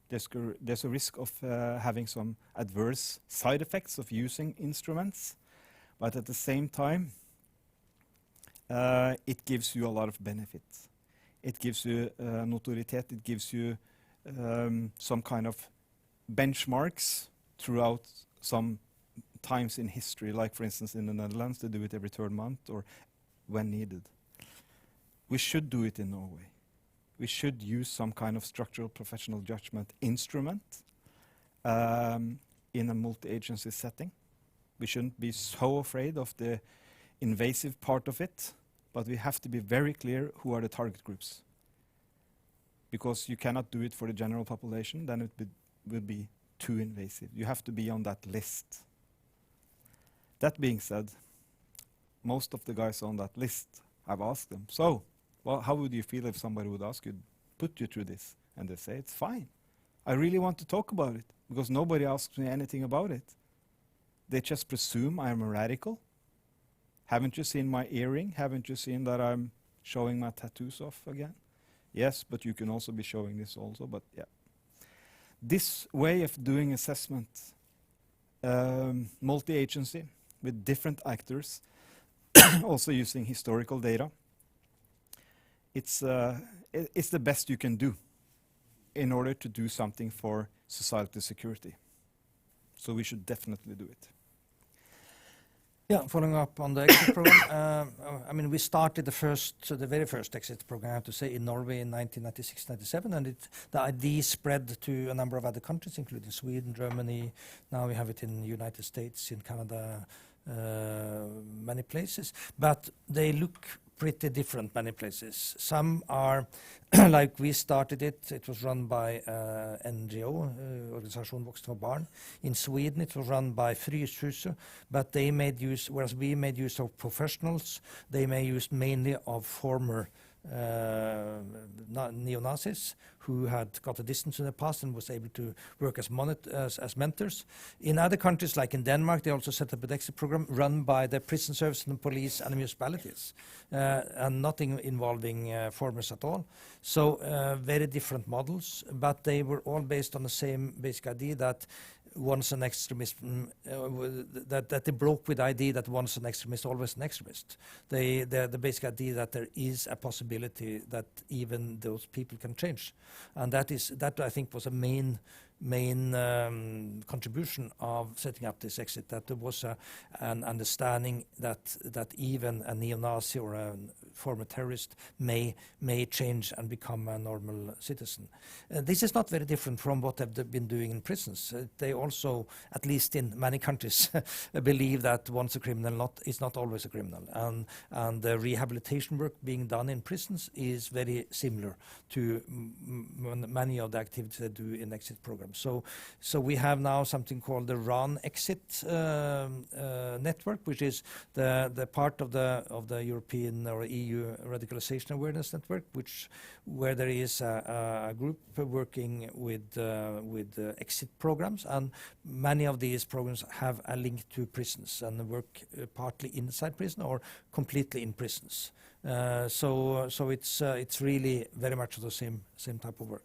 There's a risk of having some adverse side effects of using instruments, but at the same time, it gives you a lot of benefits. It gives you notoriety, it gives you some kind of benchmarks throughout some times in history, like for instance in the Netherlands, they do it every 3rd month or when needed. We should do it in Norway. We should use some kind of structural professional judgment instrument in a multi-agency setting. We shouldn't be so afraid of the invasive part of it, but we have to be very clear who are the target groups. Because you cannot do it for the general population, then it will be too invasive. You have to be on that list. That being said, most of the guys on that list, I've asked them, so, well, how would you feel if somebody would ask you, put you through this? And they say, it's fine. I really want to talk about it, because nobody asks me anything about it. They just presume I'm a radical. Haven't you seen my earring? Haven't you seen that I'm showing my tattoos off again? Yes, but you can also be showing this also, but yeah. This way of doing assessment, multi-agency, with different actors, also using historical data, it's the best you can do in order to do something for societal security. So we should definitely do it. Yeah, following up on the exit program, I mean, we started the very first exit program, I have to say, in Norway in 1996-97, and the idea spread to a number of other countries, including Sweden, Germany. Now we have it in the United States, in Canada, many places. But they look pretty different, many places. Some are, like we started it, it was run by NGO, Organisation Voksne for Barn. In Sweden it was run by Fryshuset, but they made use, whereas we made use of professionals, they made use mainly of former neo-Nazis who had got a distance in the past and was able to work as mentors. In other countries, like in Denmark, they also set up an exit program run by the prison service and the police and the municipalities, and nothing involving formers at all. So very different models, but they were all based on the same basic idea that once an extremist, that they broke with the idea that once an extremist, always an extremist. The basic idea that there is a possibility that even those people can change, and that I think was a main contribution of setting up this exit. That there was an understanding that even a neo-Nazi or a former terrorist may change and become a normal citizen. This is not very different from what they've been doing in prisons. They also, at least in many countries, believe that once a criminal is not always a criminal, and the rehabilitation work being done in prisons is very similar to many of the activities they do in exit programs. So we have now something called the RAN exit network, which is the part of the European or EU Radicalization Awareness Network, where there is a group working with exit programs, and many of these programs have a link to prisons and work partly inside prison or completely in prisons. So it's really very much the same type of work.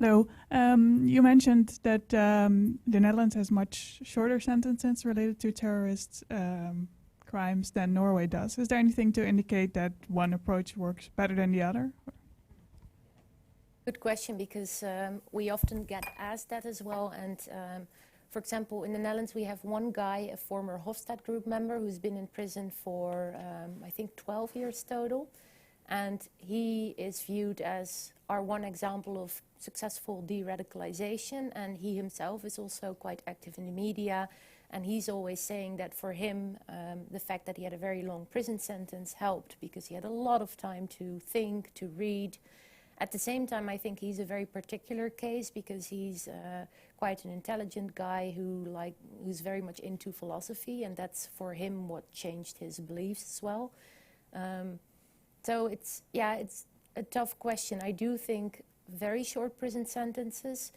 Hello. You mentioned that the Netherlands has much shorter sentences related to terrorist crimes than Norway does. Is there anything to indicate that one approach works better than the other? Good question, because we often get asked that as well. And for example, in the Netherlands, we have one guy, a former Hofstad group member, who's been in prison for, I think, 12 years total. And he is viewed as our one example of successful de-radicalization, and he himself is also quite active in the media And he's always saying that for him, the fact that he had a very long prison sentence helped because he had a lot of time to think, to read. At the same time, I think he's a very particular case because he's quite an intelligent guy who's very much into philosophy, and that's for him what changed his beliefs as well. So it's a tough question. I do think very short prison sentences,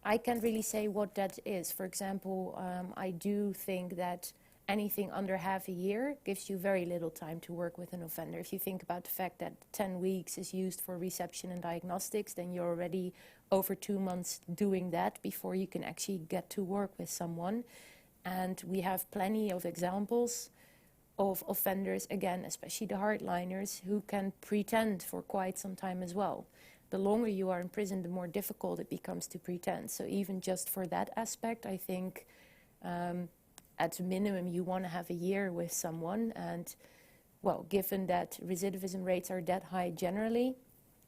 I can't really say what that is. For example, I do think that anything under half a year gives you very little time to work with an offender. If you think about the fact that 10 weeks is used for reception and diagnostics, then you're already over 2 months doing that before you can actually get to work with someone. And we have plenty of examples of offenders, again, especially the hardliners, who can pretend for quite some time as well. The longer you are in prison, the more difficult it becomes to pretend. So even just for that aspect, I think at minimum you want to have a year with someone. And, well, given that recidivism rates are that high generally,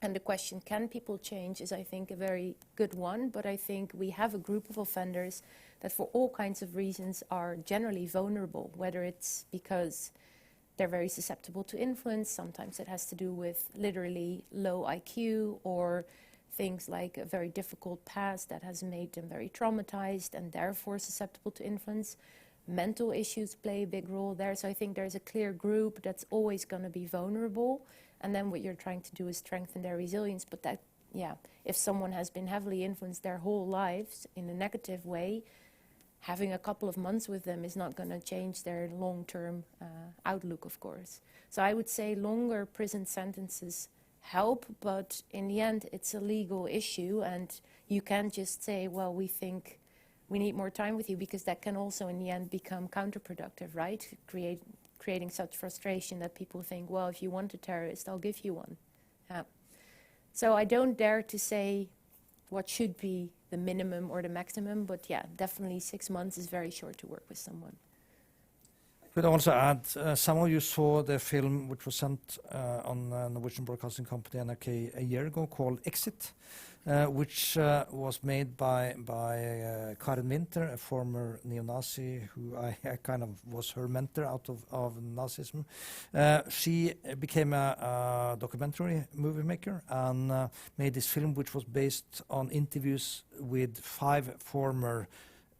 and the question, can people change, is I think a very good one. But I think we have a group of offenders that for all kinds of reasons are generally vulnerable, whether it's because they're very susceptible to influence. Sometimes it has to do with literally low IQ or things like a very difficult past that has made them very traumatized and therefore susceptible to influence. Mental issues play a big role there. So I think there's a clear group that's always going to be vulnerable. And then what you're trying to do is strengthen their resilience. But that, if someone has been heavily influenced their whole lives in a negative way, having a couple of months with them is not going to change their long-term outlook, of course. So I would say longer prison sentences help, but in the end it's a legal issue, and you can't just say, well, we think we need more time with you, because that can also in the end become counterproductive, right? Creating such frustration that people think, well, if you want a terrorist, I'll give you one. So I don't dare to say what should be the minimum or the maximum, but definitely 6 months is very short to work with someone. I could also add, some of you saw the film which was sent on Norwegian Broadcasting Company, NRK, a year ago, called Exit, which was made by Karen Winter, a former neo-Nazi who I kind of was her mentor out of Nazism. She became a documentary movie maker and made this film which was based on interviews with 5 former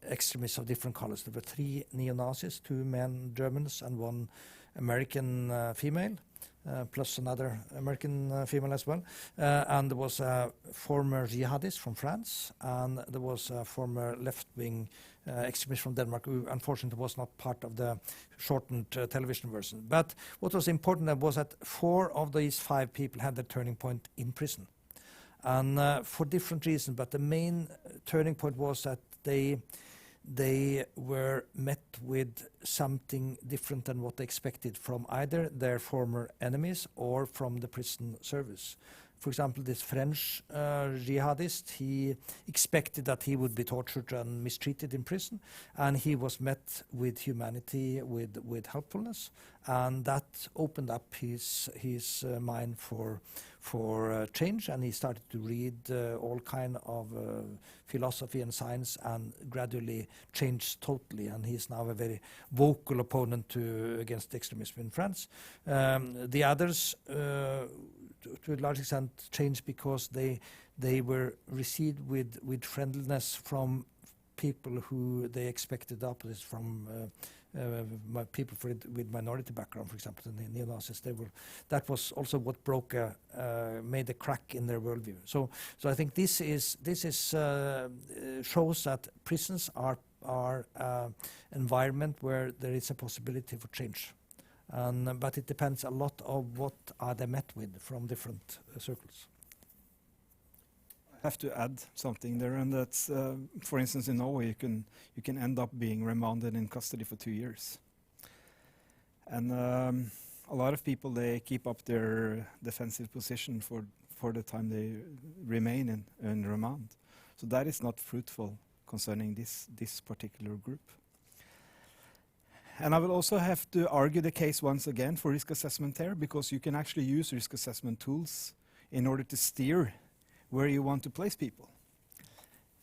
extremists of different colors. There were 3 neo-Nazis, 2 men, Germans, and 1 American female. Plus another American female as well. And there was a former jihadist from France, and there was a former left-wing extremist from Denmark, who unfortunately was not part of the shortened television version. But what was important was that 4 of these 5 people had their turning point in prison. And for different reasons, but the main turning point was that they were met with something different than what they expected from either their former enemies or from the prison service. For example, this French jihadist, he expected that he would be tortured and mistreated in prison, and he was met with humanity, with helpfulness, and that opened up his mind for change, and he started to read all kind of philosophy and science, and gradually changed totally, and he's now a very vocal opponent against extremism in France. The others, to a large extent, changed because they were received with friendliness from people who they expected the opposite from. People with minority background, for example, the neo-Nazis, that was also what made a crack in their worldview. So I think this shows that prisons are environment where there is a possibility for change. But it depends a lot on what are they met with from different circles. I have to add something there, and that's, for instance, in Norway, you can end up being remanded in custody for 2 years. And a lot of people, they keep up their defensive position for the time they remain in remand. So that is not fruitful concerning this particular group. And I will also have to argue the case once again for risk assessment here, because you can actually use risk assessment tools in order to steer where you want to place people.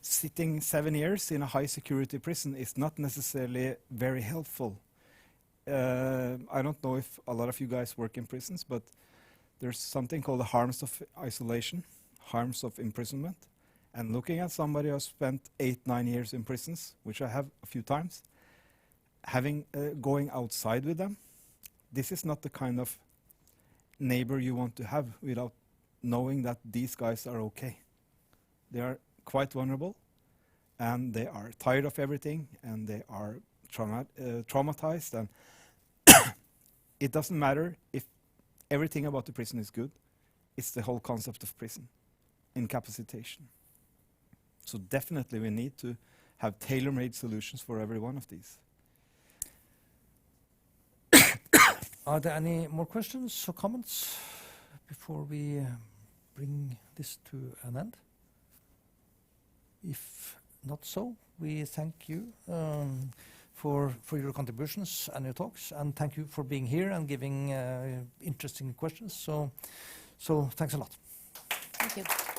sitting 7 years in a high security prison is not necessarily very helpful. I don't know if a lot of you guys work in prisons, but there's something called the harms of isolation, harms of imprisonment. And looking at somebody who has spent 8-9 years in prisons, which I have a few times, going outside with them, this is not the kind of neighbor you want to have without knowing that these guys are okay. They are quite vulnerable, and they are tired of everything, and they are traumatized, and it doesn't matter if everything about the prison is good. It's the whole concept of prison, incapacitation. So definitely we need to have tailor-made solutions for every one of these. Are there any more questions or comments before we bring this to an end? If not so, we thank you for your contributions and your talks, and thank you for being here and giving interesting questions. So thanks a lot. Thank you.